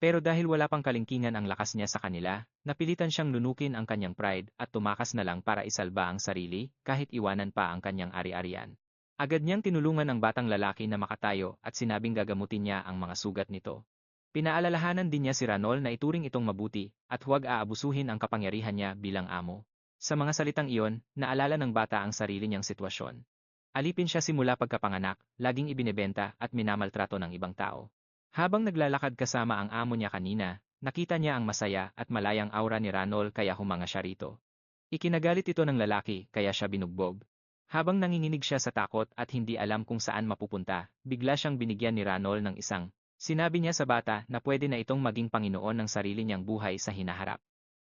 Pero dahil wala pang kalingkingan ang lakas niya sa kanila, napilitan siyang lunukin ang kanyang pride at tumakas na lang para isalba ang sarili kahit iwanan pa ang kanyang ari-arian. Agad niyang tinulungan ang batang lalaki na makatayo at sinabing gagamutin niya ang mga sugat nito. Pinaalalahanan din niya si Ranol na ituring itong mabuti at huwag aabusuhin ang kapangyarihan niya bilang amo. Sa mga salitang iyon, naalala ng bata ang sarili niyang sitwasyon. Alipin siya simula pagkapanganak, laging ibinebenta at minamaltrato ng ibang tao. Habang naglalakad kasama ang amo niya kanina, nakita niya ang masaya at malayang aura ni Ranol kaya humanga siya rito. Ikinagalit ito ng lalaki kaya siya binugbog. Habang nanginginig siya sa takot at hindi alam kung saan mapupunta, bigla siyang binigyan ni Ranol ng isang. Sinabi niya sa bata na pwede na itong maging Panginoon ng sarili niyang buhay sa hinaharap.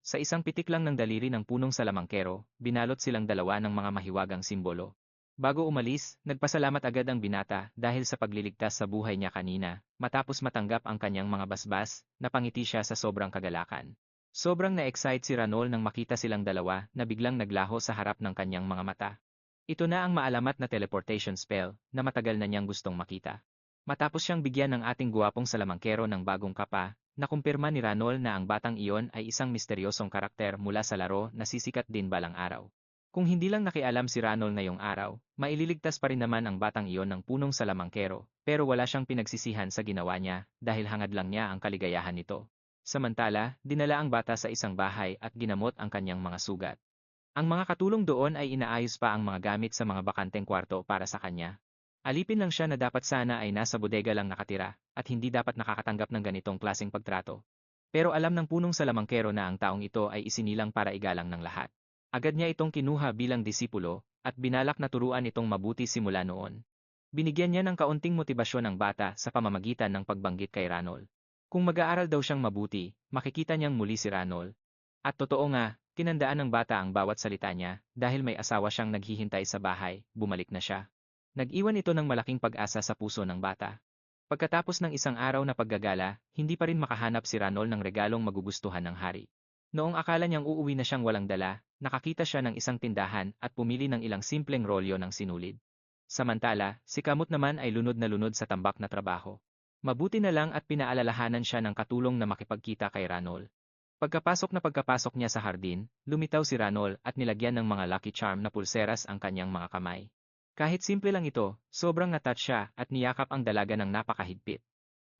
Sa isang pitik lang ng daliri ng punong salamangkero, binalot silang dalawa ng mga mahiwagang simbolo. Bago umalis, nagpasalamat agad ang binata dahil sa pagliligtas sa buhay niya kanina, matapos matanggap ang kanyang mga basbas, napangiti siya sa sobrang kagalakan. Sobrang na-excite si Ranol nang makita silang dalawa na biglang naglaho sa harap ng kanyang mga mata. Ito na ang maalamat na teleportation spell na matagal na niyang gustong makita. Matapos siyang bigyan ng ating guwapong salamangkero ng bagong kapa, nakumpirma ni Ranol na ang batang iyon ay isang misteryosong karakter mula sa laro na sisikat din balang araw. Kung hindi lang nakialam si Ranol ngayong araw, maililigtas pa rin naman ang batang iyon ng punong salamangkero, pero wala siyang pinagsisihan sa ginawa niya dahil hangad lang niya ang kaligayahan nito. Samantala, dinala ang bata sa isang bahay at ginamot ang kanyang mga sugat. Ang mga katulong doon ay inaayos pa ang mga gamit sa mga bakanteng kwarto para sa kanya. Alipin lang siya na dapat sana ay nasa bodega lang nakatira at hindi dapat nakakatanggap ng ganitong klaseng pagtrato. Pero alam ng punong salamangkero na ang taong ito ay isinilang para igalang ng lahat. Agad niya itong kinuha bilang disipulo at binalak na turuan itong mabuti simula noon. Binigyan niya ng kaunting motibasyon ang bata sa pamamagitan ng pagbanggit kay Ranol. Kung mag-aaral daw siyang mabuti, makikita niyang muli si Ranol. At totoo nga, tinandaan ng bata ang bawat salita niya dahil may asawa siyang naghihintay sa bahay, bumalik na siya. Nag-iwan ito ng malaking pag-asa sa puso ng bata. Pagkatapos ng isang araw na paggagala, hindi pa rin makahanap si Ranol ng regalong magugustuhan ng hari. Noong akala niyang uuwi na siyang walang dala, nakakita siya ng isang tindahan at pumili ng ilang simpleng rolyo ng sinulid. Samantala, si Kamot naman ay lunod na lunod sa tambak na trabaho. Mabuti na lang at pinaalalahanan siya ng katulong na makipagkita kay Ranol. Pagkapasok niya sa hardin, lumitaw si Ranol at nilagyan ng mga lucky charm na pulseras ang kanyang mga kamay. Kahit simple lang ito, sobrang natouch siya at niyakap ang dalaga ng napakahigpit.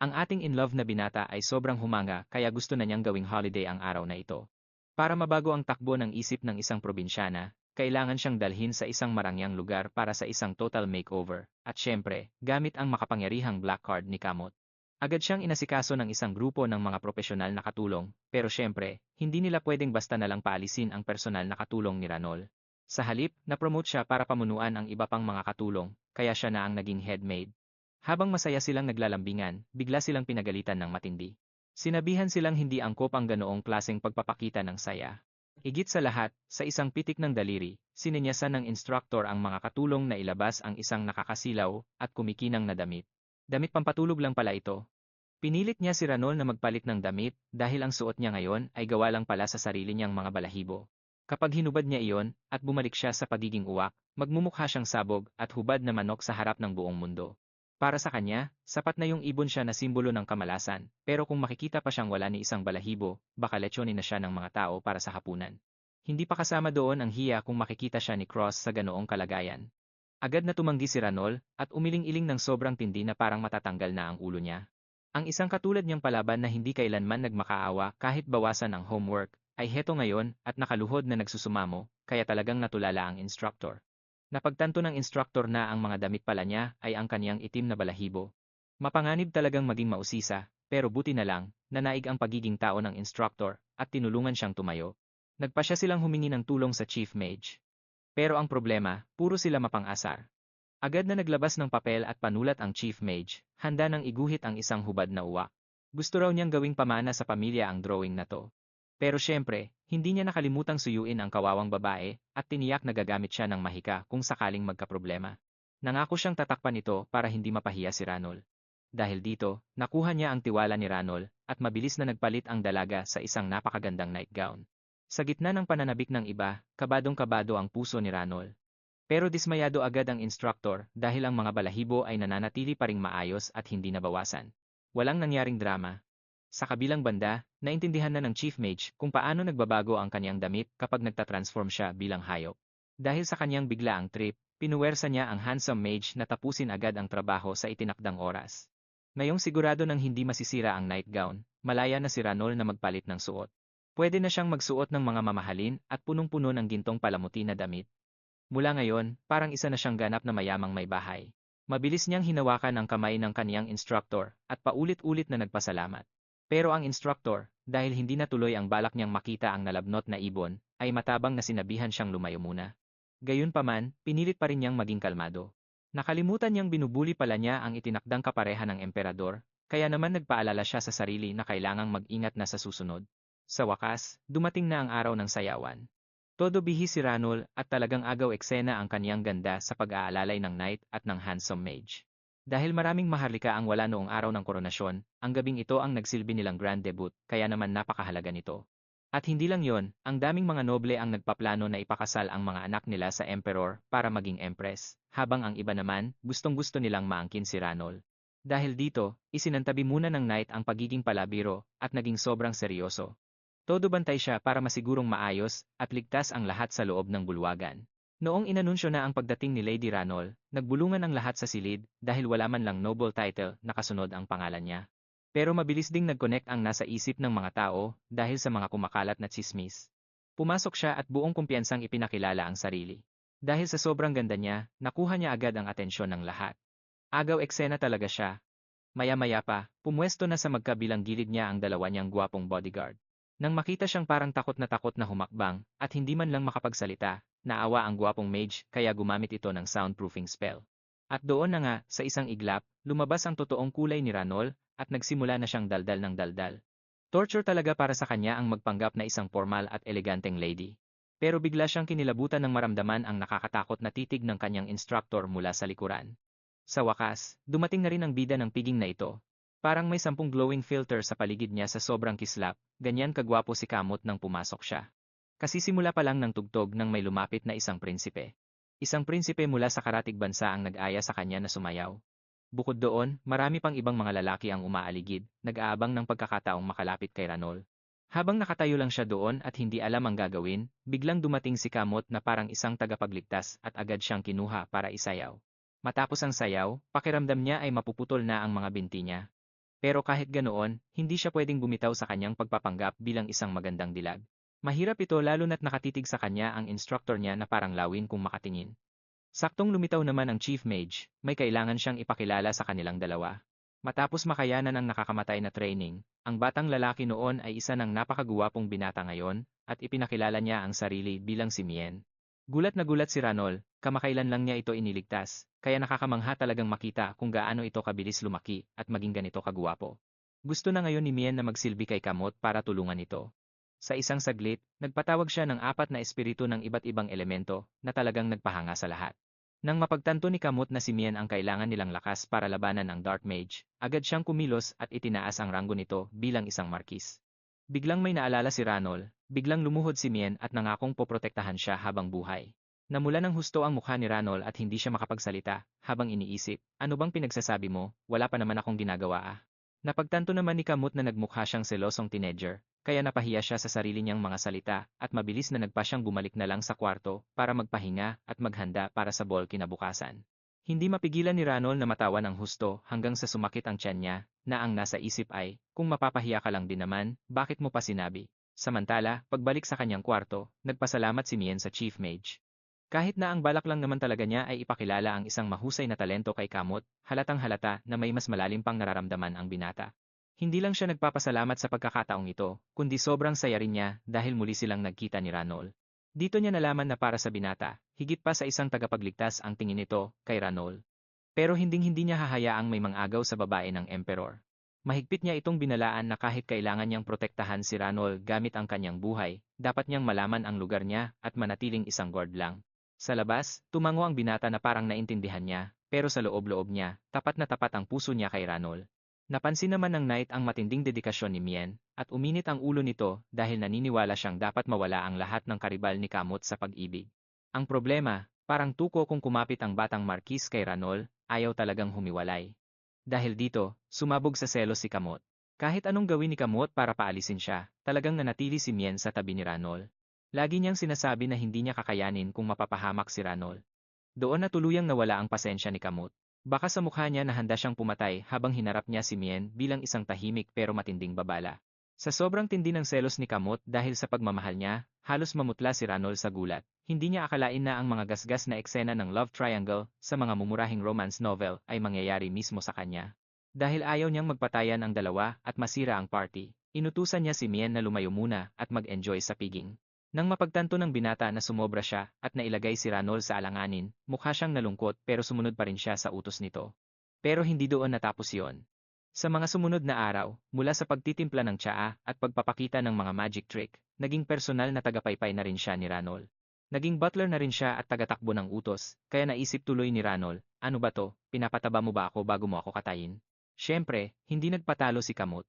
Ang ating in love na binata ay sobrang humanga kaya gusto na niyang gawing holiday ang araw na ito. Para mabago ang takbo ng isip ng isang probinsyana, kailangan siyang dalhin sa isang marangyang lugar para sa isang total makeover, at syempre, gamit ang makapangyarihang black card ni Kamot. Agad siyang inasikaso ng isang grupo ng mga profesional na katulong, pero syempre, hindi nila pwedeng basta na lang paalisin ang personal na katulong ni Ranol. Sa halip, na-promote siya para pamunuan ang iba pang mga katulong, kaya siya na ang naging head maid. Habang masaya silang naglalambingan, bigla silang pinagalitan ng matindi. Sinabihan silang hindi angkop ang ganoong klaseng pagpapakita ng saya. Higit sa lahat, sa isang pitik ng daliri, sininyasan ng instructor ang mga katulong na ilabas ang isang nakakasilaw at kumikinang na damit. Damit pampatulog lang pala ito. Pinilit niya si Ranol na magpalit ng damit dahil ang suot niya ngayon ay gawa lang pala sa sarili niyang mga balahibo. Kapag hinubad niya iyon at bumalik siya sa pagiging uwak, magmumukha siyang sabog at hubad na manok sa harap ng buong mundo. Para sa kanya, sapat na yung ibon siya na simbolo ng kamalasan, pero kung makikita pa siyang wala ni isang balahibo, baka lechyonin na siya ng mga tao para sa hapunan. Hindi pa kasama doon ang hiya kung makikita siya ni Cross sa ganoong kalagayan. Agad na tumanggi si Ranol at umiling-iling ng sobrang tindi na parang matatanggal na ang ulo niya. Ang isang katulad niyang palaban na hindi kailanman nagmakaawa kahit bawasan ang homework, ay heto ngayon at nakaluhod na nagsusumamo, kaya talagang natulala ang instructor. Napagtanto ng instructor na ang mga damit pala niya ay ang kaniyang itim na balahibo. Mapanganib talagang maging mausisa, pero buti na lang, nanaig ang pagiging tao ng instructor at tinulungan siyang tumayo. Nagpasya silang humingi ng tulong sa chief mage. Pero ang problema, puro sila mapang-asar. Agad na naglabas ng papel at panulat ang chief mage, handa nang iguhit ang isang hubad na uwak. Gusto raw niyang gawing pamana sa pamilya ang drawing na to. Pero syempre, hindi niya nakalimutang suyuin ang kawawang babae at tiniyak na gagamit siya ng mahika kung sakaling magkaproblema. Nangako siyang tatakpan ito para hindi mapahiya si Ranol. Dahil dito, nakuha niya ang tiwala ni Ranol at mabilis na nagpalit ang dalaga sa isang napakagandang nightgown. Sa gitna ng pananabik ng iba, kabadong-kabado ang puso ni Ranol. Pero dismayado agad ang instructor dahil ang mga balahibo ay nananatili pa ring maayos at hindi nabawasan. Walang nangyaring drama. Sa kabilang banda, naintindihan na ng Chief Mage kung paano nagbabago ang kanyang damit kapag nagtatransform siya bilang hayop. Dahil sa kanyang biglaang trip, pinuwersa niya ang handsome mage na tapusin agad ang trabaho sa itinakdang oras. Ngayong sigurado ng hindi masisira ang nightgown, malaya na si Ranol na magpalit ng suot. Pwede na siyang magsuot ng mga mamahalin at punong-puno ng gintong palamuti na damit. Mula ngayon, parang isa na siyang ganap na mayamang may bahay. Mabilis niyang hinawakan ang kamay ng kaniyang instructor at paulit-ulit na nagpasalamat. Pero ang instructor, dahil hindi natuloy ang balak niyang makita ang nalabnot na ibon, ay matabang na sinabihan siyang lumayo muna. Gayunpaman, pinilit pa rin niyang maging kalmado. Nakalimutan niyang binubuli pala niya ang itinakdang kapareha ng emperador, kaya naman nagpaalala siya sa sarili na kailangang mag-ingat na sa susunod. Sa wakas, dumating na ang araw ng sayawan. Todo bihis si Ranul at talagang agaw eksena ang kaniyang ganda sa pag-aalalay ng knight at ng handsome mage. Dahil maraming maharlika ang wala noong araw ng koronasyon, ang gabing ito ang nagsilbi nilang grand debut, kaya naman napakahalaga nito. At hindi lang yon, ang daming mga noble ang nagpaplano na ipakasal ang mga anak nila sa emperor para maging empress, habang ang iba naman, gustong-gusto nilang maangkin si Ranol. Dahil dito, isinantabi muna ng knight ang pagiging palabiro at naging sobrang seryoso. Todo bantay siya para masigurong maayos at ligtas ang lahat sa loob ng bulwagan. Noong inanunsyo na ang pagdating ni Lady Ranol, nagbulungan ang lahat sa silid dahil wala man lang noble title na kasunod ang pangalan niya. Pero mabilis ding nag-connect ang nasa isip ng mga tao dahil sa mga kumakalat na tsismis. Pumasok siya at buong kumpiyansang ipinakilala ang sarili. Dahil sa sobrang ganda niya, nakuha niya agad ang atensyon ng lahat. Agaw eksena talaga siya. Maya-maya pa, pumwesto na sa magkabilang gilid niya ang dalawa niyang gwapong bodyguard. Nang makita siyang parang takot na humakbang at hindi man lang makapagsalita, naawa ang gwapong mage kaya gumamit ito ng soundproofing spell. At doon na nga, sa isang iglap, lumabas ang totoong kulay ni Ranol at nagsimula na siyang daldal ng daldal. Torture talaga para sa kanya ang magpanggap na isang formal at eleganteng lady. Pero bigla siyang kinilabutan ng maramdaman ang nakakatakot na titig ng kanyang instructor mula sa likuran. Sa wakas, dumating na rin ang bida ng piging na ito. Parang may 10 glowing filter sa paligid niya sa sobrang kislap, ganyan kagwapo si Kamot nang pumasok siya. Kasisimula pa lang ng tugtog nang may lumapit na isang prinsipe. Isang prinsipe mula sa karatig bansa ang nag-aya sa kanya na sumayaw. Bukod doon, marami pang ibang mga lalaki ang umaaligid, nag-aabang ng pagkakataong makalapit kay Ranol. Habang nakatayo lang siya doon at hindi alam ang gagawin, biglang dumating si Kamot na parang isang tagapagligtas at agad siyang kinuha para isayaw. Matapos ang sayaw, pakiramdam niya ay mapuputol na ang mga binti niya. Pero kahit ganoon, hindi siya pwedeng bumitaw sa kanyang pagpapanggap bilang isang magandang dilag. Mahirap ito lalo na't nakatitig sa kanya ang instructor niya na parang lawin kung makatingin. Saktong lumitaw naman ang Chief Mage, may kailangan siyang ipakilala sa kanilang dalawa. Matapos makayanan ang nakakamatay na training, ang batang lalaki noon ay isa ng napakaguwapong binata ngayon, at ipinakilala niya ang sarili bilang si Mien. Gulat na gulat si Ranol, kamakailan lang niya ito iniligtas, kaya nakakamangha talagang makita kung gaano ito kabilis lumaki at maging ganito kaguwapo. Gusto na ngayon ni Mien na magsilbi kay Kamot para tulungan ito. Sa isang saglit, nagpatawag siya ng 4 na espiritu ng iba't ibang elemento na talagang nagpahanga sa lahat. Nang mapagtanto ni Kamot na si Mien ang kailangan nilang lakas para labanan ang Dark Mage, agad siyang kumilos at itinaas ang ranggo nito bilang isang markis. Biglang may naalala si Ranol, biglang lumuhod si Mien at nangakong poprotektahan siya habang buhay. Namula ng husto ang mukha ni Ranol at hindi siya makapagsalita, habang iniisip, ano bang pinagsasabi mo, wala pa naman akong ginagawa ah. Napagtanto naman ni Kamot na nagmukha siyang selosong teenager, kaya napahiya siya sa sarili niyang mga salita at mabilis na nagpa siyang bumalik na lang sa kwarto para magpahinga at maghanda para sa ball kinabukasan. Hindi mapigilan ni Ranol na matawa ng husto hanggang sa sumakit ang tiyan niya, na ang nasa isip ay, kung mapapahiya ka lang din naman, bakit mo pa sinabi? Samantala, pagbalik sa kanyang kwarto, nagpasalamat si Mien sa Chief Mage. Kahit na ang balak lang naman talaga niya ay ipakilala ang isang mahusay na talento kay Kamot, halatang halata na may mas malalim pang nararamdaman ang binata. Hindi lang siya nagpapasalamat sa pagkakataong ito, kundi sobrang saya rin niya dahil muli silang nagkita ni Ranol. Dito niya nalaman na para sa binata, higit pa sa isang tagapagligtas ang tingin nito kay Ranol. Pero hinding-hindi niya hahayaang may mangagaw sa babae ng emperor. Mahigpit niya itong binalaan na kahit kailangan niyang protektahan si Ranol gamit ang kanyang buhay, dapat niyang malaman ang lugar niya at manatiling isang guard lang. Sa labas, tumango ang binata na parang naintindihan niya, pero sa loob-loob niya, tapat na tapat ang puso niya kay Ranol. Napansin naman ng knight ang matinding dedikasyon ni Mien, at uminit ang ulo nito dahil naniniwala siyang dapat mawala ang lahat ng karibal ni Kamot sa pag-ibig. Ang problema, parang tuko kung kumapit ang batang markis kay Ranol, ayaw talagang humiwalay. Dahil dito, sumabog sa selos si Kamot. Kahit anong gawin ni Kamot para paalisin siya, talagang nanatili si Mien sa tabi ni Ranol. Lagi niyang sinasabi na hindi niya kakayanin kung mapapahamak si Ranol. Doon na tuluyang nawala ang pasensya ni Kamot. Baka sa mukha niya na handa siyang pumatay habang hinarap niya si Mien bilang isang tahimik pero matinding babala. Sa sobrang tindi ng selos ni Kamot dahil sa pagmamahal niya, halos mamutla si Ranol sa gulat. Hindi niya akalain na ang mga gasgas na eksena ng love triangle sa mga mumurahing romance novel ay mangyayari mismo sa kanya. Dahil ayaw niyang magpatayan ang dalawa at masira ang party, inutusan niya si Mien na lumayo muna at mag-enjoy sa piging. Nang mapagtanto ng binata na sumobra siya at nailagay si Ranol sa alanganin, mukha siyang nalungkot pero sumunod pa rin siya sa utos nito. Pero hindi doon natapos yon. Sa mga sumunod na araw, mula sa pagtitimpla ng tsaa at pagpapakita ng mga magic trick, naging personal na tagapaypay na rin siya ni Ranol. Naging butler na rin siya at tagatakbo ng utos, kaya naisip tuloy ni Ranol, ano ba to, pinapataba mo ba ako bago mo ako katayin? Siyempre, hindi nagpatalo si Kamot.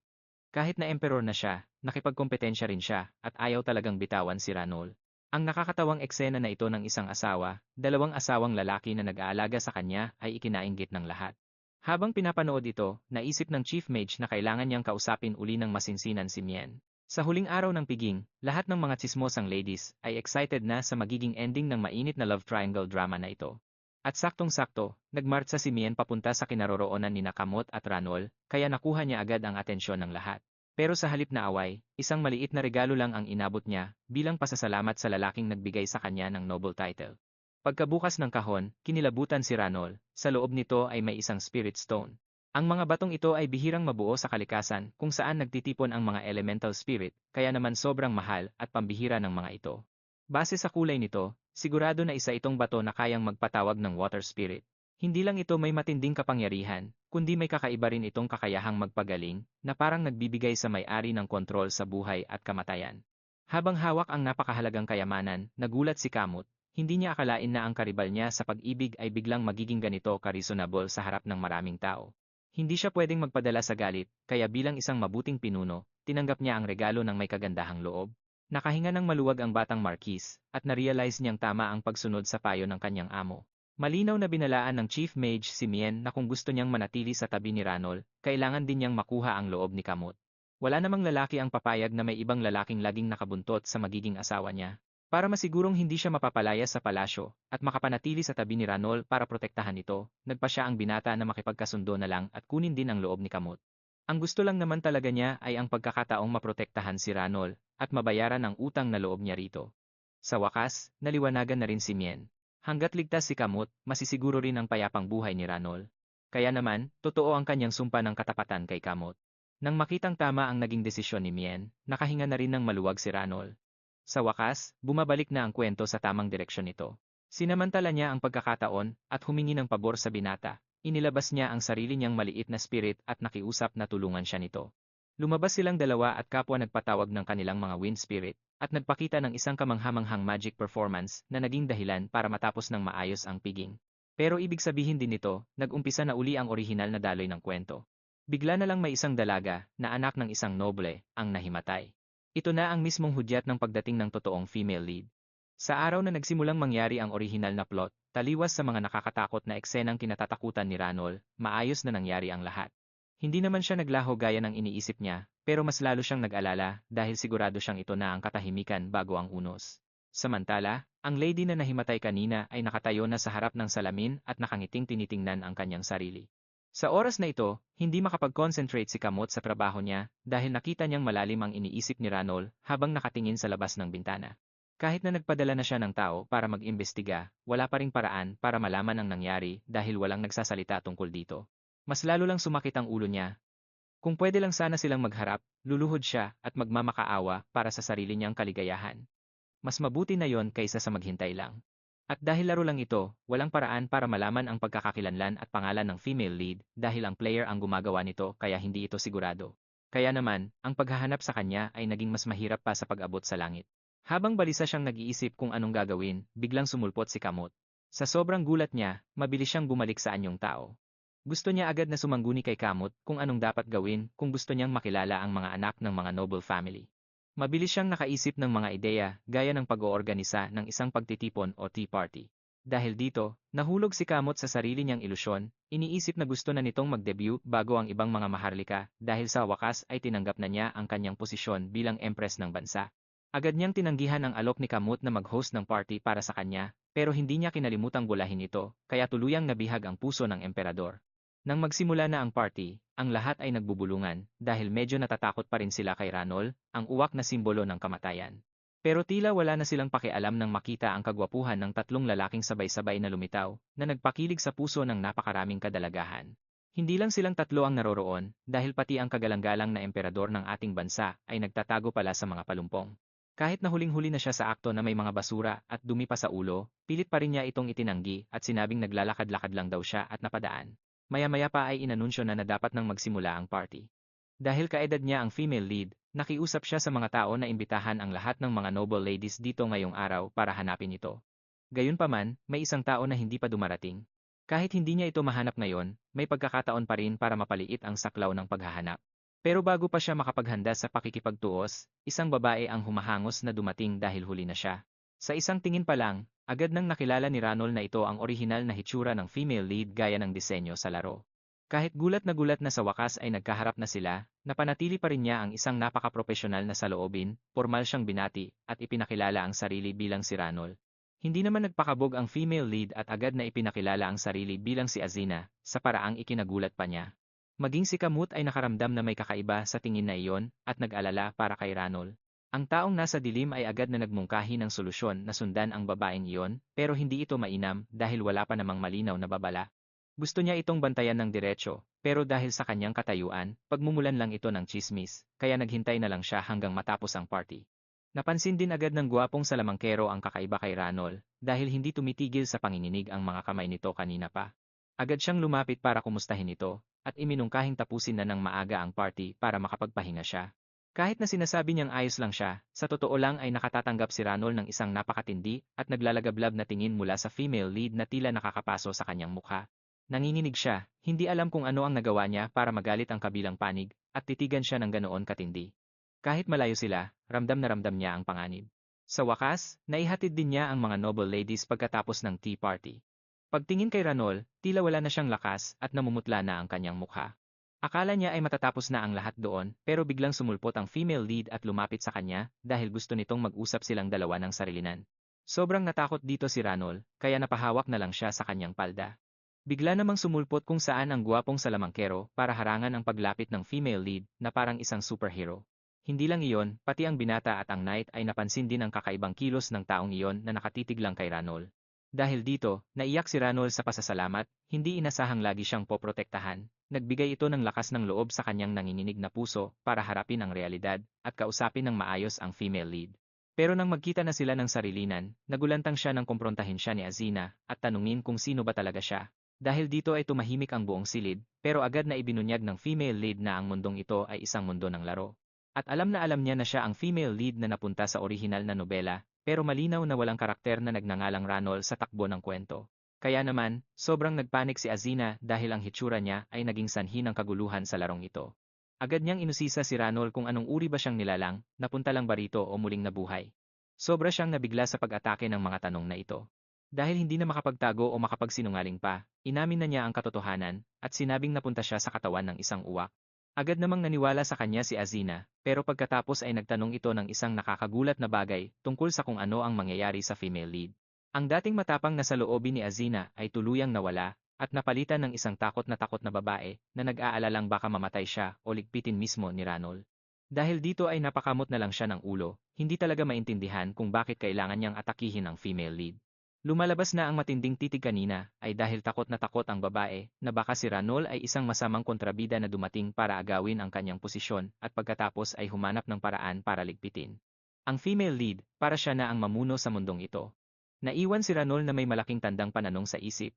Kahit na emperor na siya, nakipagkompetensya rin siya, at ayaw talagang bitawan si Ranol. Ang nakakatawang eksena na ito ng isang asawa, dalawang asawang lalaki na nag-aalaga sa kanya ay ikinainggit ng lahat. Habang pinapanood ito, naisip ng Chief Mage na kailangan niyang kausapin uli ng masinsinan si Mien. Sa huling araw ng piging, lahat ng mga tsismosang ladies ay excited na sa magiging ending ng mainit na love triangle drama na ito. At saktong-sakto, nagmartsa si Mien papunta sa kinaroroonan ni Kamot at Ranol, kaya nakuha niya agad ang atensyon ng lahat. Pero sa halip na away, isang maliit na regalo lang ang inabot niya bilang pasasalamat sa lalaking nagbigay sa kanya ng noble title. Pagkabukas ng kahon, kinilabutan si Ranol, sa loob nito ay may isang spirit stone. Ang mga batong ito ay bihirang mabuo sa kalikasan kung saan nagtitipon ang mga elemental spirit, kaya naman sobrang mahal at pambihira ng mga ito. Base sa kulay nito, sigurado na isa itong bato na kayang magpatawag ng water spirit. Hindi lang ito may matinding kapangyarihan, kundi may kakaiba rin itong kakayahang magpagaling, na parang nagbibigay sa may-ari ng kontrol sa buhay at kamatayan. Habang hawak ang napakahalagang kayamanan, nagulat si Kamot, hindi niya akalain na ang karibal niya sa pag-ibig ay biglang magiging ganito ka-reasonable sa harap ng maraming tao. Hindi siya pwedeng magpadala sa galit, kaya bilang isang mabuting pinuno, tinanggap niya ang regalo ng may kagandahang loob. Nakahinga ng maluwag ang batang Marquis, at na-realize niyang tama ang pagsunod sa payo ng kanyang amo. Malinaw na binalaan ng Chief Mage si Mien na kung gusto niyang manatili sa tabi ni Ranol, kailangan din niyang makuha ang loob ni Kamot. Wala namang lalaki ang papayag na may ibang lalaking laging nakabuntot sa magiging asawa niya. Para masigurong hindi siya mapapalaya sa palasyo, at makapanatili sa tabi ni Ranol para protektahan ito, nagpa siya ang binata na makipagkasundo na lang at kunin din ang loob ni Kamot. Ang gusto lang naman talaga niya ay ang pagkakataong maprotektahan si Ranol, at mabayaran ang utang na loob niya rito. Sa wakas, naliwanagan na rin si Mien. Hanggat ligtas si Kamot, masisiguro rin ang payapang buhay ni Ranol. Kaya naman, totoo ang kanyang sumpa ng katapatan kay Kamot. Nang makitang tama ang naging desisyon ni Mien, nakahinga na rin ng maluwag si Ranol. Sa wakas, bumabalik na ang kwento sa tamang direksyon nito. Sinamantala niya ang pagkakataon at humingi ng pabor sa binata. Inilabas niya ang sarili niyang maliit na spirit at nakiusap na tulungan siya nito. Lumabas silang dalawa at kapwa nagpatawag ng kanilang mga wind spirit, at nagpakita ng isang kamanghamanghang magic performance na naging dahilan para matapos ng maayos ang piging. Pero ibig sabihin din nito, nag-umpisa na uli ang orihinal na daloy ng kwento. Bigla na lang may isang dalaga, na anak ng isang noble, ang nahimatay. Ito na ang mismong hudyat ng pagdating ng totoong female lead. Sa araw na nagsimulang mangyari ang orihinal na plot, taliwas sa mga nakakatakot na eksenang kinatatakutan ni Ranol, maayos na nangyari ang lahat. Hindi naman siya naglaho gaya ng iniisip niya, pero mas lalo siyang nag-alala dahil sigurado siyang ito na ang katahimikan bago ang unos. Samantala, ang lady na nahimatay kanina ay nakatayo na sa harap ng salamin at nakangiting tinitingnan ang kanyang sarili. Sa oras na ito, hindi makapag-concentrate si Kamot sa trabaho niya dahil nakita niyang malalim ang iniisip ni Ranol habang nakatingin sa labas ng bintana. Kahit na nagpadala na siya ng tao para mag-imbestiga, wala pa ring paraan para malaman ang nangyari dahil walang nagsasalita tungkol dito. Mas lalo lang sumakit ang ulo niya. Kung pwede lang sana silang magharap, luluhod siya at magmamakaawa para sa sarili niyang kaligayahan. Mas mabuti na yon kaysa sa maghintay lang. At dahil laro lang ito, walang paraan para malaman ang pagkakakilanlan at pangalan ng female lead dahil ang player ang gumagawa nito kaya hindi ito sigurado. Kaya naman, ang paghahanap sa kanya ay naging mas mahirap pa sa pag-abot sa langit. Habang balisa siyang nag-iisip kung anong gagawin, biglang sumulpot si Kamot. Sa sobrang gulat niya, mabilis siyang bumalik sa anyong tao. Gusto niya agad na sumangguni kay Kamot kung anong dapat gawin kung gusto niyang makilala ang mga anak ng mga noble family. Mabilis siyang nakaisip ng mga ideya gaya ng pag-oorganisa ng isang pagtitipon o tea party. Dahil dito, nahulog si Kamot sa sarili niyang ilusyon, iniisip na gusto na nitong mag-debut bago ang ibang mga maharlika dahil sa wakas ay tinanggap na niya ang kanyang posisyon bilang empress ng bansa. Agad niyang tinanggihan ang alok ni Kamot na mag-host ng party para sa kanya, pero hindi niya kinalimutang bulahin ito, kaya tuluyang nabihag ang puso ng emperador. Nang magsimula na ang party, ang lahat ay nagbubulungan dahil medyo natatakot pa rin sila kay Ranol, ang uwak na simbolo ng kamatayan. Pero tila wala na silang pakialam nang makita ang kagwapuhan ng tatlong lalaking sabay-sabay na lumitaw, na nagpakilig sa puso ng napakaraming kadalagahan. Hindi lang silang tatlo ang naroroon, dahil pati ang kagalang-galang na emperador ng ating bansa ay nagtatago pala sa mga palumpong. Kahit na huling-huli na siya sa akto na may mga basura at dumi pa sa ulo, pilit pa rin niya itong itinanggi at sinabing naglalakad-lakad lang daw siya at napadaan. Maya-maya pa ay inanunsyo na dapat nang magsimula ang party. Dahil kaedad niya ang female lead, nakiusap siya sa mga tao na imbitahan ang lahat ng mga noble ladies dito ngayong araw para hanapin ito. Gayunpaman, may isang tao na hindi pa dumarating. Kahit hindi niya ito mahanap ngayon, may pagkakataon pa rin para mapaliit ang saklaw ng paghahanap. Pero bago pa siya makapaghanda sa pakikipagtuos, isang babae ang humahangos na dumating dahil huli na siya. Sa isang tingin pa lang, agad nang nakilala ni Ranol na ito ang orihinal na hitsura ng female lead gaya ng disenyo sa laro. Kahit gulat na sa wakas ay nagkaharap na sila, napanatili pa rin niya ang isang napaka-propesyonal na saloobin, formal siyang binati, at ipinakilala ang sarili bilang si Ranol. Hindi naman nagpakabog ang female lead at agad na ipinakilala ang sarili bilang si Azina, sa paraang ikinagulat pa niya. Maging si Kamut ay nakaramdam na may kakaiba sa tingin na iyon, at nag-alala para kay Ranol. Ang taong nasa dilim ay agad na nagmungkahi ng solusyon na sundan ang babaeng iyon, pero hindi ito mainam dahil wala pa namang malinaw na babala. Gusto niya itong bantayan ng diretso, pero dahil sa kanyang katayuan, pagmumulan lang ito ng tsismis, kaya naghintay na lang siya hanggang matapos ang party. Napansin din agad ng gwapong salamangkero ang kakaiba kay Ranol, dahil hindi tumitigil sa panginginig ang mga kamay nito kanina pa. Agad siyang lumapit para kumustahin ito, at iminungkahing tapusin na ng maaga ang party para makapagpahinga siya. Kahit na sinasabi niyang ayos lang siya, sa totoo lang ay nakatatanggap si Ranol ng isang napakatindi at naglalagablab na tingin mula sa female lead na tila nakakapaso sa kanyang mukha. Nanginginig siya, hindi alam kung ano ang nagawa niya para magalit ang kabilang panig, at titigan siya ng ganoon katindi. Kahit malayo sila, ramdam na ramdam niya ang panganib. Sa wakas, naihatid din niya ang mga noble ladies pagkatapos ng tea party. Pagtingin kay Ranol, tila wala na siyang lakas at namumutla na ang kanyang mukha. Akala niya ay matatapos na ang lahat doon, pero biglang sumulpot ang female lead at lumapit sa kanya dahil gusto nitong mag-usap silang dalawa ng sarilinan. Sobrang natakot dito si Ranol, kaya napahawak na lang siya sa kanyang palda. Bigla namang sumulpot kung saan ang gwapong salamangkero para harangan ang paglapit ng female lead na parang isang superhero. Hindi lang iyon, pati ang binata at ang knight ay napansin din ang kakaibang kilos ng taong iyon na nakatitig lang kay Ranol. Dahil dito, naiyak si Ranol sa pasasalamat, hindi inasahang lagi siyang poprotektahan. Nagbigay ito ng lakas ng loob sa kanyang nanginginig na puso para harapin ang realidad at kausapin ng maayos ang female lead. Pero nang magkita na sila ng sarilinan, nagulantang siya nang kumprontahin siya ni Azina at tanungin kung sino ba talaga siya. Dahil dito ay tumahimik ang buong silid, pero agad na ibinunyag ng female lead na ang mundong ito ay isang mundo ng laro. At alam na alam niya na siya ang female lead na napunta sa orihinal na nobela, pero malinaw na walang karakter na nagngangalang Ranol sa takbo ng kwento. Kaya naman, sobrang nagpanik si Azina dahil ang hitsura niya ay naging sanhi ng kaguluhan sa larong ito. Agad niyang inusisa si Ranol kung anong uri ba siyang nilalang, napunta lang ba rito o muling nabuhay. Sobra siyang nabigla sa pag-atake ng mga tanong na ito. Dahil hindi na makapagtago o makapagsinungaling pa, inamin na niya ang katotohanan, at sinabing napunta siya sa katawan ng isang uwak. Agad namang naniwala sa kanya si Azina, pero pagkatapos ay nagtanong ito ng isang nakakagulat na bagay tungkol sa kung ano ang mangyayari sa female lead. Ang dating matapang na saloobin ni Azina ay tuluyang nawala, at napalitan ng isang takot na babae na nag-aalalang baka mamatay siya o ligpitin mismo ni Ranol. Dahil dito ay napakamot na lang siya ng ulo, hindi talaga maintindihan kung bakit kailangan niyang atakihin ang female lead. Lumalabas na ang matinding titig kanina ay dahil takot na takot ang babae na baka si Ranol ay isang masamang kontrabida na dumating para agawin ang kanyang posisyon at pagkatapos ay humanap ng paraan para ligpitin. Ang female lead, para siya na ang mamuno sa mundong ito. Naiwan si Ranol na may malaking tandang pananong sa isip.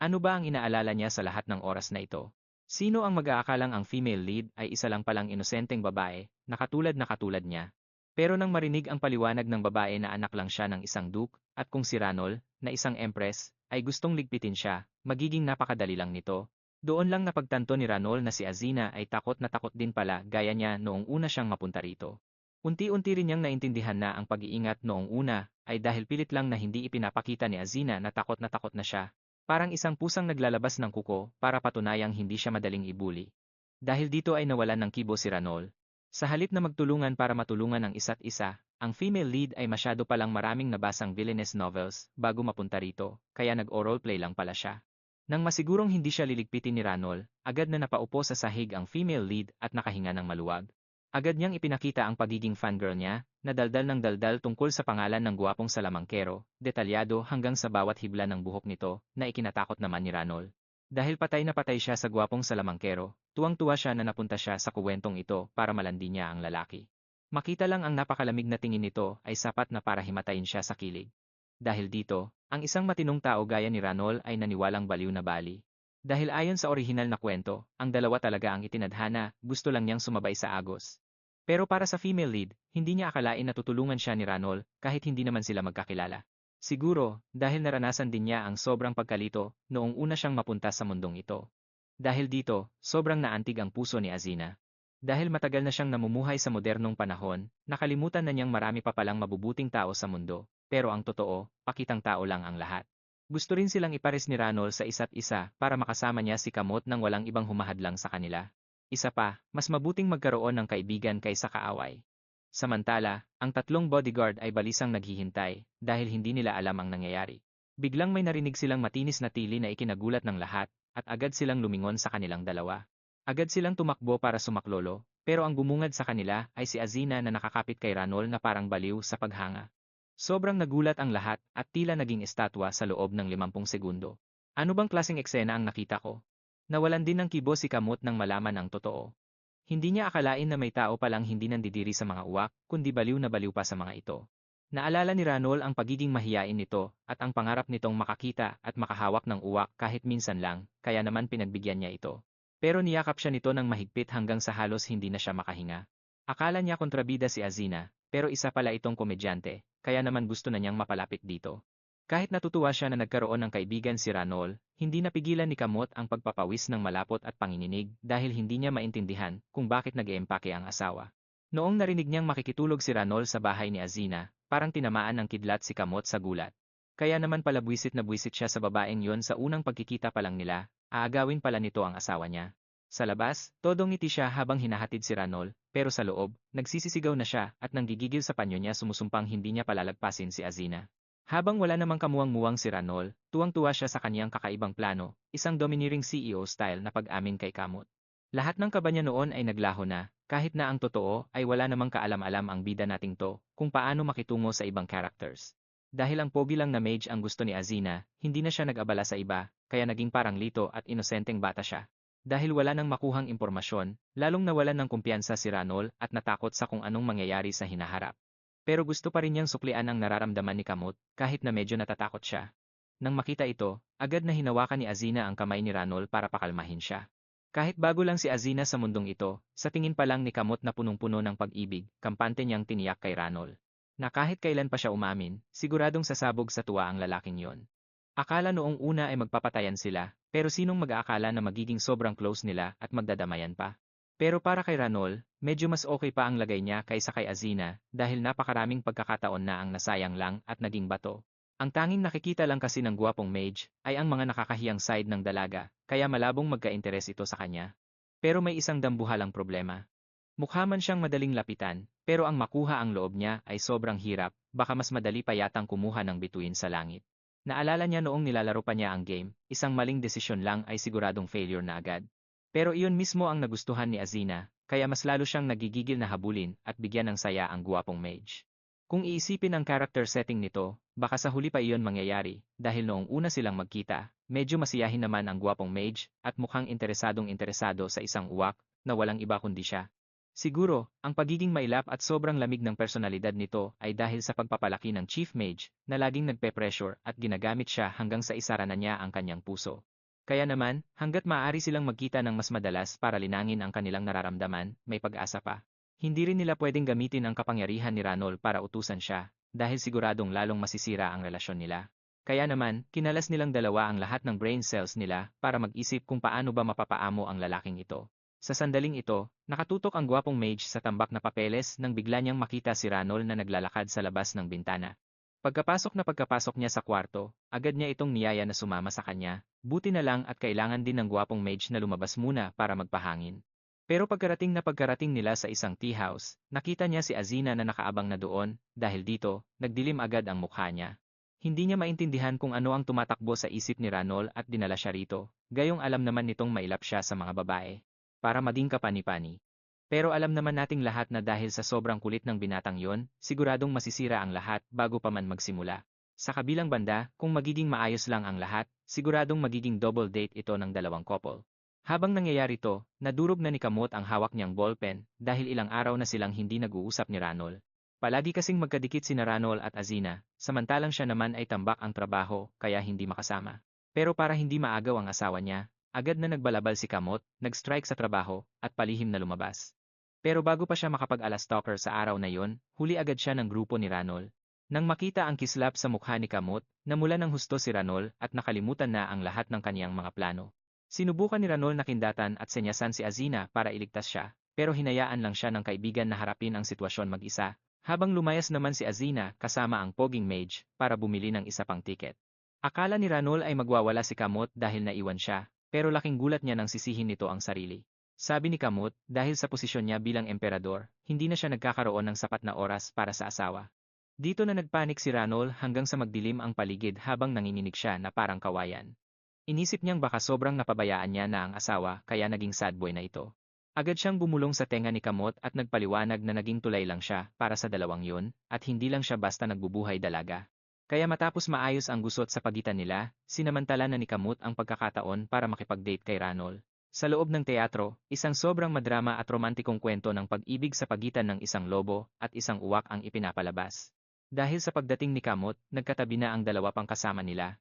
Ano ba ang inaalala niya sa lahat ng oras na ito? Sino ang mag-aakalang ang female lead ay isa lang palang inosenteng babae na katulad niya? Pero nang marinig ang paliwanag ng babae na anak lang siya ng isang duke, at kung si Ranol, na isang empress, ay gustong ligpitin siya, magiging napakadali lang nito. Doon lang napagtanto ni Ranol na si Azina ay takot na takot din pala gaya niya noong una siyang mapunta rito. Unti-unti rin niyang naintindihan na ang pag-iingat noong una ay dahil pilit lang na hindi ipinapakita ni Azina na takot na siya. Parang isang pusang naglalabas ng kuko para patunayang hindi siya madaling ibuli. Dahil dito ay nawalan ng kibo si Ranol. Sa halip na magtulungan para matulungan ang isa't isa, ang female lead ay masyado palang maraming nabasang villainess novels bago mapunta rito, kaya nag-o-roleplay lang pala siya. Nang masigurong hindi siya liligpitin ni Ranol, agad na napaupo sa sahig ang female lead at nakahinga ng maluwag. Agad niyang ipinakita ang pagiging fangirl niya, na daldal ng daldal tungkol sa pangalan ng guwapong salamangkero, detalyado hanggang sa bawat hibla ng buhok nito, na ikinatakot naman ni Ranol. Dahil patay na patay siya sa guwapong salamangkero, tuwang-tuwa siya na napunta siya sa kuwentong ito para malandi niya ang lalaki. Makita lang ang napakalamig na tingin nito ay sapat na para himatayin siya sa kilig. Dahil dito, ang isang matinong tao gaya ni Ranol ay naniwalang baliw na bali. Dahil ayon sa orihinal na kwento, ang dalawa talaga ang itinadhana, gusto lang niyang sumabay sa agos. Pero para sa female lead, hindi niya akalain na tutulungan siya ni Ranol kahit hindi naman sila magkakilala. Siguro, dahil naranasan din niya ang sobrang pagkalito noong una siyang mapunta sa mundong ito. Dahil dito, sobrang naantig ang puso ni Azina. Dahil matagal na siyang namumuhay sa modernong panahon, nakalimutan na niyang marami pa palang mabubuting tao sa mundo, pero ang totoo, pakitang tao lang ang lahat. Gusto rin silang ipares ni Ranol sa isa't isa para makasama niya si Kamot nang walang ibang humahadlang sa kanila. Isa pa, mas mabuting magkaroon ng kaibigan kaysa kaaway. Samantala, ang tatlong bodyguard ay balisang naghihintay dahil hindi nila alam ang nangyayari. Biglang may narinig silang matinis na tili na ikinagulat ng lahat at agad silang lumingon sa kanilang dalawa. Agad silang tumakbo para sumaklolo, pero ang bumungad sa kanila ay si Azina na nakakapit kay Ranol na parang baliw sa paghanga. Sobrang nagulat ang lahat at tila naging estatwa sa loob ng 50 segundo. Ano bang klaseng eksena ang nakita ko? Nawalan din ng kibo si Kamot nang malaman ang totoo. Hindi niya akalain na may tao palang hindi nandidiri sa mga uwak, kundi baliw na baliw pa sa mga ito. Naalala ni Ranol ang pagiging mahiyain nito at ang pangarap nitong makakita at makahawak ng uwak kahit minsan lang, kaya naman pinagbigyan niya ito. Pero niyakap siya nito ng mahigpit hanggang sa halos hindi na siya makahinga. Akala niya kontrabida si Azina, pero isa pala itong komedyante, kaya naman gusto na niyang mapalapit dito. Kahit natutuwa siya na nagkaroon ng kaibigan si Ranol, hindi napigilan ni Kamot ang pagpapawis ng malapot at panginginig dahil hindi niya maintindihan kung bakit nag-eempake ang asawa. Noong narinig niyang makikitulog si Ranol sa bahay ni Azina, parang tinamaan ng kidlat si Kamot sa gulat. Kaya naman pala buwisit na buwisit siya sa babaeng yon sa unang pagkikita pa lang nila, aagawin pala nito ang asawa niya. Sa labas, todong ngiti siya habang hinahatid si Ranol, pero sa loob, nagsisisigaw na siya at nanggigigil sa panyo niya sumusumpang hindi niya palalagpasin si Azina. Habang wala namang kamuwang-muwang si Ranol, tuwang-tuwa siya sa kaniyang kakaibang plano, isang domineering CEO style na pag-amin kay Kamot. Lahat ng kaba niya noon ay naglaho na, kahit na ang totoo ay wala namang kaalam-alam ang bida nating to, kung paano makitungo sa ibang characters. Dahil ang pogi lang na mage ang gusto ni Azina, hindi na siya nag-abala sa iba, kaya naging parang lito at inosenteng bata siya. Dahil wala nang makuhang impormasyon, lalong nawalan ng kumpiyansa si Ranol at natakot sa kung anong mangyayari sa hinaharap. Pero gusto pa rin niyang suklian ang nararamdaman ni Kamot, kahit na medyo natatakot siya. Nang makita ito, agad na hinawakan ni Azina ang kamay ni Ranol para pakalmahin siya. Kahit bago lang si Azina sa mundong ito, sa tingin pa lang ni Kamot na punong-puno ng pag-ibig, kampante niyang tiniyak kay Ranol. Na kahit kailan pa siya umamin, siguradong sasabog sa tuwa ang lalaking yon. Akala noong una ay magpapatayan sila, pero sinong mag-aakala na magiging sobrang close nila at magdadamayan pa? Pero para kay Ranol, medyo mas okay pa ang lagay niya kaysa kay Azina dahil napakaraming pagkakataon na ang nasayang lang at naging bato. Ang tanging nakikita lang kasi ng guwapong mage ay ang mga nakakahiyang side ng dalaga, kaya malabong magka-interes ito sa kanya. Pero may isang dambuhalang problema. Mukha man siyang madaling lapitan, pero ang makuha ang loob niya ay sobrang hirap, baka mas madali pa yatang kumuha ng bituin sa langit. Naalala niya noong nilalaro pa niya ang game, isang maling desisyon lang ay siguradong failure na agad. Pero iyon mismo ang nagustuhan ni Azina, kaya mas lalo siyang nagigigil na habulin at bigyan ng saya ang guwapong mage. Kung iisipin ang character setting nito, baka sa huli pa iyon mangyayari, dahil noong una silang magkita, medyo masiyahin naman ang guwapong mage at mukhang interesadong interesado sa isang uwak na walang iba kundi siya. Siguro, ang pagiging mailap at sobrang lamig ng personalidad nito ay dahil sa pagpapalaki ng Chief Mage na laging nagpe-pressure at ginagamit siya hanggang sa isara na niya ang kanyang puso. Kaya naman, hanggat maaari silang magkita ng mas madalas para linangin ang kanilang nararamdaman, may pag-asa pa. Hindi rin nila pwedeng gamitin ang kapangyarihan ni Ranol para utusan siya, dahil siguradong lalong masisira ang relasyon nila. Kaya naman, kinalas nilang dalawa ang lahat ng brain cells nila para mag-isip kung paano ba mapapaamo ang lalaking ito. Sa sandaling ito, nakatutok ang gwapong mage sa tambak na papeles nang bigla niyang makita si Ranol na naglalakad sa labas ng bintana. Pagkapasok niya sa kwarto, agad niya itong niyaya na sumama sa kanya, buti na lang at kailangan din ng gwapong mage na lumabas muna para magpahangin. Pero pagkarating nila sa isang tea house, nakita niya si Azina na nakaabang na doon, dahil dito, nagdilim agad ang mukha niya. Hindi niya maintindihan kung ano ang tumatakbo sa isip ni Ranol at dinala siya rito, gayong alam naman nitong mailap siya sa mga babae para maging kapani-pani. Pero alam naman nating lahat na dahil sa sobrang kulit ng binatang yon, siguradong masisira ang lahat bago pa man magsimula. Sa kabilang banda, kung magiging maayos lang ang lahat, siguradong magiging double date ito ng dalawang couple. Habang nangyayari to, nadurog na ni Kamot ang hawak niyang ballpen dahil ilang araw na silang hindi nag-uusap ni Ranol. Palagi kasing magkadikit sina Ranol at Azina, samantalang siya naman ay tambak ang trabaho kaya hindi makasama. Pero para hindi maagaw ang asawa niya, agad na nagbalabal si Kamot, nag-strike sa trabaho, at palihim na lumabas. Pero bago pa siya makapag-alas stalker sa araw na yon, huli agad siya ng grupo ni Ranol. Nang makita ang kislap sa mukha ni Kamot, namula ng husto si Ranol at nakalimutan na ang lahat ng kaniyang mga plano. Sinubukan ni Ranol na kindatan at senyasan si Azina para iligtas siya, pero hinayaan lang siya ng kaibigan na harapin ang sitwasyon mag-isa, habang lumayas naman si Azina kasama ang poging mage para bumili ng isa pang tiket. Akala ni Ranol ay magwawala si Kamot dahil naiwan siya, pero laking gulat niya nang sisihin nito ang sarili. Sabi ni Kamot, dahil sa posisyon niya bilang emperador, hindi na siya nagkakaroon ng sapat na oras para sa asawa. Dito na nagpanik si Ranol hanggang sa magdilim ang paligid habang nanginginig siya na parang kawayan. Inisip niyang baka sobrang napabayaan niya na ang asawa kaya naging sad boy na ito. Agad siyang bumulong sa tenga ni Kamot at nagpaliwanag na naging tulay lang siya para sa dalawang yun at hindi lang siya basta nagbubuhay dalaga. Kaya matapos maayos ang gusot sa pagitan nila, sinamantala na ni Kamut ang pagkakataon para makipag-date kay Ranol. Sa loob ng teatro, isang sobrang madrama at romantikong kwento ng pag-ibig sa pagitan ng isang lobo at isang uwak ang ipinapalabas. Dahil sa pagdating ni Kamut, nagkatabi na ang dalawa pang kasama nila.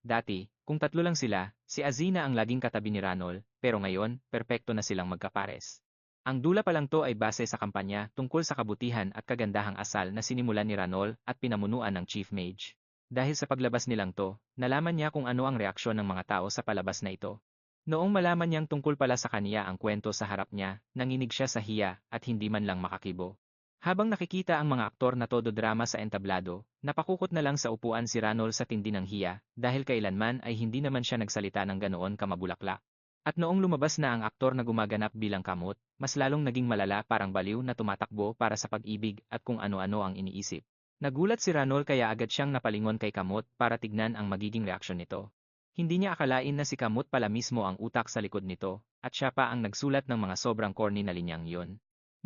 Dati, kung tatlo lang sila, si Azina ang laging katabi ni Ranol, pero ngayon, perpekto na silang magkapares. Ang dula pa lang to ay base sa kampanya tungkol sa kabutihan at kagandahang asal na sinimulan ni Ranol at pinamunuan ng Chief Mage. Dahil sa paglabas nilang to, nalaman niya kung ano ang reaksyon ng mga tao sa palabas na ito. Noong malaman niyang tungkol pala sa kaniya ang kwento sa harap niya, nanginig siya sa hiya at hindi man lang makakibo. Habang nakikita ang mga aktor na todo drama sa entablado, napakukot na lang sa upuan si Ranol sa tindi ng hiya dahil kailanman ay hindi naman siya nagsalita ng ganoon kamabulaklak. At noong lumabas na ang aktor na gumaganap bilang Kamot, mas lalong naging malala parang baliw na tumatakbo para sa pag-ibig at kung ano-ano ang iniisip. Nagulat si Ranol kaya agad siyang napalingon kay Kamot para tignan ang magiging reaksyon nito. Hindi niya akalain na si Kamot pala mismo ang utak sa likod nito, at siya pa ang nagsulat ng mga sobrang corny na linyang yon.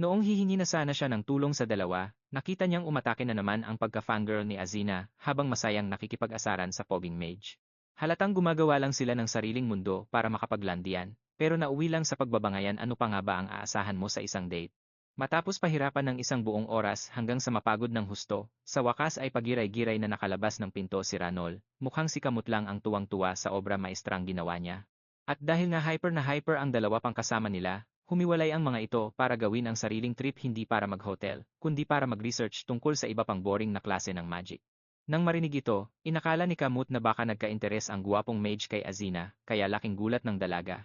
Noong hihingi na sana siya ng tulong sa dalawa, nakita niyang umatake na naman ang pagka-fangirl ni Azina habang masayang nakikipag-asaran sa poging mage. Halatang gumagawa lang sila ng sariling mundo para makapaglandian, pero nauwi lang sa pagbabangayan ano pa nga ba ang aasahan mo sa isang date. Matapos pahirapan ng isang buong oras hanggang sa mapagod ng husto, sa wakas ay pagiray-giray na nakalabas ng pinto si Ranol, mukhang si Kamut lang ang tuwang-tuwa sa obra maestrang ginawa niya. At dahil na hyper ang dalawa pang kasama nila, humiwalay ang mga ito para gawin ang sariling trip hindi para mag-hotel, kundi para mag-research tungkol sa iba pang boring na klase ng magic. Nang marinig ito, inakala ni Kamut na baka nagka-interes ang guwapong mage kay Azina, kaya laking gulat ng dalaga.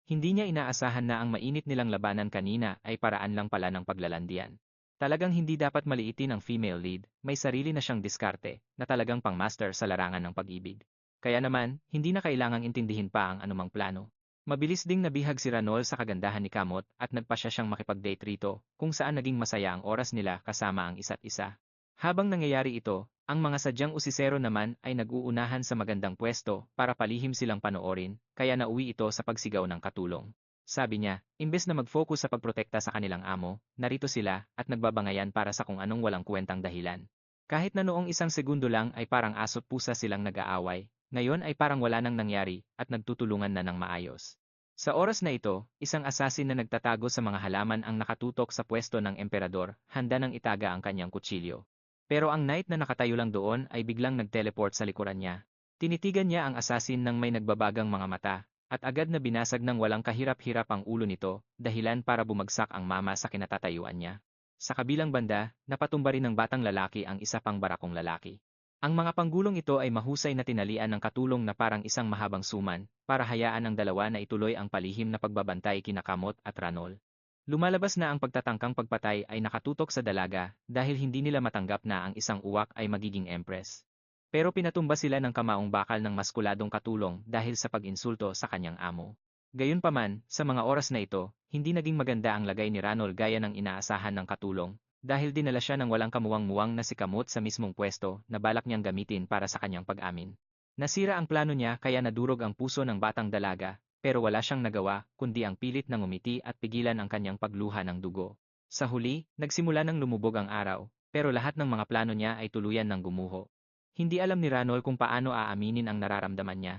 Hindi niya inaasahan na ang mainit nilang labanan kanina ay paraan lang pala ng paglalandian. Talagang hindi dapat maliitin ang female lead, may sarili na siyang diskarte, na talagang pang-master sa larangan ng pag-ibig. Kaya naman, hindi na kailangang intindihin pa ang anumang plano. Mabilis ding nabihag si Ranol sa kagandahan ni Kamot at nagpasya siyang makipag-date rito, kung saan naging masaya ang oras nila kasama ang isa't isa. Habang nangyayari ito, ang mga sadyang usisero naman ay nag-uunahan sa magandang pwesto para palihim silang panoorin, kaya nauwi ito sa pagsigaw ng katulong. Sabi niya, imbes na mag-focus sa pagprotekta sa kanilang amo, narito sila at nagbabangayan para sa kung anong walang kwentang dahilan. Kahit na noong isang segundo lang ay parang aso't pusa silang nag-aaway, ngayon ay parang wala nang nangyari at nagtutulungan na ng maayos. Sa oras na ito, isang assassin na nagtatago sa mga halaman ang nakatutok sa pwesto ng emperador, handa nang itaga ang kanyang kutsilyo. Pero ang knight na nakatayo lang doon ay biglang nag-teleport sa likuran niya. Tinitigan niya ang assassin ng may nagbabagang mga mata, at agad na binasag ng walang kahirap-hirap ang ulo nito, dahilan para bumagsak ang mama sa kinatatayuan niya. Sa kabilang banda, napatumba rin ng batang lalaki ang isa pang barakong lalaki. Ang mga panggulong ito ay mahusay na tinalian ng katulong na parang isang mahabang suman, para hayaan ang dalawa na ituloy ang palihim na pagbabantay kina Kamot at Ranol. Lumalabas na ang pagtatangkang pagpatay ay nakatutok sa dalaga dahil hindi nila matanggap na ang isang uwak ay magiging empress. Pero pinatumba sila ng kamaong bakal ng maskuladong katulong dahil sa pag-insulto sa kanyang amo. Gayunpaman, sa mga oras na ito, hindi naging maganda ang lagay ni Ranol gaya ng inaasahan ng katulong, dahil dinala siya ng walang kamuwang-muwang na si Kamot sa mismong pwesto na balak niyang gamitin para sa kanyang pag-amin. Nasira ang plano niya kaya nadurog ang puso ng batang dalaga, pero wala siyang nagawa kundi ang pilit na ngumiti at pigilan ang kanyang pagluha ng dugo. Sa huli, nagsimula ng lumubog ang araw, pero lahat ng mga plano niya ay tuluyan ng gumuho. Hindi alam ni Ranol kung paano aaminin ang nararamdaman niya.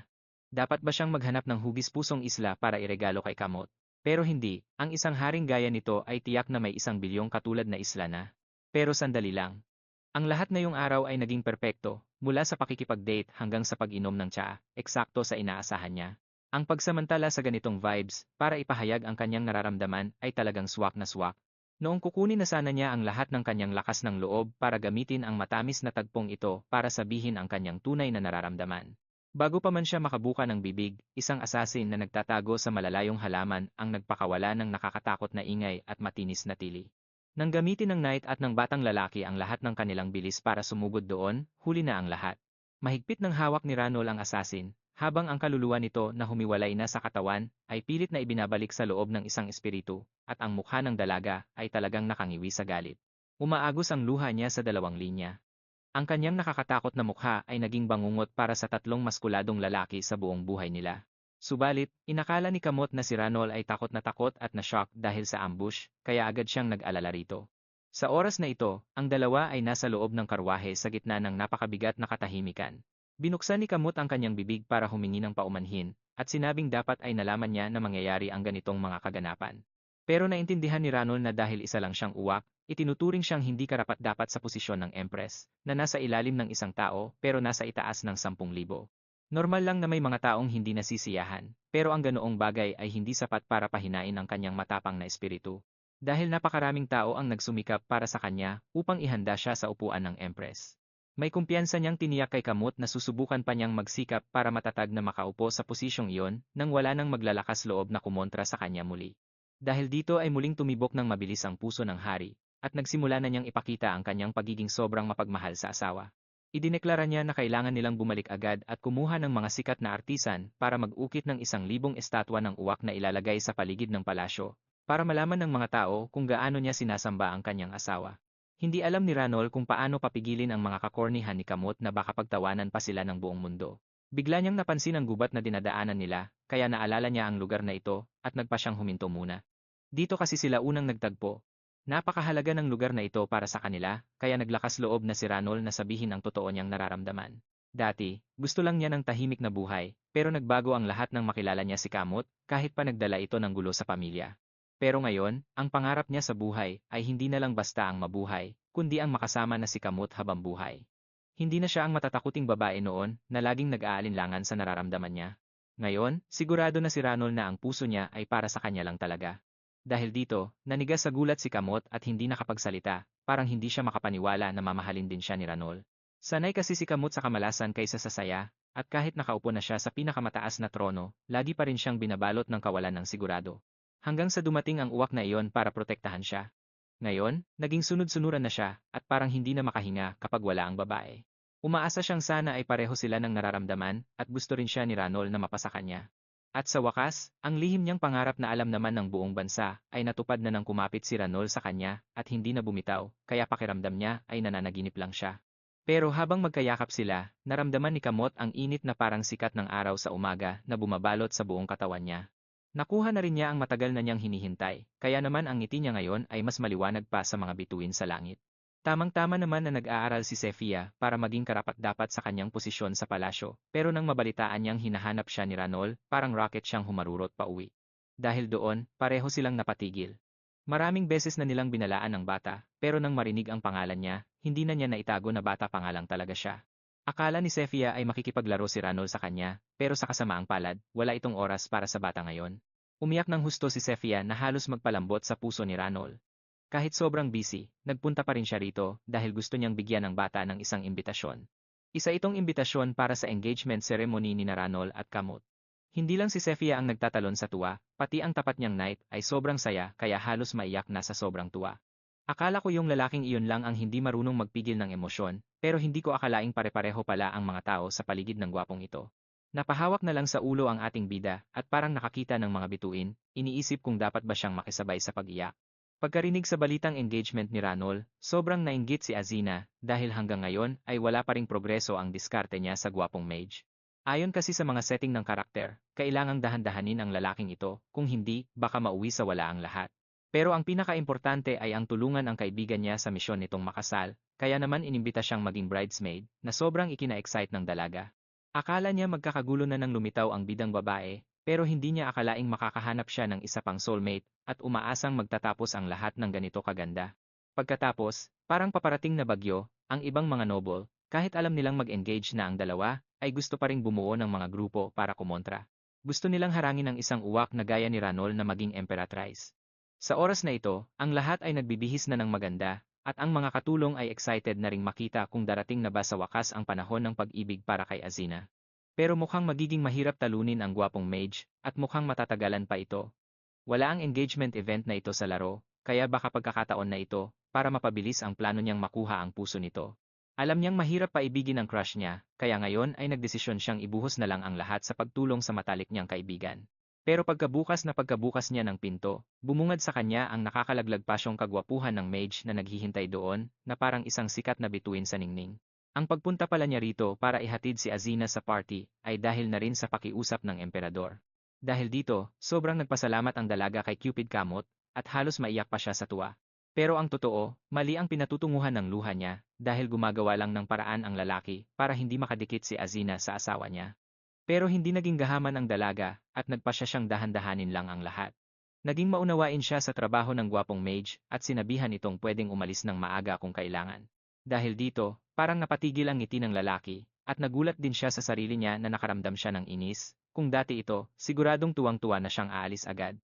Dapat ba siyang maghanap ng hugis-pusong isla para iregalo kay Kamot? Pero hindi, ang isang haring gaya nito ay tiyak na may 1 bilyong katulad na isla na. Pero sandali lang. Ang lahat ngayong araw ay naging perpekto, mula sa pakikipag-date hanggang sa pag-inom ng tsaa, eksakto sa inaasahan niya. Ang pagsamantala sa ganitong vibes, para ipahayag ang kanyang nararamdaman, ay talagang swak na swak. Noong kukunin na sana niya ang lahat ng kanyang lakas ng loob para gamitin ang matamis na tagpong ito para sabihin ang kanyang tunay na nararamdaman. Bago pa man siya makabuka ng bibig, isang asasin na nagtatago sa malalayong halaman ang nagpakawala ng nakakatakot na ingay at matinis na tili. Nang gamitin ng knight at ng batang lalaki ang lahat ng kanilang bilis para sumugod doon, huli na ang lahat. Mahigpit ng hawak ni Ranol ang asasin, habang ang kaluluwa nito na humiwalay na sa katawan ay pilit na ibinabalik sa loob ng isang espiritu, at ang mukha ng dalaga ay talagang nakangiwi sa galit. Umaagos ang luha niya sa 2 linya. Ang kanyang nakakatakot na mukha ay naging bangungot para sa 3 maskuladong lalaki sa buong buhay nila. Subalit, inakala ni Kamot na si Ranol ay takot at na-shock dahil sa ambush, kaya agad siyang nag-alala rito. Sa oras na ito, ang dalawa ay nasa loob ng karwahe sa gitna ng napakabigat na katahimikan. Binuksan ni Kamot ang kanyang bibig para humingi ng paumanhin, at sinabing dapat ay nalaman niya na mangyayari ang ganitong mga kaganapan. Pero naintindihan ni Ranol na dahil isa lang siyang uwak, itinuturing siyang hindi karapat-dapat sa posisyon ng Empress, na nasa ilalim ng isang tao pero nasa itaas ng 10,000. Normal lang na may mga taong hindi nasisiyahan, pero ang ganoong bagay ay hindi sapat para pahinain ang kanyang matapang na espiritu. Dahil napakaraming tao ang nagsumikap para sa kanya upang ihanda siya sa upuan ng Empress. May kumpiyansa niyang tiniyak kay Kamot na susubukan pa niyang magsikap para matatag na makaupo sa posisyong iyon nang wala nang maglalakas loob na kumontra sa kanya muli. Dahil dito ay muling tumibok ng mabilis ang puso ng hari, at nagsimula na niyang ipakita ang kanyang pagiging sobrang mapagmahal sa asawa. Idineklara niya na kailangan nilang bumalik agad at kumuha ng mga sikat na artisan para mag-ukit ng 1,000 estatwa ng uwak na ilalagay sa paligid ng palasyo, para malaman ng mga tao kung gaano niya sinasamba ang kanyang asawa. Hindi alam ni Ranol kung paano papigilin ang mga kakornihan ni Kamot na baka pagtawanan pa sila ng buong mundo. Bigla niyang napansin ang gubat na dinadaanan nila, kaya naalala niya ang lugar na ito, at nagpa siyang huminto muna. Dito kasi sila unang nagtagpo. Napakahalaga ng lugar na ito para sa kanila, kaya naglakas loob na si Ranol na sabihin ang totoo niyang nararamdaman. Dati, gusto lang niya ng tahimik na buhay, pero nagbago ang lahat nang makilala niya si Kamot, kahit pa nagdala ito ng gulo sa pamilya. Pero ngayon, ang pangarap niya sa buhay ay hindi na lang basta ang mabuhay, kundi ang makasama na si Kamot habang buhay. Hindi na siya ang matatakuting babae noon na laging nag-aalinlangan sa nararamdaman niya. Ngayon, sigurado na si Ranol na ang puso niya ay para sa kanya lang talaga. Dahil dito, nanigas sa gulat si Kamot at hindi nakapagsalita, parang hindi siya makapaniwala na mamahalin din siya ni Ranol. Sanay kasi si Kamot sa kamalasan kaysa sa saya, at kahit nakaupo na siya sa pinakamataas na trono, lagi pa rin siyang binabalot ng kawalan ng sigurado. Hanggang sa dumating ang uwak na iyon para protektahan siya. Ngayon, naging sunod-sunuran na siya, at parang hindi na makahinga kapag wala ang babae. Umaasa siyang sana ay pareho sila ng nararamdaman, at gusto rin siya ni Ranol na mapasa kanya. At sa wakas, ang lihim niyang pangarap na alam naman ng buong bansa, ay natupad na nang kumapit si Ranol sa kanya, at hindi na bumitaw, kaya pakiramdam niya ay nananaginip lang siya. Pero habang magkayakap sila, naramdaman ni Kamot ang init na parang sikat ng araw sa umaga na bumabalot sa buong katawan niya. Nakuha na rin niya ang matagal na niyang hinihintay, kaya naman ang ngiti niya ngayon ay mas maliwanag pa sa mga bituin sa langit. Tamang-tama naman na nag-aaral si Sefia para maging karapat-dapat sa kanyang posisyon sa palasyo, pero nang mabalitaan niyang hinahanap siya ni Ranol, parang rocket siyang humarurot pa uwi. Dahil doon, pareho silang napatigil. Maraming beses na nilang binalaan ang bata, pero nang marinig ang pangalan niya, hindi na niya naitago na bata pangalang talaga siya. Akala ni Sefia ay makikipaglaro si Ranol sa kanya, pero sa kasamaang palad, wala itong oras para sa bata ngayon. Umiyak ng husto si Sefia na halos magpalambot sa puso ni Ranol. Kahit sobrang busy, nagpunta pa rin siya rito dahil gusto niyang bigyan ng bata ng isang imbitasyon. Isa itong imbitasyon para sa engagement ceremony ni Ranol at Kamot. Hindi lang si Sefia ang nagtatalon sa tuwa, pati ang tapat niyang knight ay sobrang saya kaya halos maiyak na sa sobrang tuwa. Akala ko yung lalaking iyon lang ang hindi marunong magpigil ng emosyon, pero hindi ko akalaing pare-pareho pala ang mga tao sa paligid ng gwapong ito. Napahawak na lang sa ulo ang ating bida at parang nakakita ng mga bituin, iniisip kung dapat ba siyang makisabay sa pag-iyak. Pagkarinig sa balitang engagement ni Ranol, sobrang nainggit si Azina dahil hanggang ngayon ay wala pa ring progreso ang diskarte niya sa gwapong mage. Ayon kasi sa mga setting ng karakter, kailangang dahan-dahanin ang lalaking ito, kung hindi, baka mauwi sa wala ang lahat. Pero ang pinaka-importante ay ang tulungan ang kaibigan niya sa misyon nitong makasal, kaya naman inimbita siyang maging bridesmaid na sobrang ikina-excite ng dalaga. Akala niya magkakagulo na nang lumitaw ang bidang babae, pero hindi niya akalaing makakahanap siya ng isa pang soulmate at umaasang magtatapos ang lahat ng ganito kaganda. Pagkatapos, parang paparating na bagyo, ang ibang mga noble, kahit alam nilang mag-engage na ang dalawa, ay gusto pa ring bumuo ng mga grupo para kumontra. Gusto nilang harangin ang isang uwak na gaya ni Ranol na maging emperatrice. Sa oras na ito, ang lahat ay nagbibihis na ng maganda, at ang mga katulong ay excited na ring makita kung darating na ba sa wakas ang panahon ng pag-ibig para kay Azina. Pero mukhang magiging mahirap talunin ang gwapong mage, at mukhang matatagalan pa ito. Wala ang engagement event na ito sa laro, kaya baka pagkakataon na ito, para mapabilis ang plano niyang makuha ang puso nito. Alam niyang mahirap paibigin ang crush niya, kaya ngayon ay nagdesisyon siyang ibuhos na lang ang lahat sa pagtulong sa matalik niyang kaibigan. Pero pagkabukas niya ng pinto, bumungad sa kanya ang nakakalaglag pasyong kagwapuhan ng mage na naghihintay doon, na parang isang sikat na bituin sa ningning. Ang pagpunta pala niya rito para ihatid si Azina sa party, ay dahil na rin sa pakiusap ng emperador. Dahil dito, sobrang nagpasalamat ang dalaga kay Cupid Kamot, at halos maiyak pa siya sa tuwa. Pero ang totoo, mali ang pinatutunguhan ng luha niya, dahil gumagawa lang ng paraan ang lalaki para hindi makadikit si Azina sa asawa niya. Pero hindi naging gahaman ang dalaga, at nagpasya siyang dahan-dahanin lang ang lahat. Naging maunawain siya sa trabaho ng gwapong mage, at sinabihan itong pwedeng umalis ng maaga kung kailangan. Dahil dito, parang napatigil ang ngiti ng lalaki, at nagulat din siya sa sarili niya na nakaramdam siya ng inis, kung dati ito, siguradong tuwang-tuwa na siyang aalis agad.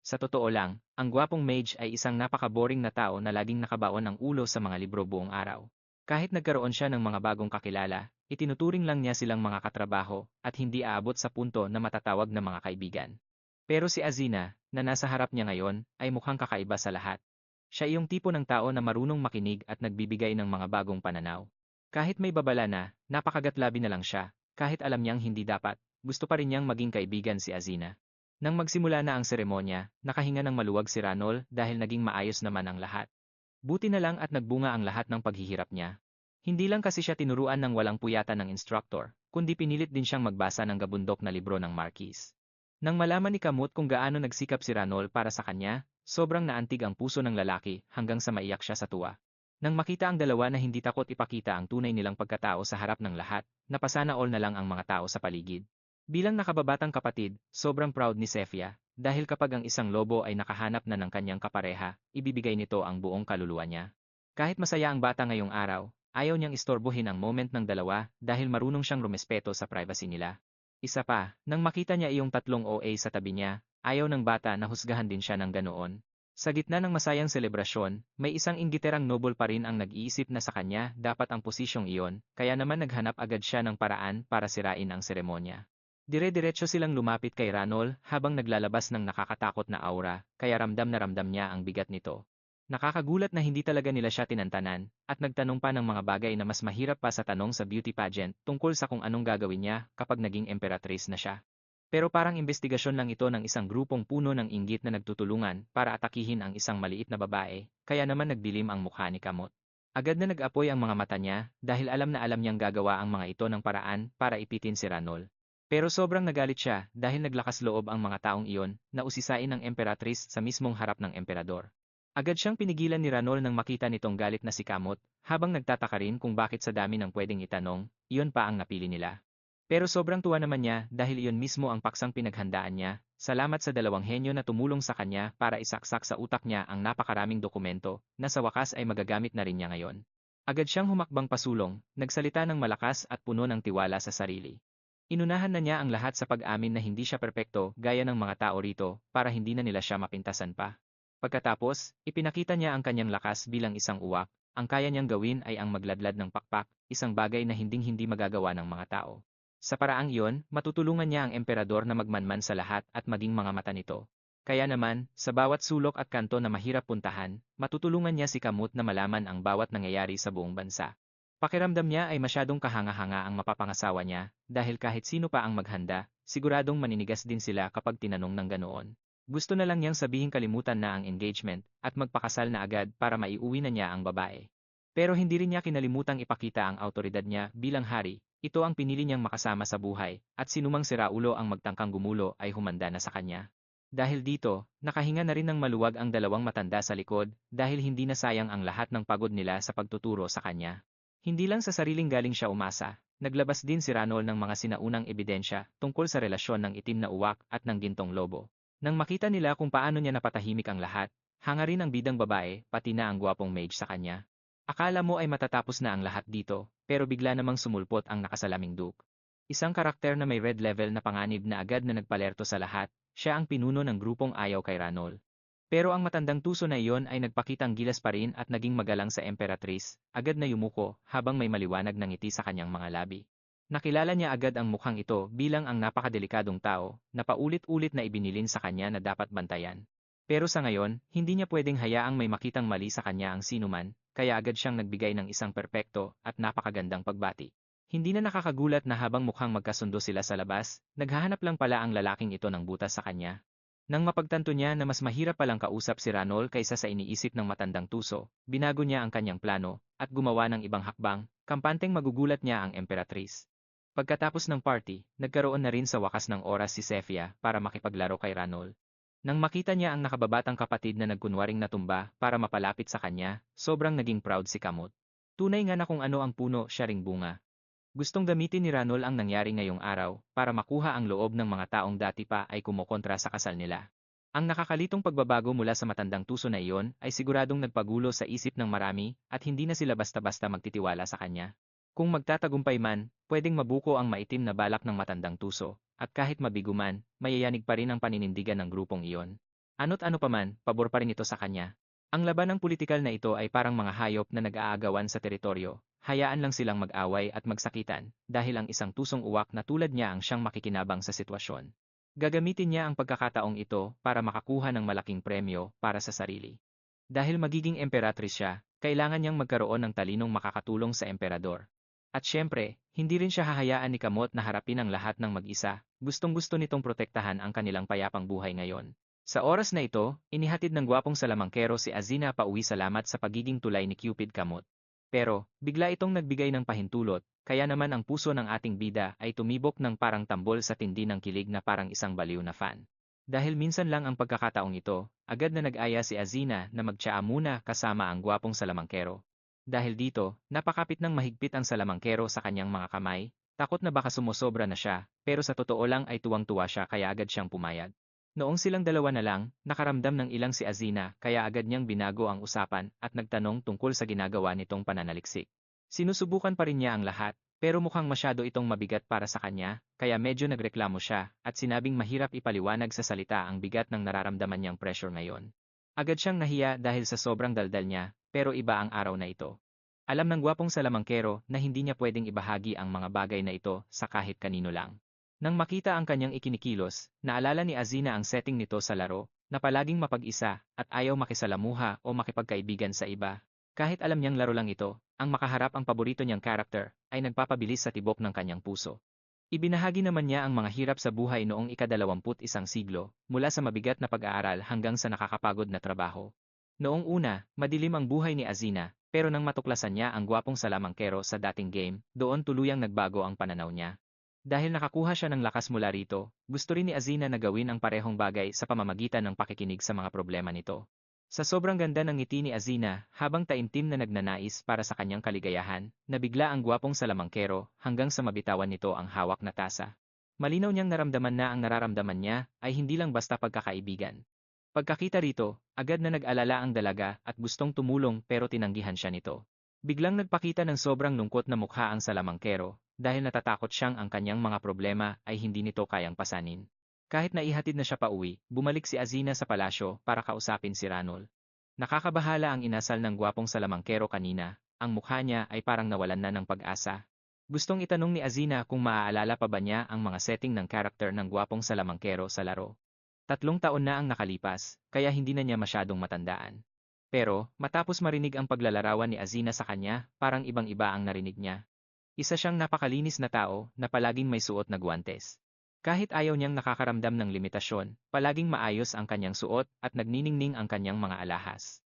Sa totoo lang, ang gwapong mage ay isang napaka-boring na tao na laging nakabaon ng ulo sa mga libro buong araw. Kahit nagkaroon siya ng mga bagong kakilala, itinuturing lang niya silang mga katrabaho at hindi aabot sa punto na matatawag na mga kaibigan. Pero si Azina, na nasa harap niya ngayon, ay mukhang kakaiba sa lahat. Siya iyong tipo ng tao na marunong makinig at nagbibigay ng mga bagong pananaw. Kahit may babala na, napakagatlabi na lang siya, kahit alam niyang hindi dapat, gusto pa rin niyang maging kaibigan si Azina. Nang magsimula na ang seremonya, nakahinga ng maluwag si Ranol dahil naging maayos naman ang lahat. Buti na lang at nagbunga ang lahat ng paghihirap niya. Hindi lang kasi siya tinuruan ng walang puyatan ng instructor, kundi pinilit din siyang magbasa ng gabundok na libro ng Marquis. Nang malaman ni Kamut kung gaano nagsikap si Ranol para sa kanya, sobrang naantig ang puso ng lalaki hanggang sa maiyak siya sa tuwa. Nang makita ang dalawa na hindi takot ipakita ang tunay nilang pagkatao sa harap ng lahat, napasana all na lang ang mga tao sa paligid. Bilang nakababatang kapatid, sobrang proud ni Sefia, dahil kapag ang isang lobo ay nakahanap na ng kanyang kapareha, ibibigay nito ang buong kaluluwa niya. Kahit masaya ang bata ngayong araw, ayaw niyang istorbohin ang moment ng dalawa dahil marunong siyang rumespeto sa privacy nila. Isa pa, nang makita niya iyong tatlong OA sa tabi niya, ayaw ng bata na husgahan din siya ng ganoon. Sa gitna ng masayang selebrasyon, may isang inggiterang noble pa rin ang nag-iisip na sa kanya dapat ang posisyong iyon, kaya naman naghanap agad siya ng paraan para sirain ang seremonya. Dire-diretso silang lumapit kay Ranol habang naglalabas ng nakakatakot na aura, kaya ramdam na ramdam niya ang bigat nito. Nakakagulat na hindi talaga nila siya tinantanan, at nagtanong pa ng mga bagay na mas mahirap pa sa tanong sa beauty pageant tungkol sa kung anong gagawin niya kapag naging emperatrice na siya. Pero parang investigasyon lang ito ng isang grupong puno ng inggit na nagtutulungan para atakihin ang isang maliit na babae, kaya naman nagdilim ang mukha ni Kamot. Agad na nag-apoy ang mga mata niya dahil alam na alam niyang gagawa ang mga ito ng paraan para ipitin si Ranol. Pero sobrang nagalit siya dahil naglakas loob ang mga taong iyon na usisain ng emperatrice sa mismong harap ng emperador. Agad siyang pinigilan ni Ranol nang makita nitong galit na si Kamot, habang nagtataka rin kung bakit sa dami ng pwedeng itanong, iyon pa ang napili nila. Pero sobrang tuwa naman niya dahil iyon mismo ang paksang pinaghandaan niya, salamat sa dalawang henyo na tumulong sa kanya para isaksak sa utak niya ang napakaraming dokumento na sa wakas ay magagamit na rin niya ngayon. Agad siyang humakbang pasulong, nagsalita ng malakas at puno ng tiwala sa sarili. Inunahan na niya ang lahat sa pag-amin na hindi siya perpekto gaya ng mga tao rito para hindi na nila siya mapintasan pa. Pagkatapos, ipinakita niya ang kanyang lakas bilang isang uwak, ang kaya niyang gawin ay ang magladlad ng pakpak, isang bagay na hinding-hindi magagawa ng mga tao. Sa paraang iyon, matutulungan niya ang emperador na magmanman sa lahat at maging mga mata nito. Kaya naman, sa bawat sulok at kanto na mahirap puntahan, matutulungan niya si Kamut na malaman ang bawat nangyayari sa buong bansa. Pakiramdam niya ay masyadong kahanga-hanga ang mapapangasawa niya, dahil kahit sino pa ang maghanda, siguradong maninigas din sila kapag tinanong ng ganoon. Gusto na lang niyang sabihin kalimutan na ang engagement, at magpakasal na agad para maiuwi na niya ang babae. Pero hindi rin niya kinalimutang ipakita ang autoridad niya bilang hari, ito ang pinili niyang makasama sa buhay, at sinumang siraulo ang magtangkang gumulo ay humanda na sa kanya. Dahil dito, nakahinga na rin ng maluwag ang dalawang matanda sa likod dahil hindi na sayang ang lahat ng pagod nila sa pagtuturo sa kanya. Hindi lang sa sariling galing siya umasa, naglabas din si Ranol ng mga sinaunang ebidensya tungkol sa relasyon ng itim na uwak at ng gintong lobo. Nang makita nila kung paano niya napatahimik ang lahat, hanga rin ang bidang babae, pati na ang gwapong mage sa kanya. Akala mo ay matatapos na ang lahat dito, pero bigla namang sumulpot ang nakasalaming Duke. Isang karakter na may red level na panganib na agad na nagpalerto sa lahat, siya ang pinuno ng grupong ayaw kay Ranol. Pero ang matandang tuso na iyon ay nagpakitang gilas pa rin at naging magalang sa Emperatrice, agad na yumuko habang may maliwanag na ngiti sa kanyang mga labi. Nakilala niya agad ang mukhang ito bilang ang napakadelikadong tao na paulit-ulit na ibinilin sa kanya na dapat bantayan. Pero sa ngayon, hindi niya pwedeng hayaang may makitang mali sa kanya ang sinuman, kaya agad siyang nagbigay ng isang perpekto at napakagandang pagbati. Hindi na nakakagulat na habang mukhang magkasundo sila sa labas, naghahanap lang pala ang lalaking ito ng butas sa kanya. Nang mapagtanto niya na mas mahirap palang kausap si Ranol kaysa sa iniisip ng matandang tuso, binago niya ang kanyang plano, at gumawa ng ibang hakbang, kampanteng magugulat niya ang Emperatrice. Pagkatapos ng party, nagkaroon na rin sa wakas ng oras si Sefia para makipaglaro kay Ranol. Nang makita niya ang nakababatang kapatid na nagkunwaring natumba para mapalapit sa kanya, sobrang naging proud si Kamut. Tunay nga na kung ano ang puno, siya ring bunga. Gustong gamitin ni Ranol ang nangyari ngayong araw para makuha ang loob ng mga taong dati pa ay kumokontra sa kasal nila. Ang nakakalitong pagbabago mula sa matandang tuso na iyon ay siguradong nagpagulo sa isip ng marami at hindi na sila basta-basta magtitiwala sa kanya. Kung magtatagumpay man, pwedeng mabuko ang maitim na balak ng matandang tuso, at kahit mabigo man, mayayanig pa rin ang paninindigan ng grupong iyon. Ano't ano pa man, pabor pa rin ito sa kanya. Ang laban ng politikal na ito ay parang mga hayop na nag-aagawan sa teritoryo. Hayaan lang silang mag-away at magsakitan dahil ang isang tusong uwak na tulad niya ang siyang makikinabang sa sitwasyon. Gagamitin niya ang pagkakataong ito para makakuha ng malaking premyo para sa sarili. Dahil magiging emperatrice siya, kailangan niyang magkaroon ng talinong makakatulong sa emperador. At syempre, hindi rin siya hahayaan ni Kamot na harapin ang lahat ng mag-isa, gustong-gusto nitong protektahan ang kanilang payapang buhay ngayon. Sa oras na ito, inihatid ng gwapong salamangkero si Azina pauwi salamat sa pagiging tulay ni Cupid Kamot. Pero, bigla itong nagbigay ng pahintulot, kaya naman ang puso ng ating bida ay tumibok ng parang tambol sa tindi ng kilig na parang isang baliw na fan. Dahil minsan lang ang pagkakataong ito, agad na nag-aya si Azina na magtsaa muna kasama ang gwapong salamangkero. Dahil dito, napakapit ng mahigpit ang salamangkero sa kanyang mga kamay, takot na baka sumosobra na siya, pero sa totoo lang ay tuwang-tuwa siya kaya agad siyang pumayag. Noong silang dalawa na lang, nakaramdam ng ilang si Azina kaya agad niyang binago ang usapan at nagtanong tungkol sa ginagawa nitong pananaliksik. Sinusubukan pa rin niya ang lahat, pero mukhang masyado itong mabigat para sa kanya, kaya medyo nagreklamo siya at sinabing mahirap ipaliwanag sa salita ang bigat ng nararamdaman niyang pressure ngayon. Agad siyang nahiya dahil sa sobrang daldal niya, pero iba ang araw na ito. Alam ng gwapong salamangkero na hindi niya pwedeng ibahagi ang mga bagay na ito sa kahit kanino lang. Nang makita ang kanyang ikinikilos, naalala ni Azina ang setting nito sa laro, na palaging mapag-isa at ayaw makisalamuha o makipagkaibigan sa iba. Kahit alam niyang laro lang ito, ang makaharap ang paborito niyang character ay nagpapabilis sa tibok ng kanyang puso. Ibinahagi naman niya ang mga hirap sa buhay noong ika-21 siglo, mula sa mabigat na pag-aaral hanggang sa nakakapagod na trabaho. Noong una, madilim ang buhay ni Azina, pero nang matuklasan niya ang gwapong salamangkero sa dating game, doon tuluyang nagbago ang pananaw niya. Dahil nakakuha siya ng lakas mula rito, gusto rin ni Azina na gawin ang parehong bagay sa pamamagitan ng pakikinig sa mga problema nito. Sa sobrang ganda ng ngiti ni Azina, habang taimtim na nagnanais para sa kanyang kaligayahan, nabigla ang gwapong salamangkero hanggang sa mabitawan nito ang hawak na tasa. Malinaw niyang naramdaman na ang nararamdaman niya ay hindi lang basta pagkakaibigan. Pagkakita rito, agad na nag-alala ang dalaga at gustong tumulong pero tinanggihan siya nito. Biglang nagpakita ng sobrang lungkot na mukha ang salamangkero, dahil natatakot siyang ang kanyang mga problema ay hindi nito kayang pasanin. Kahit na ihatid na siya pauwi, bumalik si Azina sa palasyo para kausapin si Ranol. Nakakabahala ang inasal ng gwapong salamangkero kanina, ang mukha niya ay parang nawalan na ng pag-asa. Gustong itanong ni Azina kung maaalala pa ba niya ang mga setting ng karakter ng gwapong salamangkero sa laro. 3 taon na ang nakalipas, kaya hindi na niya masyadong matandaan. Pero, matapos marinig ang paglalarawan ni Azina sa kanya, parang ibang-iba ang narinig niya. Isa siyang napakalinis na tao na palaging may suot na guwantes. Kahit ayaw niyang nakakaramdam ng limitasyon, palaging maayos ang kanyang suot at nagniningning ang kanyang mga alahas.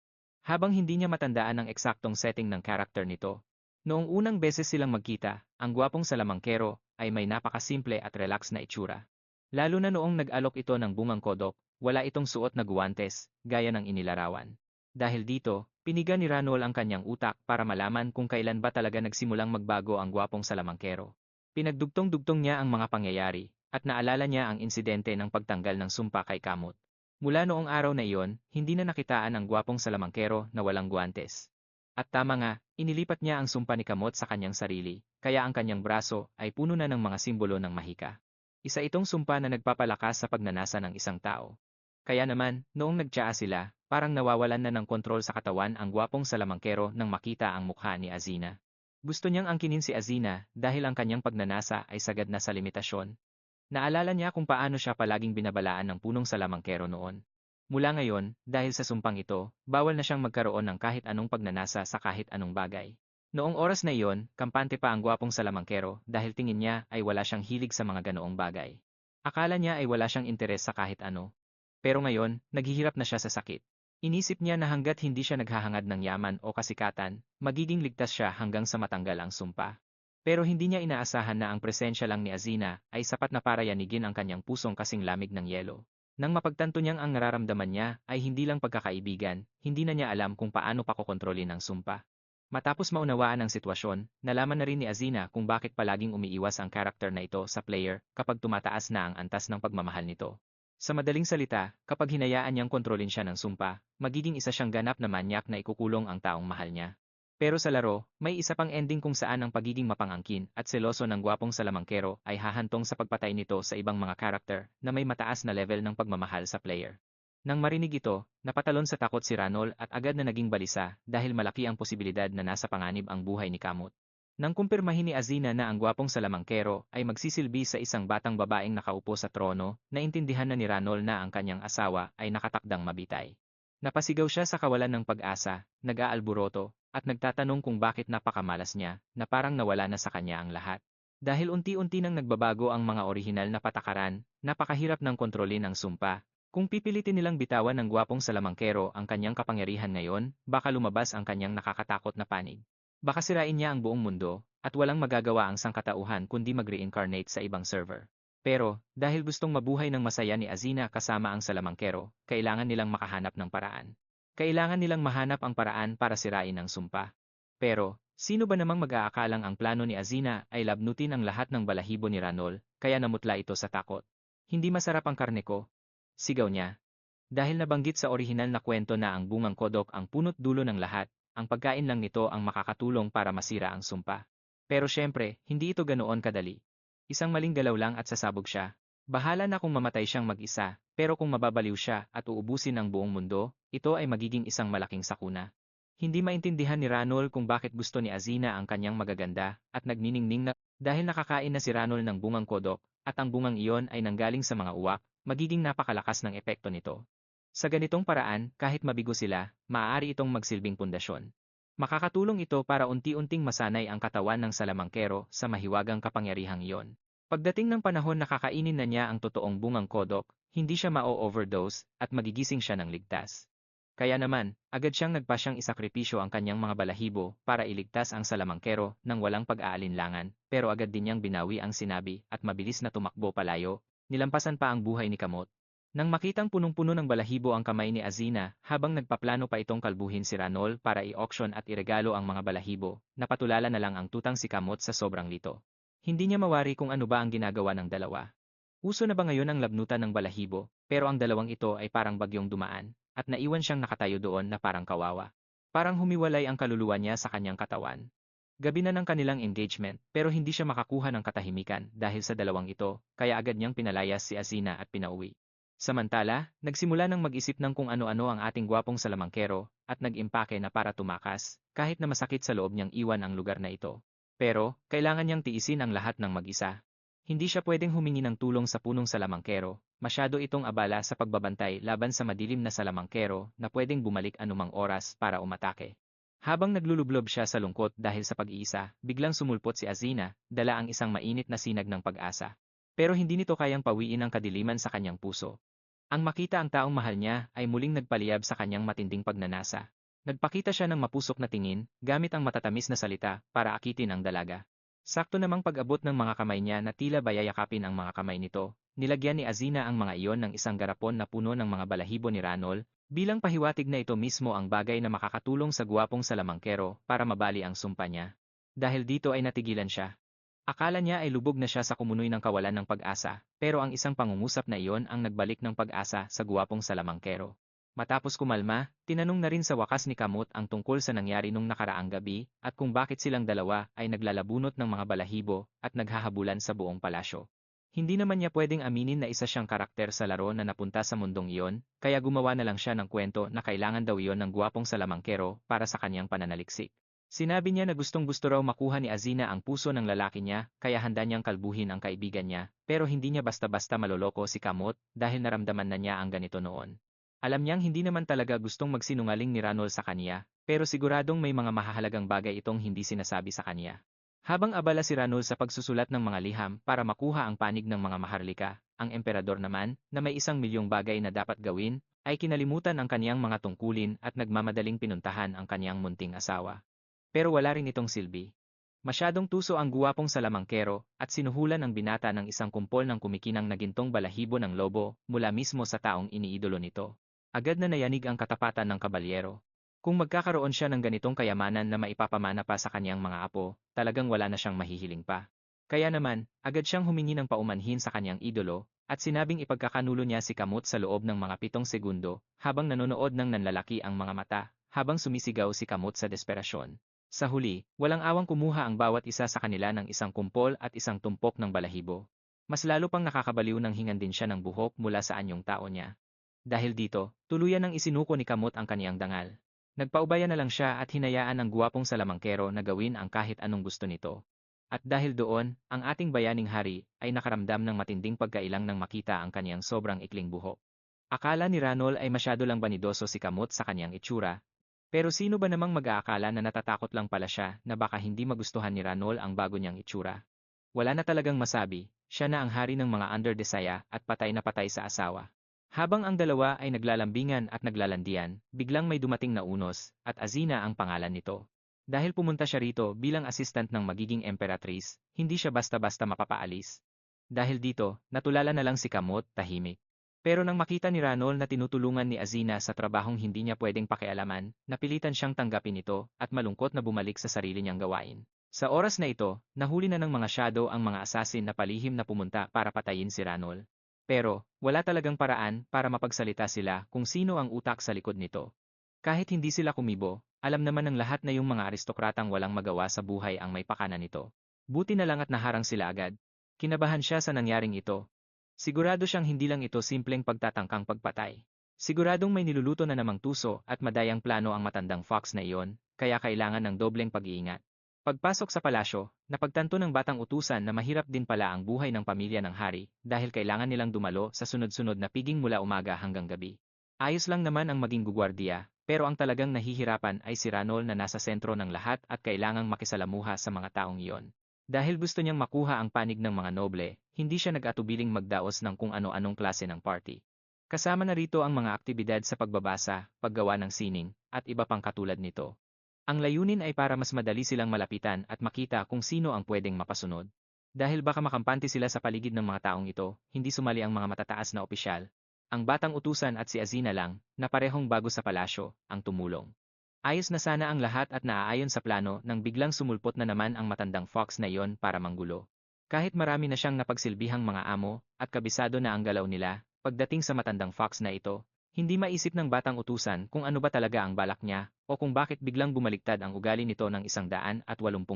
Habang hindi niya matandaan ang eksaktong setting ng karakter nito, noong unang beses silang magkita, ang gwapong salamangkero ay may napakasimple at relax na itsura. Lalo na noong nag-alok ito ng bungang kodok, wala itong suot na guwantes, gaya ng inilarawan. Dahil dito, piniga ni Ranol ang kanyang utak para malaman kung kailan ba talaga nagsimulang magbago ang gwapong salamangkero. Pinagdugtong-dugtong niya ang mga pangyayari, at naalala niya ang insidente ng pagtanggal ng sumpa kay Kamot. Mula noong araw na iyon, hindi na nakitaan ang gwapong salamangkero na walang guwantes. At tama nga, inilipat niya ang sumpa ni Kamot sa kanyang sarili, kaya ang kanyang braso ay puno na ng mga simbolo ng mahika. Isa itong sumpa na nagpapalakas sa pagnanasa ng isang tao. Kaya naman, noong nagtsaa sila, parang nawawalan na ng kontrol sa katawan ang gwapong salamangkero nang makita ang mukha ni Azina. Gusto niyang angkinin si Azina dahil ang kanyang pagnanasa ay sagad na sa limitasyon. Naalala niya kung paano siya palaging binabalaan ng punong salamangkero noon. Mula ngayon, dahil sa sumpang ito, bawal na siyang magkaroon ng kahit anong pagnanasa sa kahit anong bagay. Noong oras na iyon, kampante pa ang gwapong salamangkero dahil tingin niya ay wala siyang hilig sa mga ganoong bagay. Akala niya ay wala siyang interes sa kahit ano. Pero ngayon, naghihirap na siya sa sakit. Inisip niya na hanggat hindi siya naghahangad ng yaman o kasikatan, magiging ligtas siya hanggang sa matanggal ang sumpa. Pero hindi niya inaasahan na ang presensya lang ni Azina ay sapat na para yanigin ang kanyang pusong kasing lamig ng yelo. Nang mapagtanto niyang ang nararamdaman niya ay hindi lang pagkakaibigan, hindi na niya alam kung paano pakokontrolin ang sumpa. Matapos maunawaan ang sitwasyon, nalaman na rin ni Azina kung bakit palaging umiiwas ang karakter na ito sa player kapag tumataas na ang antas ng pagmamahal nito. Sa madaling salita, kapag hinayaan niyang kontrolin siya ng sumpa, magiging isa siyang ganap na manyak na ikukulong ang taong mahal niya. Pero sa laro, may isa pang ending kung saan ang pagiging mapangangkin at seloso ng gwapong salamangkero ay hahantong sa pagpatay nito sa ibang mga karakter na may mataas na level ng pagmamahal sa player. Nang marinig ito, napatalon sa takot si Ranol at agad na naging balisa dahil malaki ang posibilidad na nasa panganib ang buhay ni Kamot. Nang kumpirmahin ni Azina na ang gwapong salamangkero ay magsisilbi sa isang batang babaeng nakaupo sa trono, naintindihan na ni Ranol na ang kanyang asawa ay nakatakdang mabitay. Napasigaw siya sa kawalan ng pag-asa, nag-aalburoto, at nagtatanong kung bakit napakamalas niya, na parang nawala na sa kanya ang lahat. Dahil unti-unti nang nagbabago ang mga orihinal na patakaran, napakahirap ng kontrolin ang sumpa. Kung pipilitin nilang bitawan ng gwapong salamangkero ang kanyang kapangyarihan ngayon, baka lumabas ang kanyang nakakatakot na panig. Baka sirain niya ang buong mundo, at walang magagawa ang sangkatauhan kundi mag-reincarnate sa ibang server. Pero, dahil gustong mabuhay ng masaya ni Azina kasama ang salamangkero, kailangan nilang makahanap ng paraan. Kailangan nilang mahanap ang paraan para sirain ang sumpa. Pero, sino ba namang mag-aakalang ang plano ni Azina ay labnutin ang lahat ng balahibo ni Ranol, kaya namutla ito sa takot. Hindi masarap ang karne ko, sigaw niya. Dahil nabanggit sa orihinal na kwento na ang bungang kodok ang punot dulo ng lahat, ang pagkain lang nito ang makakatulong para masira ang sumpa. Pero syempre, hindi ito ganoon kadali. Isang maling galaw lang at sasabog siya. Bahala na kung mamatay siyang mag-isa, pero kung mababaliw siya at uubusin ang buong mundo, ito ay magiging isang malaking sakuna. Hindi maintindihan ni Ranol kung bakit gusto ni Azina ang kanyang magaganda at nagniningning na dahil nakakain na si Ranol ng bungang kodok at ang bungang iyon ay nanggaling sa mga uwak, magiging napakalakas ng epekto nito. Sa ganitong paraan, kahit mabigo sila, maaari itong magsilbing pundasyon. Makakatulong ito para unti-unting masanay ang katawan ng salamangkero sa mahiwagang kapangyarihang iyon. Pagdating ng panahon na kakainin na niya ang totoong bungang kodok, hindi siya ma-overdose at magigising siya ng ligtas. Kaya naman, agad siyang nagpasyang isakripisyo ang kanyang mga balahibo para iligtas ang salamangkero nang walang pag-aalinlangan, pero agad din niyang binawi ang sinabi at mabilis na tumakbo palayo, nilampasan pa ang buhay ni Kamot. Nang makitang punong-puno ng balahibo ang kamay ni Azina habang nagpaplano pa itong kalbuhin si Ranol para i-auction at iregalo ang mga balahibo, napatulala na lang ang tutang si Kamot sa sobrang lito. Hindi niya mawari kung ano ba ang ginagawa ng dalawa. Uso na ba ngayon ang labnutan ng balahibo, pero ang dalawang ito ay parang bagyong dumaan, at naiwan siyang nakatayo doon na parang kawawa. Parang humiwalay ang kaluluwa niya sa kanyang katawan. Gabi na ng kanilang engagement, pero hindi siya makakuha ng katahimikan dahil sa dalawang ito, kaya agad niyang pinalayas si Azina at pinauwi. Samantala, nagsimula ng mag-isip ng kung ano-ano ang ating gwapong salamangkero, at nag-impake na para tumakas, kahit na masakit sa loob niyang iwan ang lugar na ito. Pero, kailangan niyang tiisin ang lahat ng mag-isa. Hindi siya pwedeng humingi ng tulong sa punong salamangkero, masyado itong abala sa pagbabantay laban sa madilim na salamangkero na pwedeng bumalik anumang oras para umatake. Habang naglulublob siya sa lungkot dahil sa pag-iisa, biglang sumulpot si Azina, dala ang isang mainit na sinag ng pag-asa. Pero hindi nito kayang pawiin ang kadiliman sa kanyang puso. Ang makita ang taong mahal niya ay muling nagpaliyab sa kanyang matinding pagnanasa. Nagpakita siya ng mapusok na tingin, gamit ang matatamis na salita para akitin ang dalaga. Sakto namang pag-abot ng mga kamay niya na tila bayayakapin ang mga kamay nito, nilagyan ni Azina ang mga iyon ng isang garapon na puno ng mga balahibo ni Ranol, bilang pahiwatig na ito mismo ang bagay na makakatulong sa guwapong salamangkero para mabali ang sumpa niya. Dahil dito ay natigilan siya. Akala niya ay lubog na siya sa kumunoy ng kawalan ng pag-asa, pero ang isang pangungusap na iyon ang nagbalik ng pag-asa sa guwapong salamangkero. Matapos kumalma, tinanong na rin sa wakas ni Kamot ang tungkol sa nangyari nung nakaraang gabi at kung bakit silang dalawa ay naglalabunot ng mga balahibo at naghahabulan sa buong palasyo. Hindi naman niya pwedeng aminin na isa siyang karakter sa laro na napunta sa mundong iyon, kaya gumawa na lang siya ng kwento na kailangan daw iyon ng guwapong salamangkero para sa kanyang pananaliksik. Sinabi niya na gustong-gusto raw makuha ni Azina ang puso ng lalaki niya, kaya handa niyang kalbuhin ang kaibigan niya, pero hindi niya basta-basta maloloko si Kamot dahil naramdaman na niya ang ganito noon. Alam niyang hindi naman talaga gustong magsinungaling ni Ranol sa kanya, pero siguradong may mga mahahalagang bagay itong hindi sinasabi sa kanya. Habang abala si Ranol sa pagsusulat ng mga liham para makuha ang panig ng mga maharlika, ang emperador naman, na may 1,000,000 bagay na dapat gawin, ay kinalimutan ang kaniyang mga tungkulin at nagmamadaling pinuntahan ang kaniyang munting asawa. Pero wala rin itong silbi. Masyadong tuso ang guwapong salamangkero at sinuhulan ang binata ng isang kumpol ng kumikinang na gintong balahibo ng lobo mula mismo sa taong iniidolo nito. Agad na nayanig ang katapatan ng kabalyero. Kung magkakaroon siya ng ganitong kayamanan na maipapamana pa sa kanyang mga apo, talagang wala na siyang mahihiling pa. Kaya naman, agad siyang humingi ng paumanhin sa kanyang idolo, at sinabing ipagkakanulo niya si Kamot sa loob ng mga 7 segundo, habang nanonood ng nanlalaki ang mga mata, habang sumisigaw si Kamot sa desperasyon. Sa huli, walang awang kumuha ang bawat isa sa kanila ng isang kumpol at isang tumpok ng balahibo. Mas lalo pang nakakabaliw nang hingan din siya ng buhok mula sa anyong tao niya. Dahil dito, tuluyan ng isinuko ni Kamot ang kaniyang dangal. Nagpaubaya na lang siya at hinayaan ang guwapong salamangkero na gawin ang kahit anong gusto nito. At dahil doon, ang ating bayaning hari ay nakaramdam ng matinding pagkailang nang makita ang kaniyang sobrang ikling buhok. Akala ni Ranol ay masyado lang banidoso si Kamot sa kaniyang itsura, pero sino ba namang mag-aakala na natatakot lang pala siya na baka hindi magustuhan ni Ranol ang bago niyang itsura. Wala na talagang masabi, siya na ang hari ng mga underdesaya at patay na patay sa asawa. Habang ang dalawa ay naglalambingan at naglalandian, biglang may dumating na unos, at Azina ang pangalan nito. Dahil pumunta siya rito bilang assistant ng magiging emperatrice, hindi siya basta-basta mapapaalis. Dahil dito, natulala na lang si Kamot, tahimik. Pero nang makita ni Ranol na tinutulungan ni Azina sa trabahong hindi niya pwedeng pakialaman, napilitan siyang tanggapin ito at malungkot na bumalik sa sarili niyang gawain. Sa oras na ito, nahuli na ng mga shadow ang mga assassin na palihim na pumunta para patayin si Ranol. Pero, wala talagang paraan para mapagsalita sila kung sino ang utak sa likod nito. Kahit hindi sila kumibo, alam naman ng lahat na yung mga aristokratang walang magawa sa buhay ang may pakana nito. Buti na lang at naharang sila agad. Kinabahan siya sa nangyaring ito. Sigurado siyang hindi lang ito simpleng pagtatangkang pagpatay. Siguradong may niluluto na namang tuso at madayang plano ang matandang fox na iyon, kaya kailangan ng dobleng pag-iingat. Pagpasok sa palasyo, napagtanto ng batang utusan na mahirap din pala ang buhay ng pamilya ng hari dahil kailangan nilang dumalo sa sunod-sunod na piging mula umaga hanggang gabi. Ayos lang naman ang maging gugwardiya, pero ang talagang nahihirapan ay si Ranol na nasa sentro ng lahat at kailangang makisalamuha sa mga taong iyon. Dahil gusto niyang makuha ang panig ng mga noble, hindi siya nag-atubiling magdaos ng kung ano-anong klase ng party. Kasama na rito ang mga aktibidad sa pagbabasa, paggawa ng sining, at iba pang katulad nito. Ang layunin ay para mas madali silang malapitan at makita kung sino ang pwedeng mapasunod. Dahil baka makampante sila sa paligid ng mga taong ito, hindi sumali ang mga matataas na opisyal. Ang batang utusan at si Azina lang, na parehong bago sa palasyo, ang tumulong. Ayos na sana ang lahat at naaayon sa plano nang biglang sumulpot na naman ang matandang fox na iyon para manggulo. Kahit marami na siyang napagsilbihang mga amo at kabisado na ang galaw nila, pagdating sa matandang fox na ito, hindi maisip ng batang utusan kung ano ba talaga ang balak niya o kung bakit biglang bumaliktad ang ugali nito ng 180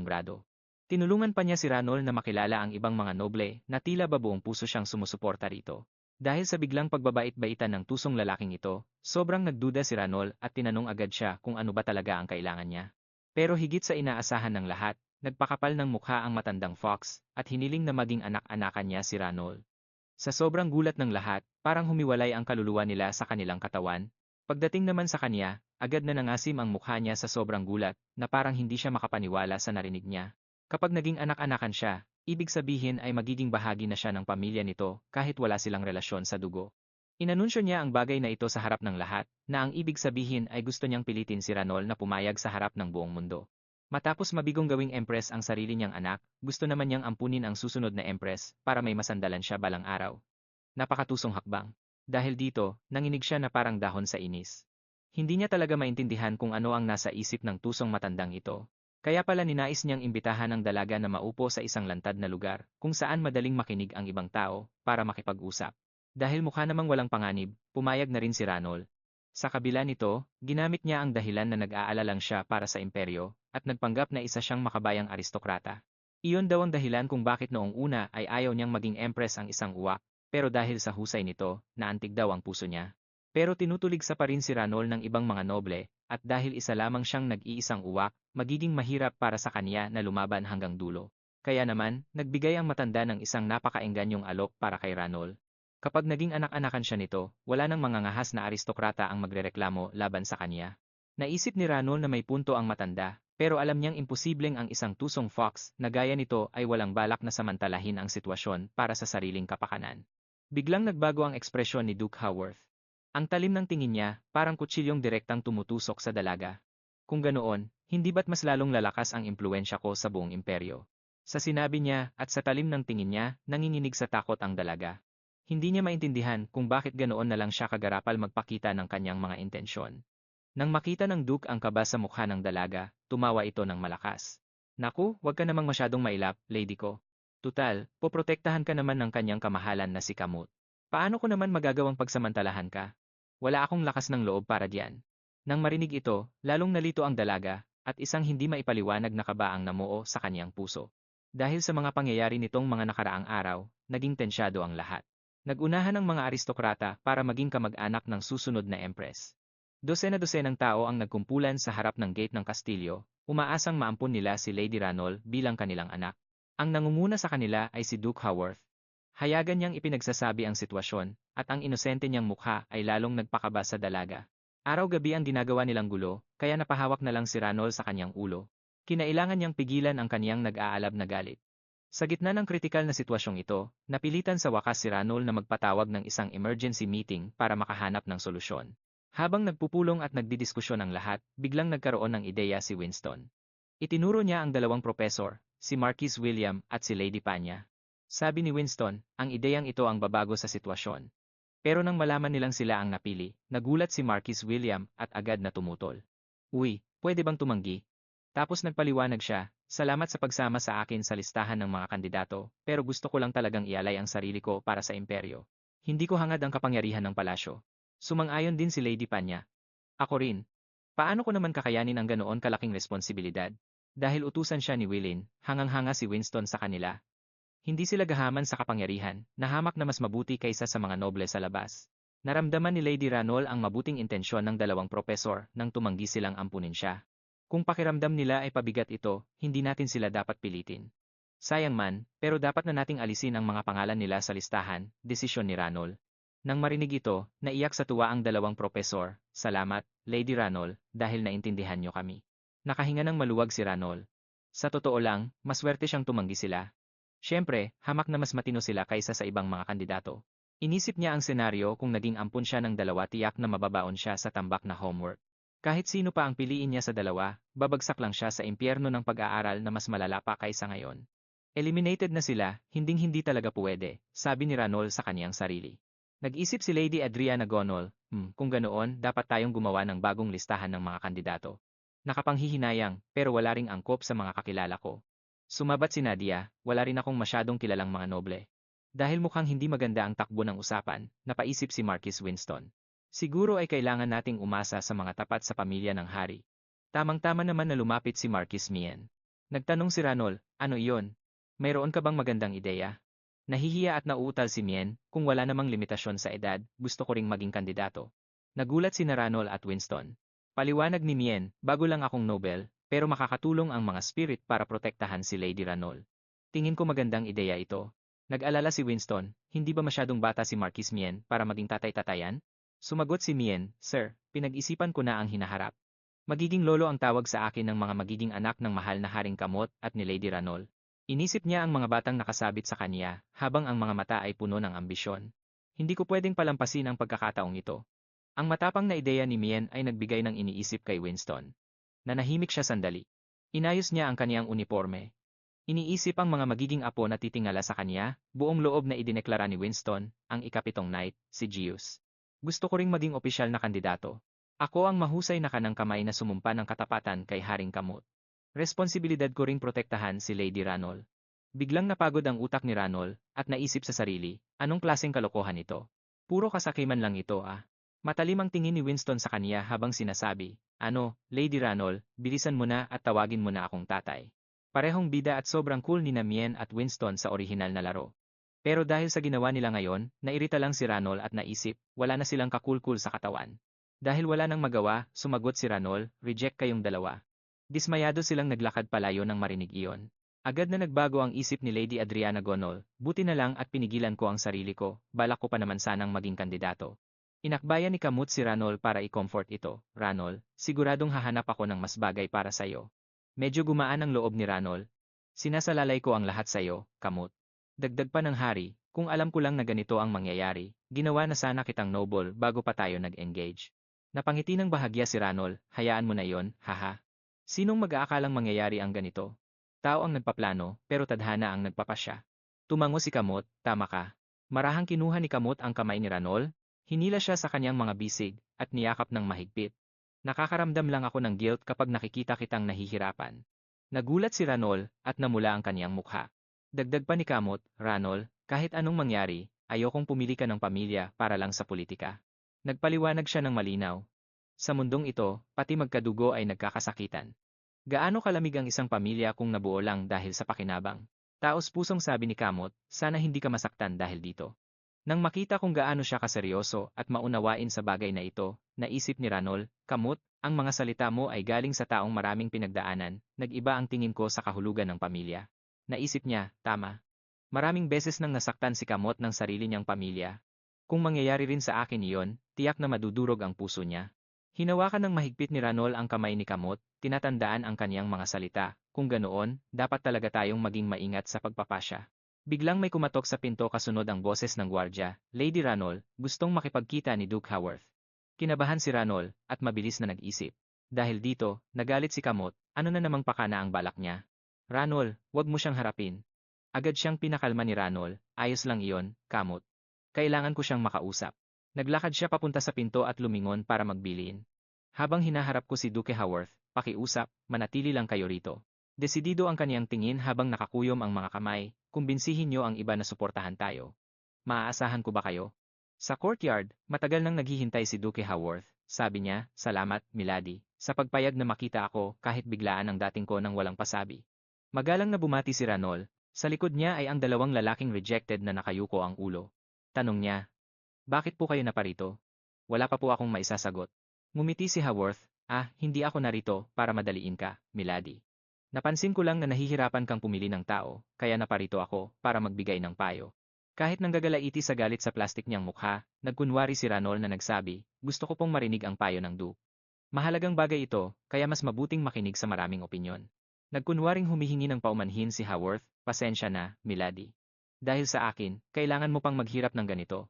grado. Tinulungan pa niya si Ranol na makilala ang ibang mga noble na tila ba buong puso siyang sumusuporta rito. Dahil sa biglang pagbabait-baitan ng tusong lalaking ito, sobrang nagduda si Ranol at tinanong agad siya kung ano ba talaga ang kailangan niya. Pero higit sa inaasahan ng lahat, nagpakapal ng mukha ang matandang fox at hiniling na maging anak-anakan niya si Ranol. Sa sobrang gulat ng lahat, parang humiwalay ang kaluluwa nila sa kanilang katawan. Pagdating naman sa kanya, agad na nangasim ang mukha niya sa sobrang gulat na parang hindi siya makapaniwala sa narinig niya. Kapag naging anak-anakan siya, ibig sabihin ay magiging bahagi na siya ng pamilya nito kahit wala silang relasyon sa dugo. Inanunsyo niya ang bagay na ito sa harap ng lahat, na ang ibig sabihin ay gusto niyang pilitin si Ranol na pumayag sa harap ng buong mundo. Matapos mabigong gawing empress ang sarili niyang anak, gusto naman niyang ampunin ang susunod na empress para may masandalan siya balang araw. Napakatusong hakbang. Dahil dito, nanginig siya na parang dahon sa inis. Hindi niya talaga maintindihan kung ano ang nasa isip ng tusong matandang ito. Kaya pala ninais niyang imbitahan ang dalaga na maupo sa isang lantad na lugar, kung saan madaling makinig ang ibang tao, para makipag-usap. Dahil mukha namang walang panganib, pumayag na rin si Ranol. Sa kabila nito, ginamit niya ang dahilan na nag-aalala lang siya para sa imperyo, at nagpanggap na isa siyang makabayang aristokrata. Iyon daw ang dahilan kung bakit noong una ay ayaw niyang maging empress ang isang uwak, pero dahil sa husay nito, naantig daw ang puso niya. Pero tinutuligsa pa rin si Ranol ng ibang mga noble, at dahil isa lamang siyang nag-iisang uwak, magiging mahirap para sa kanya na lumaban hanggang dulo. Kaya naman, nagbigay ang matanda ng isang napakaengganyong alok para kay Ranol. Kapag naging anak-anakan siya nito, wala nang mangangahas na aristokrata ang magrereklamo laban sa kanya. Naisip ni Ranol na may punto ang matanda, pero alam niyang imposibleng ang isang tusong fox na gaya nito ay walang balak na samantalahin ang sitwasyon para sa sariling kapakanan. Biglang nagbago ang ekspresyon ni Duke Haworth. Ang talim ng tingin niya, parang kutsilyong direktang tumutusok sa dalaga. Kung ganoon, hindi ba't mas lalong lalakas ang impluensya ko sa buong imperyo? Sa sinabi niya at sa talim ng tingin niya, nanginginig sa takot ang dalaga. Hindi niya maintindihan kung bakit ganoon na lang siya kagarapal magpakita ng kanyang mga intensyon. Nang makita ng Duke ang kaba sa mukha ng dalaga, tumawa ito ng malakas. Naku, wag ka namang masyadong mailap, lady ko. Tutal, poprotektahan ka naman ng kanyang kamahalan na si Kamut. Paano ko naman magagawang pagsamantalahan ka? Wala akong lakas ng loob para diyan. Nang marinig ito, lalong nalito ang dalaga, at isang hindi maipaliwanag na kaba ang namuo sa kanyang puso. Dahil sa mga pangyayari nitong mga nakaraang araw, naging tensyado ang lahat. Nagunahan ang mga aristokrata para maging kamag-anak ng susunod na empress. Dosena-dosenang tao ang nagkumpulan sa harap ng gate ng kastilyo, umaasang maampun nila si Lady Ranol bilang kanilang anak. Ang nangunguna sa kanila ay si Duke Haworth. Hayagan niyang ipinagsasabi ang sitwasyon, at ang inosente niyang mukha ay lalong nagpakaba sa dalaga. Araw-gabi ang ginagawa nilang gulo, kaya napahawak na lang si Ranol sa kanyang ulo. Kinailangan niyang pigilan ang kaniyang nag-aalab na galit. Sa gitna ng kritikal na sitwasyong ito, napilitan sa wakas si Ranol na magpatawag ng isang emergency meeting para makahanap ng solusyon. Habang nagpupulong at nagdidiskusyon ang lahat, biglang nagkaroon ng ideya si Winston. Itinuro niya ang dalawang propesor, si Marquis William at si Lady Panya. Sabi ni Winston, ang ideyang ito ang babago sa sitwasyon. Pero nang malaman nilang sila ang napili, nagulat si Marquis William at agad na tumutol. Uy, pwede bang tumanggi? Tapos nagpaliwanag siya, salamat sa pagsama sa akin sa listahan ng mga kandidato, pero gusto ko lang talagang ialay ang sarili ko para sa imperyo. Hindi ko hangad ang kapangyarihan ng palasyo. Sumang-ayon din si Lady Panya. Ako rin. Paano ko naman kakayanin ang ganoon kalaking responsibilidad? Dahil utusan siya ni Willin, hangang-hanga si Winston sa kanila. Hindi sila gahaman sa kapangyarihan, nahamak na mas mabuti kaysa sa mga noble sa labas. Naramdaman ni Lady Ranol ang mabuting intensyon ng dalawang propesor nang tumanggi silang ampunin siya. Kung pakiramdam nila ay pabigat ito, hindi natin sila dapat pilitin. Sayang man, pero dapat na nating alisin ang mga pangalan nila sa listahan, desisyon ni Ranol. Nang marinig ito, naiyak sa tuwa ang dalawang propesor. Salamat, Lady Ranol, dahil naintindihan niyo kami. Nakahinga ng maluwag si Ranol. Sa totoo lang, maswerte siyang tumanggi sila. Siyempre, hamak na mas matino sila kaysa sa ibang mga kandidato. Inisip niya ang senaryo kung naging ampun siya ng dalawa, tiyak na mababaon siya sa tambak na homework. Kahit sino pa ang piliin niya sa dalawa, babagsak lang siya sa impyerno ng pag-aaral na mas malala pa kaysa ngayon. Eliminated na sila, hinding-hindi talaga puwede, sabi ni Ranol sa kaniyang sarili. Nag-isip si Lady Adriana Gonol, kung ganoon, dapat tayong gumawa ng bagong listahan ng mga kandidato. Nakapanghihinayang, pero wala ring angkop sa mga kakilala ko. Sumabat si Nadia, wala rin akong masyadong kilalang mga noble. Dahil mukhang hindi maganda ang takbo ng usapan, napaisip si Marquis Winston. Siguro ay kailangan nating umasa sa mga tapat sa pamilya ng hari. Tamang-tama naman na lumapit si Marquis Mien. Nagtanong si Ranol, ano iyon? Mayroon ka bang magandang ideya? Nahihiya at nauutal si Mien, kung wala namang limitasyon sa edad, gusto ko ring maging kandidato. Nagulat si Ranol at Winston. Paliwanag ni Mien, bago lang akong Nobel, pero makakatulong ang mga spirit para protektahan si Lady Ranol. Tingin ko magandang ideya ito. Nag-alala si Winston, hindi ba masyadong bata si Marquis Mien para maging tatay-tatayan? Sumagot si Mien, Sir, pinag-isipan ko na ang hinaharap. Magiging lolo ang tawag sa akin ng mga magiging anak ng mahal na Haring Kamot at ni Lady Ranol. Inisip niya ang mga batang nakasabit sa kanya, habang ang mga mata ay puno ng ambisyon. Hindi ko pwedeng palampasin ang pagkakataong ito. Ang matapang na ideya ni Mien ay nagbigay ng iniisip kay Winston. Nanahimik siya sandali. Inayos niya ang kaniyang uniforme. Iniisip ang mga magiging apo na titingala sa kanya, buong loob na idineklara ni Winston, ang ikapitong knight, si Gius. Gusto ko ring maging opisyal na kandidato. Ako ang mahusay na kanang kamay na sumumpa ng katapatan kay Haring Kamot. Responsibilidad ko ring protektahan si Lady Ranol. Biglang napagod ang utak ni Ranol, at naisip sa sarili, anong klaseng kalokohan ito? Puro kasakiman lang ito ah. Matalim ang tingin ni Winston sa kaniya habang sinasabi, Lady Ranol, bilisan mo na at tawagin mo na akong tatay. Parehong bida at sobrang cool ni Mien at Winston sa orihinal na laro. Pero dahil sa ginawa nila ngayon, nairita lang si Ranol at naisip, wala na silang kakul-cool sa katawan. Dahil wala nang magawa, sumagot si Ranol, reject kayong dalawa. Dismayado silang naglakad palayo nang marinig iyon. Agad na nagbago ang isip ni Lady Adriana Gonol, buti na lang at pinigilan ko ang sarili ko, balak ko pa naman sanang maging kandidato. Inakbayan ni Kamut si Ranol para i-comfort ito, Ranol, siguradong hahanap ako ng mas bagay para sa'yo. Medyo gumaan ang loob ni Ranol. Sinasalalay ko ang lahat sa'yo, Kamut. Dagdag pa ng hari, kung alam ko lang na ganito ang mangyayari, ginawa na sana kitang noble bago pa tayo nag-engage. Napangiti ng bahagya si Ranol, hayaan mo na yon, haha. Sinong mag-aakalang mangyayari ang ganito? Tao ang nagpaplano, pero tadhana ang nagpapasya. Tumango si Kamot, tama ka. Marahang kinuha ni Kamot ang kamay ni Ranol, hinila siya sa kanyang mga bisig, at niyakap ng mahigpit. Nakakaramdam lang ako ng guilt kapag nakikita kitang nahihirapan. Nagulat si Ranol, at namula ang kanyang mukha. Dagdag pa ni Kamot, Ranol, kahit anong mangyari, ayokong pumili ka ng pamilya para lang sa politika. Nagpaliwanag siya ng malinaw. Sa mundong ito, pati magkadugo ay nagkakasakitan. Gaano kalamig ang isang pamilya kung nabuo lang dahil sa pakinabang? Taos pusong sabi ni Kamot, sana hindi ka masaktan dahil dito. Nang makita kung gaano siya kaseryoso at maunawain sa bagay na ito, naisip ni Ranol, Kamot, ang mga salita mo ay galing sa taong maraming pinagdaanan, nag-iba ang tingin ko sa kahulugan ng pamilya. Naisip niya, tama. Maraming beses nang nasaktan si Kamot ng sarili niyang pamilya. Kung mangyayari rin sa akin iyon, tiyak na madudurog ang puso niya. Hinawakan ng mahigpit ni Ranol ang kamay ni Kamot, tinatandaan ang kaniyang mga salita, kung ganoon, dapat talaga tayong maging maingat sa pagpapasya. Biglang may kumatok sa pinto kasunod ang boses ng gwardya, Lady Ranol, gustong makipagkita ni Duke Haworth. Kinabahan si Ranol, at mabilis na nag-isip. Dahil dito, nagalit si Kamot, ano na namang pakana ang balak niya. Ranol, wag mo siyang harapin. Agad siyang pinakalma ni Ranol, ayos lang iyon, Kamot. Kailangan ko siyang makausap. Naglakad siya papunta sa pinto at lumingon para magbilin. Habang hinaharap ko si Duke Haworth, pakiusap, manatili lang kayo rito. Desidido ang kaniyang tingin habang nakakuyom ang mga kamay, kumbinsihin niyo ang iba na suportahan tayo. Maaasahan ko ba kayo? Sa courtyard, matagal nang naghihintay si Duke Haworth. Sabi niya, salamat, Milady, sa pagpayag na makita ako kahit biglaan ang dating ko nang walang pasabi. Magalang na bumati si Ranol, sa likod niya ay ang dalawang lalaking rejected na nakayuko ang ulo. Tanong niya, bakit po kayo naparito? Wala pa po akong maisasagot. Ngumiti si Haworth, hindi ako narito para madaliin ka, Milady. Napansin ko lang na nahihirapan kang pumili ng tao, kaya naparito ako para magbigay ng payo. Kahit nanggagalaiti sa galit sa plastik niyang mukha, nagkunwari si Ranol na nagsabi, gusto ko pong marinig ang payo ng Duke. Mahalagang bagay ito, kaya mas mabuting makinig sa maraming opinyon. Nagkunwaring humihingi ng paumanhin si Haworth, pasensya na, Milady. Dahil sa akin, kailangan mo pang maghirap ng ganito.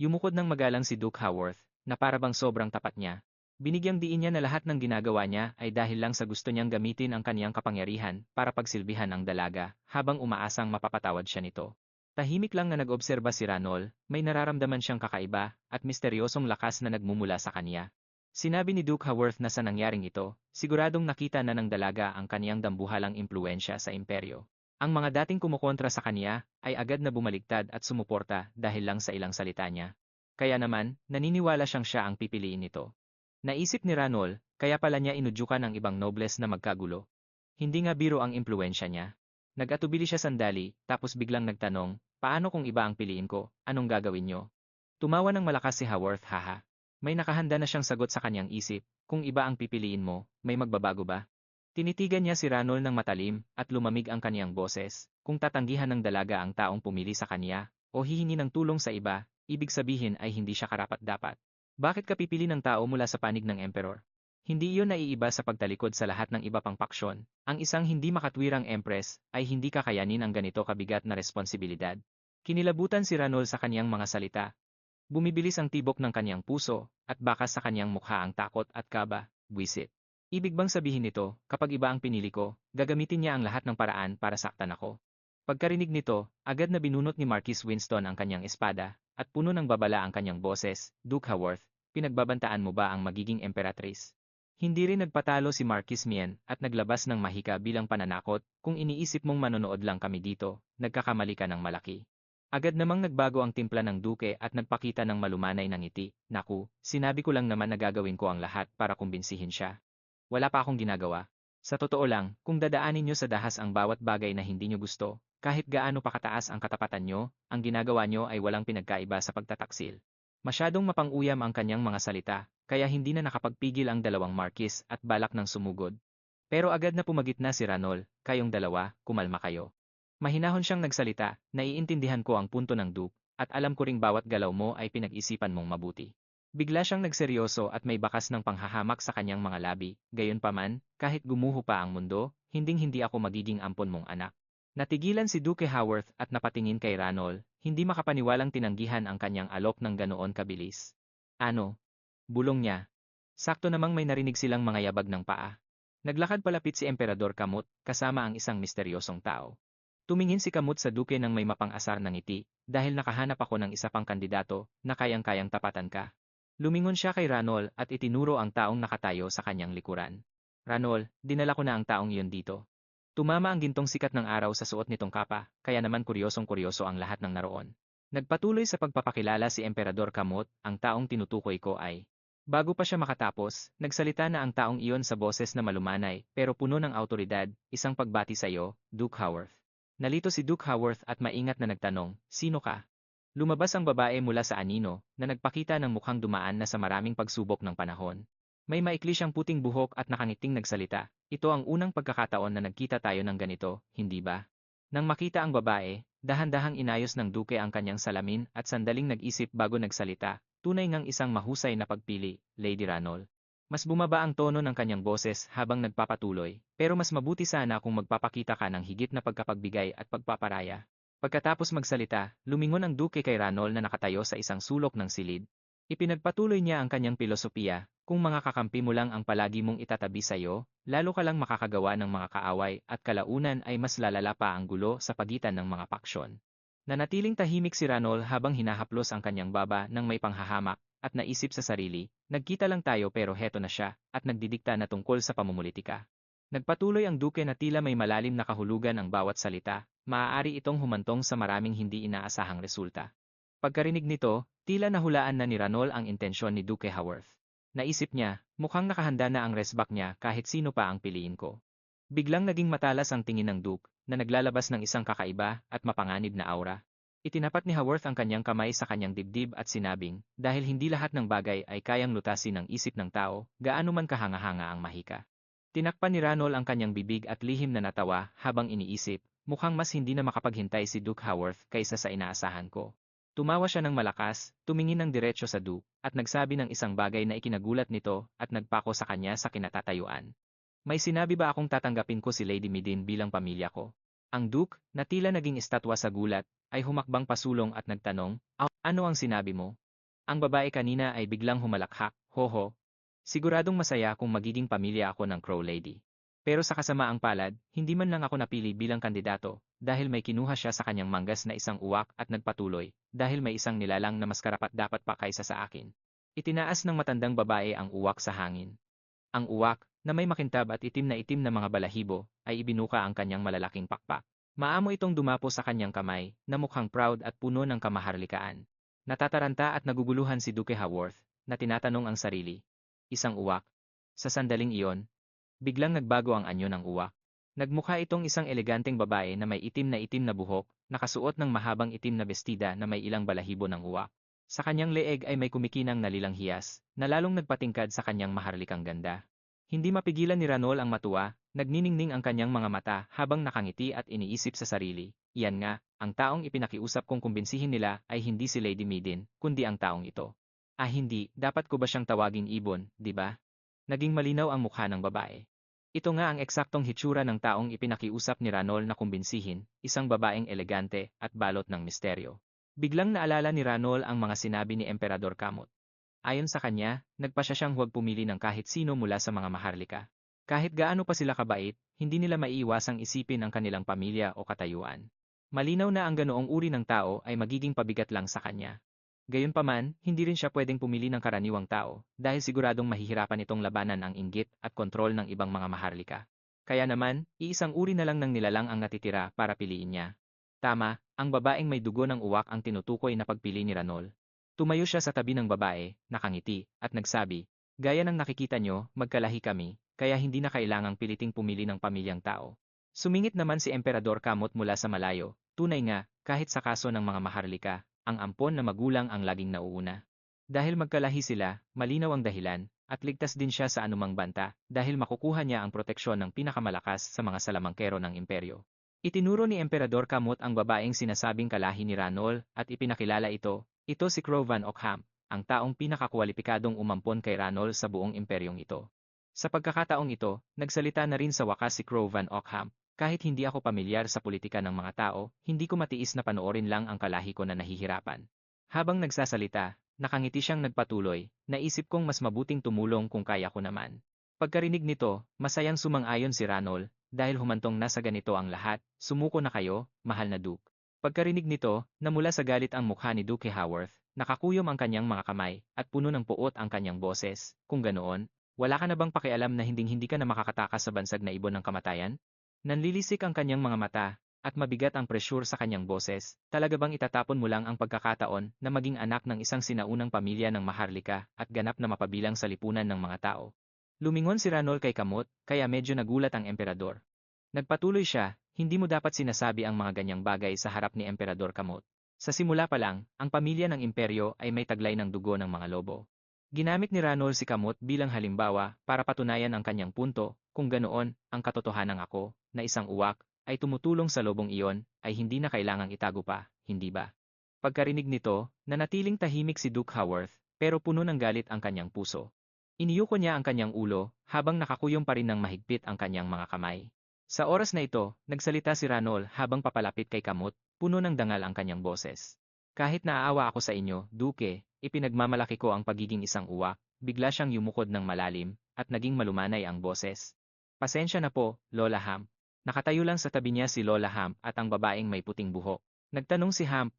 Yumukod ng magalang si Duke Haworth, na parabang sobrang tapat niya. Binigyang diin niya na lahat ng ginagawa niya ay dahil lang sa gusto niyang gamitin ang kaniyang kapangyarihan para pagsilbihan ang dalaga, habang umaasang mapapatawad siya nito. Tahimik lang na nag-obserba si Ranol, may nararamdaman siyang kakaiba, at misteryosong lakas na nagmumula sa kaniya. Sinabi ni Duke Haworth na sa nangyaring ito, siguradong nakita na ng dalaga ang kaniyang dambuhalang impluensya sa imperyo. Ang mga dating kumukontra sa kaniya ay agad na bumaligtad at sumuporta dahil lang sa ilang salita niya. Kaya naman, naniniwala siya ang pipiliin nito. Naisip ni Ranol, kaya pala niya inudyukan ang ibang nobles na magkagulo. Hindi nga biro ang impluensya niya. Nag-atubili siya sandali, tapos biglang nagtanong, Paano kung iba ang piliin ko? Anong gagawin nyo? Tumawa ng malakas si Haworth, haha. May nakahanda na siyang sagot sa kanyang isip, kung iba ang pipiliin mo, may magbabago ba? Tinitigan niya si Ranol ng matalim at lumamig ang kaniyang boses. Kung tatanggihan ng dalaga ang taong pumili sa kanya o hihingi ng tulong sa iba, ibig sabihin ay hindi siya karapat-dapat. Bakit ka pipili ng tao mula sa panig ng emperor? Hindi iyon naiiba sa pagtalikod sa lahat ng iba pang paksyon. Ang isang hindi makatwirang empress ay hindi kakayanin ang ganito kabigat na responsibilidad. Kinilabutan si Ranol sa kaniyang mga salita. Bumibilis ang tibok ng kaniyang puso, at bakas sa kaniyang mukha ang takot at kaba, buwisit. Ibig bang sabihin nito, kapag iba ang pinili ko, gagamitin niya ang lahat ng paraan para saktan ako? Pagkarinig nito, agad na binunot ni Marquis Winston ang kanyang espada, at puno ng babala ang kanyang boses, Duke Haworth, pinagbabantaan mo ba ang magiging emperatrice? Hindi rin nagpatalo si Marquis Mien at naglabas ng mahika bilang pananakot, kung iniisip mong manonood lang kami dito, nagkakamali ka ng malaki. Agad namang nagbago ang timpla ng duke at nagpakita ng malumanay ng ngiti. Naku, sinabi ko lang naman na gagawin ko ang lahat para kumbinsihin siya. Wala pa akong ginagawa. Sa totoo lang, kung dadaanin nyo sa dahas ang bawat bagay na hindi nyo gusto, kahit gaano pa kataas ang katapatan nyo, ang ginagawa nyo ay walang pinagkaiba sa pagtataksil. Masyadong mapang-uyam ang kanyang mga salita, kaya hindi na nakapagpigil ang dalawang markis at balak ng sumugod. Pero agad na pumagitna si Ranol, kayong dalawa, kumalma kayo. Mahinahon siyang nagsalita, naiintindihan ko ang punto ng Duke, at alam ko ring bawat galaw mo ay pinag-isipan mong mabuti. Bigla siyang nagseryoso at may bakas ng panghahamak sa kanyang mga labi, gayunpaman, kahit gumuho pa ang mundo, hinding-hindi ako magiging ampon mong anak. Natigilan si Duke Haworth at napatingin kay Ranol, hindi makapaniwalang tinanggihan ang kanyang alok ng ganoon kabilis. Ano? Bulong niya. Sakto namang may narinig silang mga yabag ng paa. Naglakad palapit si Emperador Kamut, kasama ang isang misteryosong tao. Tumingin si Kamut sa duke ng may mapang-asar na ngiti, dahil nakahanap ako ng isa pang kandidato na kayang-kayang tapatan ka. Lumingon siya kay Ranol at itinuro ang taong nakatayo sa kanyang likuran. Ranol, dinala ko na ang taong iyon dito. Tumama ang gintong sikat ng araw sa suot nitong kapa, kaya naman kuryosong-kuryoso ang lahat ng naroon. Nagpatuloy sa pagpapakilala si Emperador Kamut, ang taong tinutukoy ko ay. Bago pa siya makatapos, nagsalita na ang taong iyon sa boses na malumanay, pero puno ng autoridad, isang pagbati sa iyo, Duke Haworth. Nalito si Duke Haworth at maingat na nagtanong, sino ka? Lumabas ang babae mula sa anino, na nagpakita ng mukhang dumaan na sa maraming pagsubok ng panahon. May maikli siyang puting buhok at nakangiting nagsalita, ito ang unang pagkakataon na nagkita tayo ng ganito, hindi ba? Nang makita ang babae, dahan-dahang inayos ng duke ang kanyang salamin at sandaling nag-isip bago nagsalita, tunay ngang isang mahusay na pagpili, Lady Ranol. Mas bumaba ang tono ng kanyang boses habang nagpapatuloy, pero mas mabuti sana kung magpapakita ka ng higit na pagkapagbigay at pagpaparaya. Pagkatapos magsalita, lumingon ang duke kay Ranol na nakatayo sa isang sulok ng silid. Ipinagpatuloy niya ang kanyang pilosopiya, kung mga kakampi mo lang ang palagi mong itatabi sa iyo, lalo ka lang makakagawa ng mga kaaway at kalaunan ay mas lalala pa ang gulo sa pagitan ng mga paksyon. Nanatiling tahimik si Ranol habang hinahaplos ang kanyang baba ng may panghahamak, at naisip sa sarili, nagkita lang tayo pero heto na siya, at nagdidikta na tungkol sa pamumulitika. Nagpatuloy ang duke na tila may malalim na kahulugan ang bawat salita, maaari itong humantong sa maraming hindi inaasahang resulta. Pagkarinig nito, tila nahulaan na ni Ranol ang intensyon ni Duke Haworth. Naisip niya, mukhang nakahanda na ang resback niya kahit sino pa ang piliin ko. Biglang naging matalas ang tingin ng Duke, na naglalabas ng isang kakaiba at mapanganib na aura. Itinapat ni Haworth ang kanyang kamay sa kanyang dibdib at sinabing, dahil hindi lahat ng bagay ay kayang lutasin ng isip ng tao, gaano man kahanga-hanga ang mahika. Tinakpan ni Ranol ang kanyang bibig at lihim na natawa habang iniisip, mukhang mas hindi na makapaghintay si Duke Haworth kaysa sa inaasahan ko. Tumawa siya ng malakas, tumingin ng diretso sa Duke, at nagsabi ng isang bagay na ikinagulat nito at nagpako sa kanya sa kinatatayuan. May sinabi ba akong tatanggapin ko si Lady Midin bilang pamilya ko? Ang Duke, na tila naging estatwa sa gulat, ay humakbang pasulong at nagtanong, ano ang sinabi mo? Ang babae kanina ay biglang humalakhak, hoho. Siguradong masaya kung magiging pamilya ako ng Crow Lady. Pero sa kasamaang palad, hindi man lang ako napili bilang kandidato, dahil may kinuha siya sa kanyang manggas na isang uwak at nagpatuloy, dahil may isang nilalang na mas karapat-dapat pa kaysa sa akin. Itinaas ng matandang babae ang uwak sa hangin. Ang uwak, na may makintab at itim na mga balahibo, ay ibinuka ang kanyang malalaking pakpak. Maamo itong dumapo sa kanyang kamay, na mukhang proud at puno ng kamaharlikaan. Natataranta at naguguluhan si Duke Haworth, na tinatanong ang sarili. Isang uwak. Sa sandaling iyon, biglang nagbago ang anyo ng uwak. Nagmukha itong isang eleganteng babae na may itim na buhok, nakasuot ng mahabang itim na bestida na may ilang balahibo ng uwak. Sa kanyang leeg ay may kumikinang nalilang hiyas, na lalong nagpatingkad sa kanyang maharlikang ganda. Hindi mapigilan ni Ranol ang matuwa, nagniningning ang kanyang mga mata habang nakangiti at iniisip sa sarili. Iyan nga, ang taong ipinakiusap kong kumbinsihin nila ay hindi si Lady Midin, kundi ang taong ito. Ah hindi, dapat ko ba siyang tawaging ibon, di ba? Naging malinaw ang mukha ng babae. Ito nga ang eksaktong hitsura ng taong ipinakiusap ni Ranol na kumbinsihin, isang babaeng elegante at balot ng misteryo. Biglang naalala ni Ranol ang mga sinabi ni Emperador Kamot. Ayon sa kanya, nagpasya siyang huwag pumili ng kahit sino mula sa mga maharlika. Kahit gaano pa sila kabait, hindi nila maiiwasang isipin ang kanilang pamilya o katayuan. Malinaw na ang ganoong uri ng tao ay magiging pabigat lang sa kanya. Gayunpaman, hindi rin siya pwedeng pumili ng karaniwang tao dahil siguradong mahihirapan itong labanan ang inggit at kontrol ng ibang mga maharlika. Kaya naman, iisang uri na lang ng nilalang ang natitira para piliin niya. Tama, ang babaeng may dugo ng uwak ang tinutukoy na pagpili ni Ranol. Tumayo siya sa tabi ng babae, nakangiti, at nagsabi, "Gaya ng nakikita nyo, magkalahi kami, kaya hindi na kailangang piliting pumili ng pamilyang tao." Sumingit naman si Emperador Kamot mula sa malayo, tunay nga, kahit sa kaso ng mga maharlika, ang ampon na magulang ang laging nauuna. Dahil magkalahi sila, malinaw ang dahilan, at ligtas din siya sa anumang banta dahil makukuha niya ang proteksyon ng pinakamalakas sa mga salamangkero ng imperyo. Itinuro ni Emperador Kamot ang babaeng sinasabing kalahi ni Ranol at ipinakilala ito si Crow Van Ockham, ang taong pinakakwalipikadong umampon kay Ranol sa buong imperyong ito. Sa pagkakataong ito, nagsalita na rin sa wakas si Crow Van Ockham. Kahit hindi ako pamilyar sa politika ng mga tao, hindi ko matiis na panoorin lang ang kalahi ko na nahihirapan. Habang nagsasalita, nakangiti siyang nagpatuloy, naisip kong mas mabuting tumulong kung kaya ko naman. Pagkarinig nito, masayang sumang-ayon si Ranol, dahil humantong nasa ganito ang lahat, sumuko na kayo, mahal na Duke. Pagkarinig nito, namula sa galit ang mukha ni Duke Haworth, nakakuyom ang kanyang mga kamay, at puno ng puot ang kanyang boses. Kung ganoon, wala ka na bang pakialam na hinding-hindi ka na makakatakas sa bansag na ibon ng kamatayan? Nanlilisik ang kanyang mga mata, at mabigat ang presyur sa kanyang boses. Talaga bang itatapon mo lang ang pagkakataon na maging anak ng isang sinaunang pamilya ng maharlika at ganap na mapabilang sa lipunan ng mga tao? Lumingon si Ranol kay Kamot, kaya medyo nagulat ang emperador. Nagpatuloy siya, hindi mo dapat sinasabi ang mga ganyang bagay sa harap ni Emperador Kamot. Sa simula pa lang, ang pamilya ng imperyo ay may taglay ng dugo ng mga lobo. Ginamit ni Ranol si Kamot bilang halimbawa para patunayan ang kanyang punto, kung ganoon, ang katotohanan ako, na isang uwak, ay tumutulong sa lobong iyon, ay hindi na kailangang itago pa, hindi ba? Pagkarinig nito, nanatiling tahimik si Duke Haworth, pero puno ng galit ang kanyang puso. Iniyuko niya ang kanyang ulo, habang nakakuyom pa rin ng mahigpit ang kanyang mga kamay. Sa oras na ito, nagsalita si Ranol habang papalapit kay Kamot, puno ng dangal ang kanyang boses. Kahit naaawa ako sa inyo, Duke, ipinagmamalaki ko ang pagiging isang uwak, bigla siyang yumukod ng malalim, at naging malumanay ang boses. Pasensya na po, Lola Hamp. Nakatayo lang sa tabi niya si Lola Hamp at ang babaeng may puting buhok. Nagtanong si Hamp,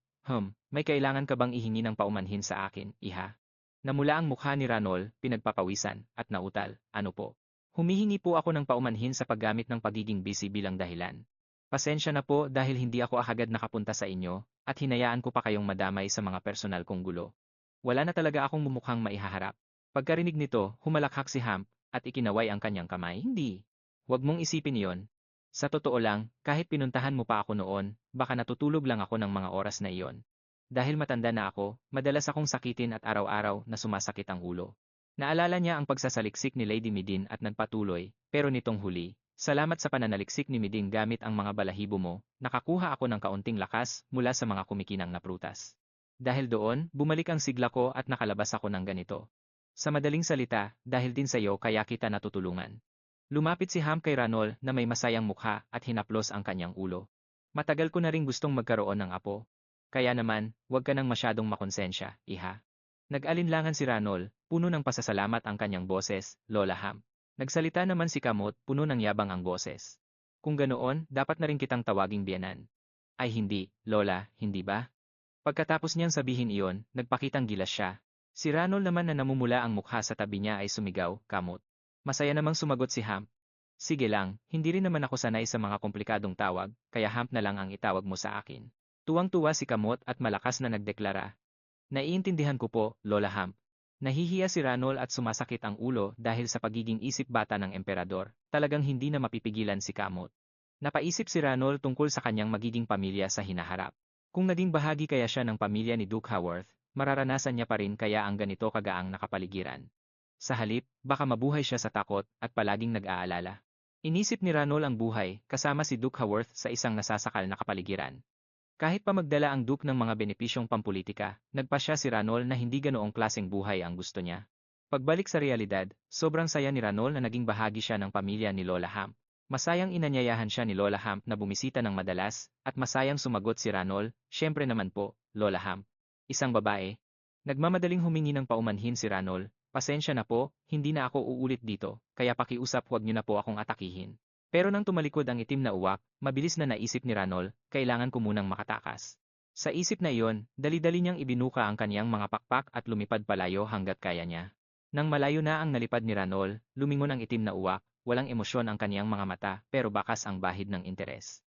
may kailangan ka bang ihingi ng paumanhin sa akin, iha? Namula ang mukha ni Ranol, pinagpapawisan, at nautal, ano po? Humihingi po ako ng paumanhin sa paggamit ng pagiging busy bilang dahilan. Pasensya na po dahil hindi ako agad nakapunta sa inyo, at hinayaan ko pa kayong madamay sa mga personal kong gulo. Wala na talaga akong mumukhang maihaharap. Pagkarinig nito, humalakhak si Hamp, at ikinaway ang kanyang kamay. Hindi. Huwag mong isipin iyon. Sa totoo lang, kahit pinuntahan mo pa ako noon, baka natutulog lang ako ng mga oras na iyon. Dahil matanda na ako, madalas akong sakitin at araw-araw na sumasakit ang ulo. Naalala niya ang pagsasaliksik ni Lady Midin at nagpatuloy, pero nitong huli, salamat sa pananaliksik ni Midin gamit ang mga balahibo mo, nakakuha ako ng kaunting lakas mula sa mga kumikinang na prutas. Dahil doon, bumalik ang sigla ko at nakalabas ako ng ganito. Sa madaling salita, dahil din sa iyo kaya kita natutulungan. Lumapit si Ham kay Ranol na may masayang mukha at hinaplos ang kanyang ulo. Matagal ko na ring gustong magkaroon ng apo. Kaya naman, huwag ka nang masyadong makonsensya, iha. Nag-alinlangan si Ranol, puno ng pasasalamat ang kanyang boses, Lola Ham. Nagsalita naman si Kamot, puno ng yabang ang boses. Kung ganoon, dapat na rin kitang tawaging biyenan. Ay hindi, Lola, hindi ba? Pagkatapos niyang sabihin iyon, nagpakitang gilas siya. Si Ranol naman na namumula ang mukha sa tabi niya ay sumigaw, Kamot. Masaya namang sumagot si Ham. Sige lang, hindi rin naman ako sanay sa mga komplikadong tawag, kaya Ham na lang ang itawag mo sa akin. Tuwang-tuwa si Kamot at malakas na nagdeklara. Naiintindihan ko po, Lola Hamp. Nahihiya si Ranol at sumasakit ang ulo dahil sa pagiging isip bata ng emperador. Talagang hindi na mapipigilan si Kamot. Napaisip si Ranol tungkol sa kanyang magiging pamilya sa hinaharap. Kung naging bahagi kaya siya ng pamilya ni Duke Haworth, mararanasan niya pa rin kaya ang ganito kagaang nakapaligiran. Sa halip, baka mabuhay siya sa takot at palaging nag-aalala. Inisip ni Ranol ang buhay kasama si Duke Haworth sa isang nasasakal na kapaligiran. Kahit pa magdala ang Duke ng mga benepisyong pampulitika, nagpasya si Ranol na hindi ganoong klaseng buhay ang gusto niya. Pagbalik sa realidad, sobrang saya ni Ranol na naging bahagi siya ng pamilya ni Lola Hamp. Masayang inanyayahan siya ni Lola Hamp na bumisita ng madalas, at masayang sumagot si Ranol, "Siyempre naman po, Lola Hamp." Isang babae. Nagmamadaling humingi ng paumanhin si Ranol, "Pasensya na po, hindi na ako uulit dito, kaya pakiusap huwag niyo na po akong atakihin." Pero nang tumalikod ang itim na uwak, mabilis na naisip ni Ranol, kailangan ko munang makatakas. Sa isip na iyon, dali-dali niyang ibinuka ang kaniyang mga pakpak at lumipad palayo hanggat kaya niya. Nang malayo na ang nalipad ni Ranol, lumingon ang itim na uwak, walang emosyon ang kaniyang mga mata pero bakas ang bahid ng interes.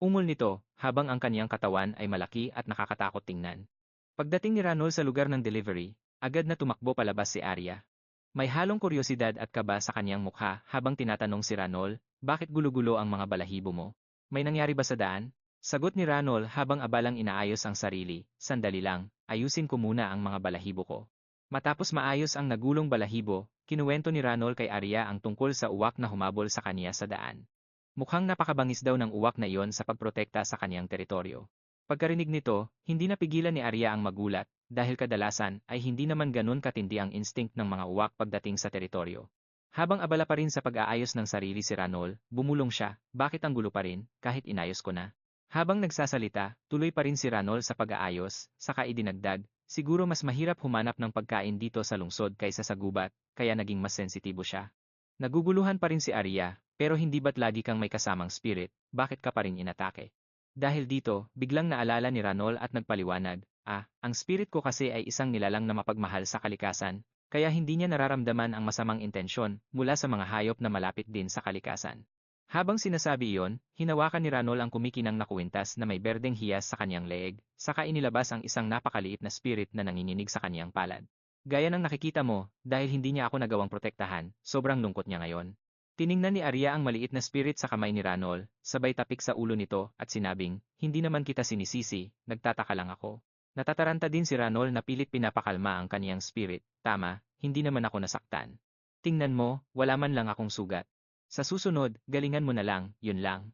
Umol nito, habang ang kaniyang katawan ay malaki at nakakatakot tingnan. Pagdating ni Ranol sa lugar ng delivery, agad na tumakbo palabas si Arya. May halong kuryosidad at kaba sa kaniyang mukha habang tinatanong si Ranol, "Bakit gulo-gulo ang mga balahibo mo? May nangyari ba sa daan?" Sagot ni Ranol habang abalang inaayos ang sarili, "Sandali lang, ayusin ko muna ang mga balahibo ko." Matapos maayos ang nagulong balahibo, kinuwento ni Ranol kay Arya ang tungkol sa uwak na humabol sa kaniya sa daan. Mukhang napakabangis daw ng uwak na iyon sa pagprotekta sa kaniyang teritoryo. Pagkarinig nito, hindi napigilan ni Arya ang magulat, dahil kadalasan ay hindi naman ganun katindi ang instinct ng mga uwak pagdating sa teritoryo. Habang abala pa rin sa pag-aayos ng sarili si Ranol, bumulong siya, "Bakit ang gulo pa rin, kahit inayos ko na?" Habang nagsasalita, tuloy pa rin si Ranol sa pag-aayos, saka idinagdag, "Siguro mas mahirap humanap ng pagkain dito sa lungsod kaysa sa gubat, kaya naging mas sensitibo siya." Naguguluhan pa rin si Arya, pero hindi ba't lagi kang may kasamang spirit, bakit ka pa rin inatake? Dahil dito, biglang naalala ni Ranol at nagpaliwanag, ang spirit ko kasi ay isang nilalang na mapagmahal sa kalikasan, kaya hindi niya nararamdaman ang masamang intensyon mula sa mga hayop na malapit din sa kalikasan." Habang sinasabi iyon, hinawakan ni Ranol ang kumikinang na kuwintas na may berdeng hiyas sa kanyang leeg, saka inilabas ang isang napakaliit na spirit na nanginginig sa kanyang palad. Gaya ng nakikita mo, dahil hindi niya ako nagawang protektahan, sobrang lungkot niya ngayon. Tiningnan ni Arya ang maliit na spirit sa kamay ni Ranol, sabay tapik sa ulo nito at sinabing, "Hindi naman kita sinisisi, nagtataka lang ako." Natataranta din si Ranol na pilit pinapakalma ang kaniyang spirit, "Tama, hindi naman ako nasaktan. Tingnan mo, wala man lang akong sugat. Sa susunod, galingan mo na lang, yun lang."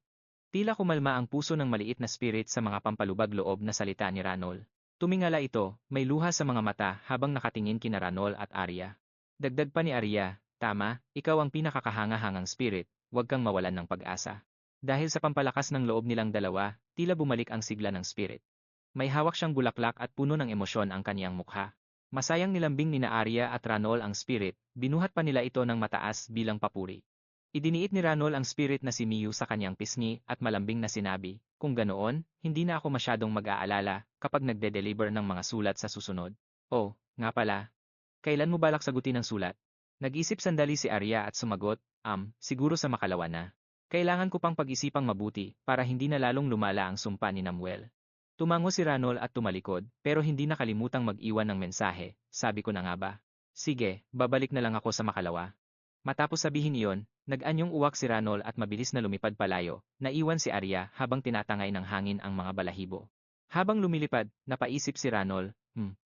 Tila kumalma ang puso ng maliit na spirit sa mga pampalubag loob na salita ni Ranol. Tumingala ito, may luha sa mga mata habang nakatingin kina Ranol at Arya. Dagdag pa ni Arya, "Tama, ikaw ang pinakakahanga-hangang spirit, huwag kang mawalan ng pag-asa." Dahil sa pampalakas ng loob nilang dalawa, tila bumalik ang sigla ng spirit. May hawak siyang bulaklak at puno ng emosyon ang kaniyang mukha. Masayang nilambing ni na Arya at Ranol ang spirit, binuhat pa nila ito ng mataas bilang papuri. Idiniit ni Ranol ang spirit na si Miyu sa kanyang pisngi at malambing na sinabi, "Kung ganoon, hindi na ako masyadong mag-aalala kapag nagde-deliver ng mga sulat sa susunod." "Oh, nga pala. Kailan mo balak sagutin ang sulat?" Nag-isip sandali si Arya at sumagot, Siguro sa makalawa na. Kailangan ko pang pag-isipang mabuti para hindi na lalong lumala ang sumpa ni Namuel." Tumango si Ranol at tumalikod, pero hindi nakalimutang mag-iwan ng mensahe, "Sabi ko na nga ba? Sige, babalik na lang ako sa makalawa." Matapos sabihin iyon, nag-anyong uwak si Ranol at mabilis na lumipad palayo, naiwan si Arya habang tinatangay ng hangin ang mga balahibo. Habang lumilipad, napaisip si Ranol,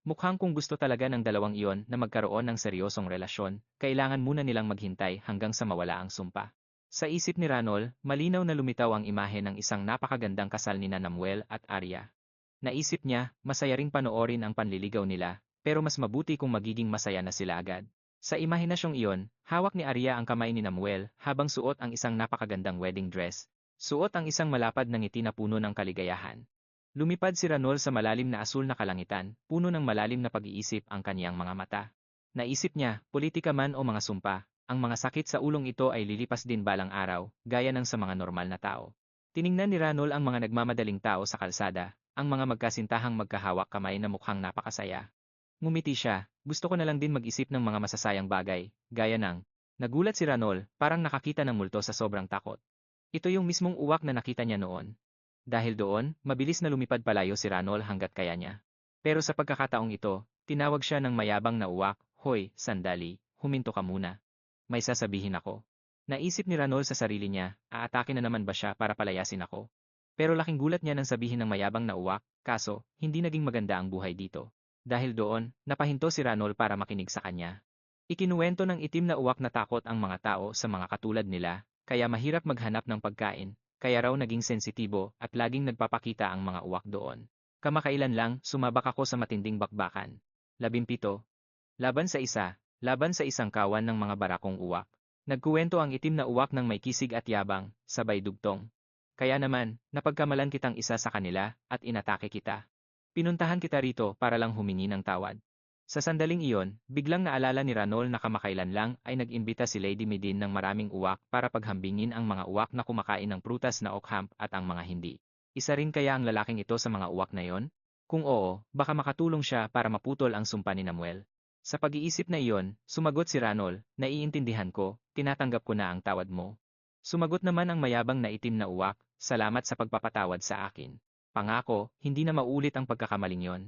mukhang kung gusto talaga ng dalawang iyon na magkaroon ng seryosong relasyon, kailangan muna nilang maghintay hanggang sa mawala ang sumpa. Sa isip ni Ranol, malinaw na lumitaw ang imahe ng isang napakagandang kasal ni Namuel at Arya. Naisip niya, masaya ring panoorin ang panliligaw nila, pero mas mabuti kung magiging masaya na sila agad. Sa imahinasyong iyon, hawak ni Arya ang kamay ni Namuel habang suot ang isang napakagandang wedding dress. Suot ang isang malapad na ngiti na puno ng kaligayahan. Lumipad si Ranol sa malalim na asul na kalangitan, puno ng malalim na pag-iisip ang kaniyang mga mata. Naisip niya, politika man o mga sumpa, ang mga sakit sa ulong ito ay lilipas din balang araw, gaya ng sa mga normal na tao. Tiningnan ni Ranol ang mga nagmamadaling tao sa kalsada, ang mga magkasintahang magkahawak kamay na mukhang napakasaya. Ngumiti siya, gusto ko na lang din mag-isip ng mga masasayang bagay, gaya ng, nagulat si Ranol, parang nakakita ng multo sa sobrang takot. Ito yung mismong uwak na nakita niya noon. Dahil doon, mabilis na lumipad palayo si Ranol hanggat kaya niya. Pero sa pagkakataong ito, tinawag siya ng mayabang na uwak, "Hoy, sandali, huminto ka muna. May sasabihin ako." Naisip ni Ranol sa sarili niya, aatake na naman ba siya para palayasin ako? Pero laking gulat niya nang sabihin ng mayabang na uwak, kaso, hindi naging maganda ang buhay dito. Dahil doon, napahinto si Ranol para makinig sa kanya. Ikinuwento ng itim na uwak na takot ang mga tao sa mga katulad nila, kaya mahirap maghanap ng pagkain, kaya raw naging sensitibo at laging nagpapakita ang mga uwak doon. Kamakailan lang, sumabak ako sa matinding bakbakan. 17. Laban sa isang kawan ng mga barakong uwak. Nagkuwento ang itim na uwak ng may kisig at yabang, sabay dugtong. Kaya naman, napagkamalan kitang isa sa kanila, at inatake kita. Pinuntahan kita rito para lang humingi ng tawad. Sa sandaling iyon, biglang naalala ni Ranol na kamakailan lang ay nag-imbita si Lady Medine ng maraming uwak para paghambingin ang mga uwak na kumakain ng prutas na okham at ang mga hindi. Isa rin kaya ang lalaking ito sa mga uwak na yon? Kung oo, baka makatulong siya para maputol ang sumpa ni Namuel. Sa pag-iisip na iyon, sumagot si Ranol, naiintindihan ko, tinatanggap ko na ang tawad mo. Sumagot naman ang mayabang na itim na uwak, salamat sa pagpapatawad sa akin. Pangako, hindi na maulit ang pagkakamaling yon.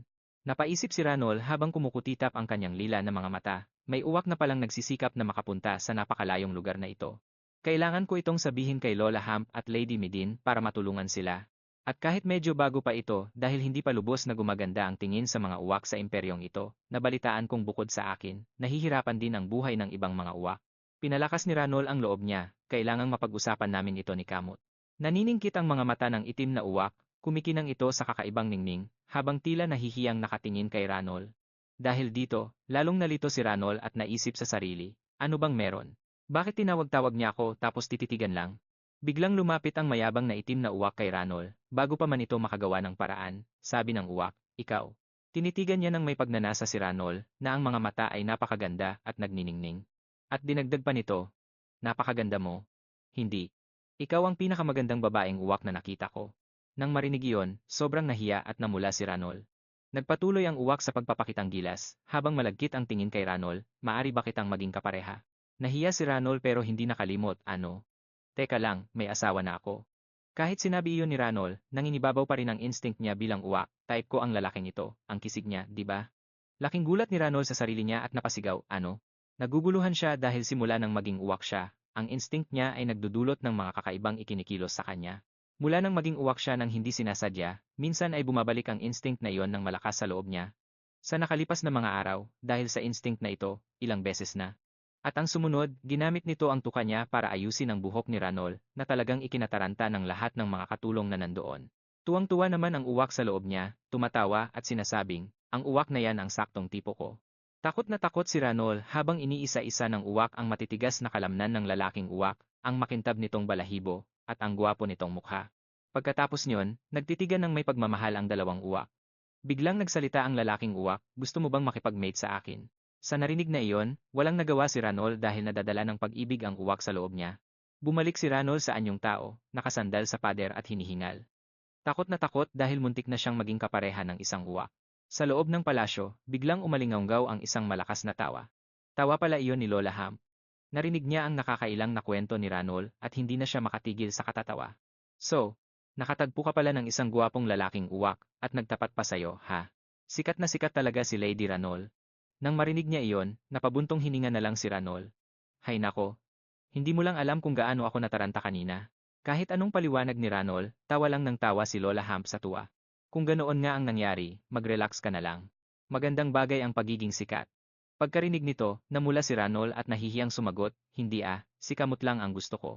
Napaisip si Ranol habang kumukutitap ang kanyang lila na mga mata, may uwak na palang nagsisikap na makapunta sa napakalayong lugar na ito. Kailangan ko itong sabihin kay Lola Hamp at Lady Medine para matulungan sila. At kahit medyo bago pa ito dahil hindi pa lubos na gumaganda ang tingin sa mga uwak sa imperyong ito, nabalitaan kong bukod sa akin, nahihirapan din ang buhay ng ibang mga uwak. Pinalakas ni Ranol ang loob niya, kailangang mapag-usapan namin ito ni Kamot. Naniningkit ang mga mata ng itim na uwak, kumikinang ito sa kakaibang ningning, habang tila nahihiyang nakatingin kay Ranol. Dahil dito, lalong nalito si Ranol at naisip sa sarili, ano bang meron? Bakit tinawag-tawag niya ako tapos tititigan lang? Biglang lumapit ang mayabang na itim na uwak kay Ranol, bago pa man ito makagawa ng paraan, sabi ng uwak, ikaw. Tinitigan niya ng may pagnanasa si Ranol, na ang mga mata ay napakaganda at nagniningning. At dinagdag pa nito, napakaganda mo. Hindi. Ikaw ang pinakamagandang babaeng uwak na nakita ko. Nang marinig iyon, sobrang nahiya at namula si Ranol. Nagpatuloy ang uwak sa pagpapakitang gilas, habang malagkit ang tingin kay Ranol, maari ba kitang maging kapareha? Nahiya si Ranol pero hindi nakalimot, ano? Teka lang, may asawa na ako. Kahit sinabi iyon ni Ranol, nanginibabaw pa rin ang instinct niya bilang uwak, type ko ang lalaking ito, ang kisig niya, di ba? Laking gulat ni Ranol sa sarili niya at napasigaw, ano? Naguguluhan siya dahil simula nang maging uwak siya, ang instinct niya ay nagdudulot ng mga kakaibang ikinikilos sa kanya. Mula nang maging uwak siya nang hindi sinasadya, minsan ay bumabalik ang instinct na iyon ng malakas sa loob niya. Sa nakalipas na mga araw, dahil sa instinct na ito, ilang beses na. At ang sumunod, ginamit nito ang tuka niya para ayusin ang buhok ni Ranol, na talagang ikinataranta ng lahat ng mga katulong na nandoon. Tuwang-tuwa naman ang uwak sa loob niya, tumatawa at sinasabing, ang uwak na yan ang saktong tipo ko. Takot na takot si Ranol habang iniisa-isa ng uwak ang matitigas na kalamnan ng lalaking uwak, ang makintab nitong balahibo, at ang gwapo nitong mukha. Pagkatapos niyon, nagtitigan ng may pagmamahal ang dalawang uwak. Biglang nagsalita ang lalaking uwak, gusto mo bang makipag-mate sa akin? Sa narinig na iyon, walang nagawa si Ranol dahil nadadala ng pag-ibig ang uwak sa loob niya. Bumalik si Ranol sa anyong tao, nakasandal sa pader at hinihingal. Takot na takot dahil muntik na siyang maging kapareha ng isang uwak. Sa loob ng palasyo, biglang umalingaunggaw ang isang malakas na tawa. Tawa pala iyon ni Lola Ham. Narinig niya ang nakakailang na kwento ni Ranol at hindi na siya makatigil sa katatawa. So, nakatagpo ka pala ng isang guwapong lalaking uwak at nagtapat pa sa'yo, ha? Sikat na sikat talaga si Lady Ranol. Nang marinig niya iyon, napabuntong hininga na lang si Ranol. Hay nako, hindi mo lang alam kung gaano ako nataranta kanina. Kahit anong paliwanag ni Ranol, tawa lang ng tawa si Lola Hamp sa tuwa. Kung ganoon nga ang nangyari, mag-relax ka na lang. Magandang bagay ang pagiging sikat. Pagkarinig nito, namula si Ranol at nahihiyang sumagot, hindi si Kamot lang ang gusto ko.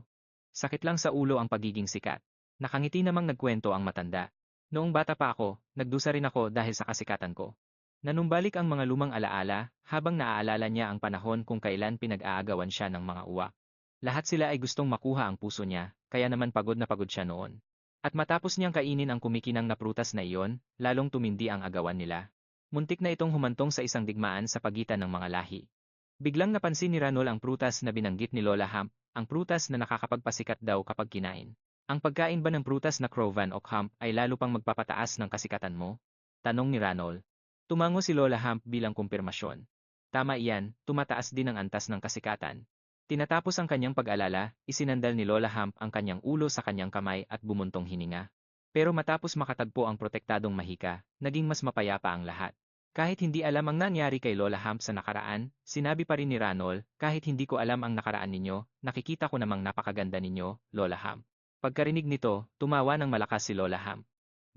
Sakit lang sa ulo ang pagiging sikat. Nakangiti namang nagkwento ang matanda. Noong bata pa ako, nagdusa rin ako dahil sa kasikatan ko. Nanumbalik ang mga lumang alaala, habang naaalala niya ang panahon kung kailan pinag-aagawan siya ng mga uwak. Lahat sila ay gustong makuha ang puso niya, kaya naman pagod na pagod siya noon. At matapos niyang kainin ang kumikinang na prutas na iyon, lalong tumindi ang agawan nila. Muntik na itong humantong sa isang digmaan sa pagitan ng mga lahi. Biglang napansin ni Ranol ang prutas na binanggit ni Lola Hamp, ang prutas na nakakapagpasikat daw kapag kinain. Ang pagkain ba ng prutas na Crovan o Hamp ay lalo pang magpapataas ng kasikatan mo? Tanong ni Ranol. Tumango si Lola Hamp bilang kumpirmasyon. Tama iyan, tumataas din ang antas ng kasikatan. Tinatapos ang kanyang pag-alala, isinandal ni Lola Hamp ang kanyang ulo sa kanyang kamay at bumuntong hininga. Pero matapos makatagpo ang protektadong mahika, naging mas mapayapa ang lahat. Kahit hindi alam ang nangyari kay Lola Hump sa nakaraan, sinabi pa rin ni Ranol, kahit hindi ko alam ang nakaraan ninyo, nakikita ko namang napakaganda ninyo, Lola Hump. Pagkarinig nito, tumawa ng malakas si Lola Hump.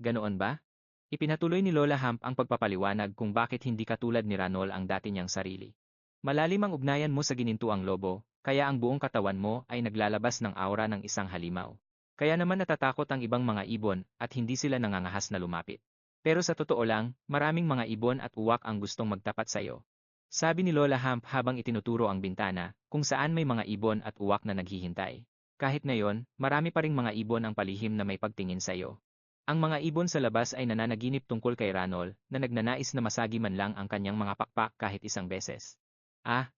Ganoon ba? Ipinatuloy ni Lola Hump ang pagpapaliwanag kung bakit hindi katulad ni Ranol ang dati niyang sarili. Malalim ang ugnayan mo sa ginintuang lobo, kaya ang buong katawan mo ay naglalabas ng aura ng isang halimaw. Kaya naman natatakot ang ibang mga ibon at hindi sila nangangahas na lumapit. Pero sa totoo lang, maraming mga ibon at uwak ang gustong magtapat sa iyo. Sabi ni Lola Hump habang itinuturo ang bintana, kung saan may mga ibon at uwak na naghihintay. Kahit ngayon, marami pa ring mga ibon ang palihim na may pagtingin sa iyo. Ang mga ibon sa labas ay nananaginip tungkol kay Ranol na nagnanais na masagi man lang ang kanyang mga pakpak kahit isang beses.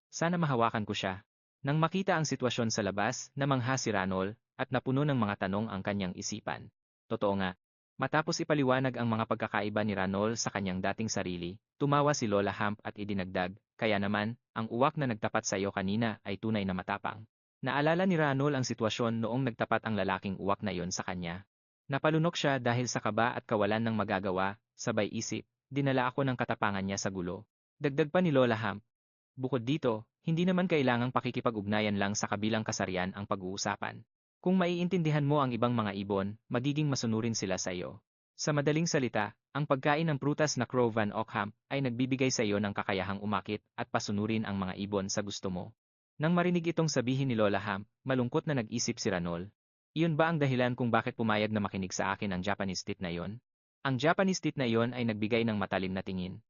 Sana mahawakan ko siya. Nang makita ang sitwasyon sa labas, namangha si Ranol at napuno ng mga tanong ang kanyang isipan. Totoo nga. Matapos ipaliwanag ang mga pagkakaiba ni Ranol sa kanyang dating sarili, tumawa si Lola Hump at idinagdag, kaya naman, ang uwak na nagtapat sa iyo kanina ay tunay na matapang. Naalala ni Ranol ang sitwasyon noong nagtapat ang lalaking uwak na iyon sa kanya. Napalunok siya dahil sa kaba at kawalan ng magagawa, sabay isip, dinala ako ng katapangan niya sa gulo. Dagdag pa ni Lola Hump. Bukod dito, hindi naman kailangang pakikipag-ugnayan lang sa kabilang kasarian ang pag-uusapan. Kung maiintindihan mo ang ibang mga ibon, magiging masunurin sila sa iyo. Sa madaling salita, ang pagkain ng prutas na Crow Van Ockham ay nagbibigay sa iyo ng kakayahang umakit at pasunurin ang mga ibon sa gusto mo. Nang marinig itong sabihin ni Lola Hump, malungkot na nag-isip si Ranol. Iyon ba ang dahilan kung bakit pumayag na makinig sa akin ang Japanese tit na iyon? Ang Japanese tit na iyon ay nagbigay ng matalim na tingin.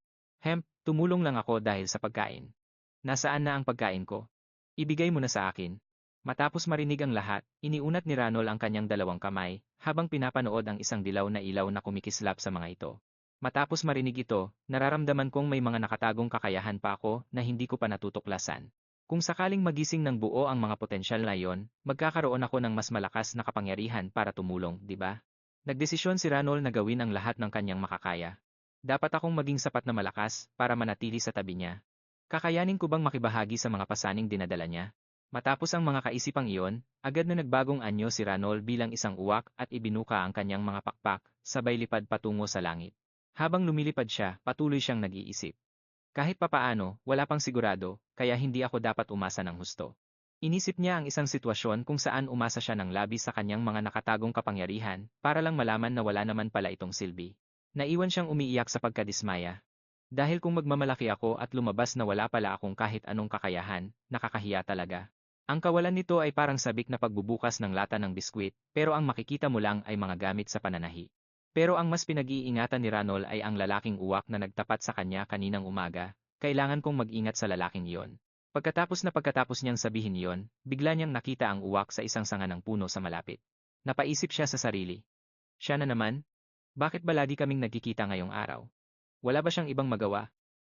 Tumulong lang ako dahil sa pagkain. Nasaan na ang pagkain ko? Ibigay mo na sa akin. Matapos marinig ang lahat, iniunat ni Ranol ang kanyang dalawang kamay, habang pinapanood ang isang dilaw na ilaw na kumikislap sa mga ito. Matapos marinig ito, nararamdaman kong may mga nakatagong kakayahan pa ako na hindi ko pa natutuklasan. Kung sakaling magising ng buo ang mga potensyal na iyon, magkakaroon ako ng mas malakas na kapangyarihan para tumulong, di ba? Nagdesisyon si Ranol na gawin ang lahat ng kanyang makakaya. Dapat akong maging sapat na malakas para manatili sa tabi niya. Kakayanin ko bang makibahagi sa mga pasaning dinadala niya? Matapos ang mga kaisipang iyon, agad na nagbagong anyo si Ranol bilang isang uwak at ibinuka ang kanyang mga pakpak, sabay lipad patungo sa langit. Habang lumilipad siya, patuloy siyang nag-iisip. Kahit papaano, wala pang sigurado, kaya hindi ako dapat umasa ng husto. Inisip niya ang isang sitwasyon kung saan umasa siya ng labis sa kanyang mga nakatagong kapangyarihan, para lang malaman na wala naman pala itong silbi. Naiwan siyang umiiyak sa pagkadismaya. Dahil kung magmamalaki ako at lumabas na wala pala akong kahit anong kakayahan, nakakahiya talaga. Ang kawalan nito ay parang sabik na pagbubukas ng lata ng biskwit, pero ang makikita mo lang ay mga gamit sa pananahi. Pero ang mas pinag-iingatan ni Ranol ay ang lalaking uwak na nagtapat sa kanya kaninang umaga, kailangan kong mag-ingat sa lalaking iyon. Pagkatapos niyang sabihin iyon, bigla niyang nakita ang uwak sa isang sanga ng puno sa malapit. Napaisip siya sa sarili. Siya na naman? Bakit ba lagi kaming nagkikita ngayong araw? Wala ba siyang ibang magawa?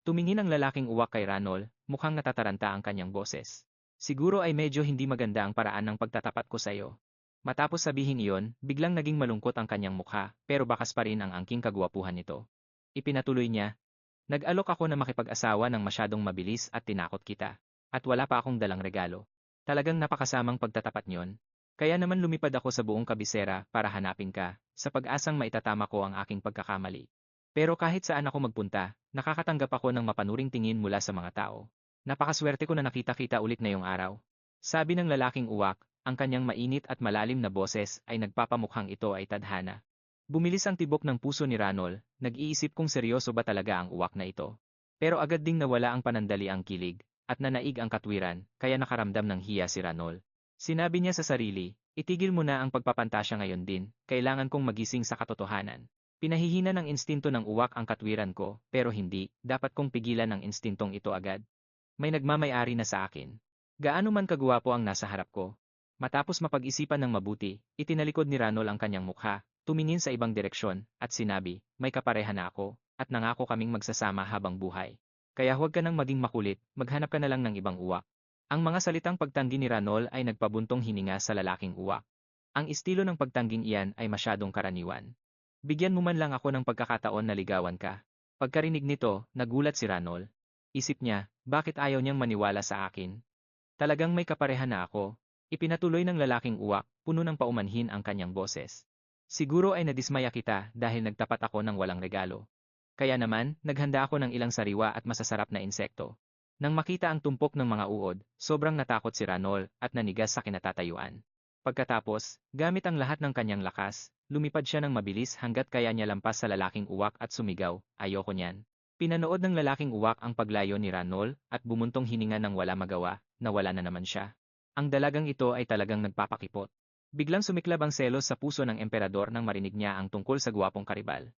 Tumingin ang lalaking uwak kay Ranol, mukhang natataranta ang kanyang boses. Siguro ay medyo hindi maganda ang paraan ng pagtatapat ko sa iyo. Matapos sabihin iyon, biglang naging malungkot ang kanyang mukha, pero bakas pa rin ang angking kagwapuhan nito. Ipinatuloy niya, nag-alok ako na makipag-asawa ng masyadong mabilis at tinakot kita. At wala pa akong dalang regalo. Talagang napakasamang pagtatapat niyon. Kaya naman lumipad ako sa buong kabisera para hanapin ka, sa pag-asang maitatama ko ang aking pagkakamali. Pero kahit saan ako magpunta, nakakatanggap ako ng mapanuring tingin mula sa mga tao. Napakaswerte ko na nakita-kita ulit ngayong araw. Sabi ng lalaking uwak, ang kanyang mainit at malalim na boses ay nagpapamukhang ito ay tadhana. Bumilis ang tibok ng puso ni Ranol, nag-iisip kung seryoso ba talaga ang uwak na ito. Pero agad ding nawala ang panandali ang kilig, at nanaig ang katwiran, kaya nakaramdam ng hiya si Ranol. Sinabi niya sa sarili, itigil mo na ang pagpapantasya ngayon din, kailangan kong magising sa katotohanan. Pinahihina ng instinto ng uwak ang katwiran ko, pero hindi, dapat kong pigilan ang instintong ito agad. May nagmamay-ari na sa akin. Gaano man kagwapo ang nasa harap ko. Matapos mapag-isipan ng mabuti, itinalikod ni Ranol ang kanyang mukha, tumingin sa ibang direksyon, at sinabi, may kapareha na ako, at nangako kaming magsasama habang buhay. Kaya huwag ka nang maging makulit, maghanap ka na lang ng ibang uwak. Ang mga salitang pagtanggi ni Ranol ay nagpabuntong hininga sa lalaking uwak. Ang estilo ng pagtangging iyan ay masyadong karaniwan. Bigyan mo man lang ako ng pagkakataon na ligawan ka. Pagkarinig nito, nagulat si Ranol. Isip niya, bakit ayaw niyang maniwala sa akin? Talagang may kaparehan na ako. Ipinatuloy ng lalaking uwak, puno ng paumanhin ang kanyang boses. Siguro ay nadismaya kita dahil nagtapat ako ng walang regalo. Kaya naman, naghanda ako ng ilang sariwa at masasarap na insekto. Nang makita ang tumpok ng mga uod, sobrang natakot si Ranol at nanigas sa kinatatayuan. Pagkatapos, gamit ang lahat ng kanyang lakas, lumipad siya ng mabilis hanggat kaya niya lampas sa lalaking uwak at sumigaw, "Ayoko niyan." Pinanood ng lalaking uwak ang paglayo ni Ranol at bumuntong hininga ng wala magawa, nawala na naman siya. Ang dalagang ito ay talagang nagpapakipot. Biglang sumiklab ang selos sa puso ng emperador nang marinig niya ang tungkol sa gwapong karibal.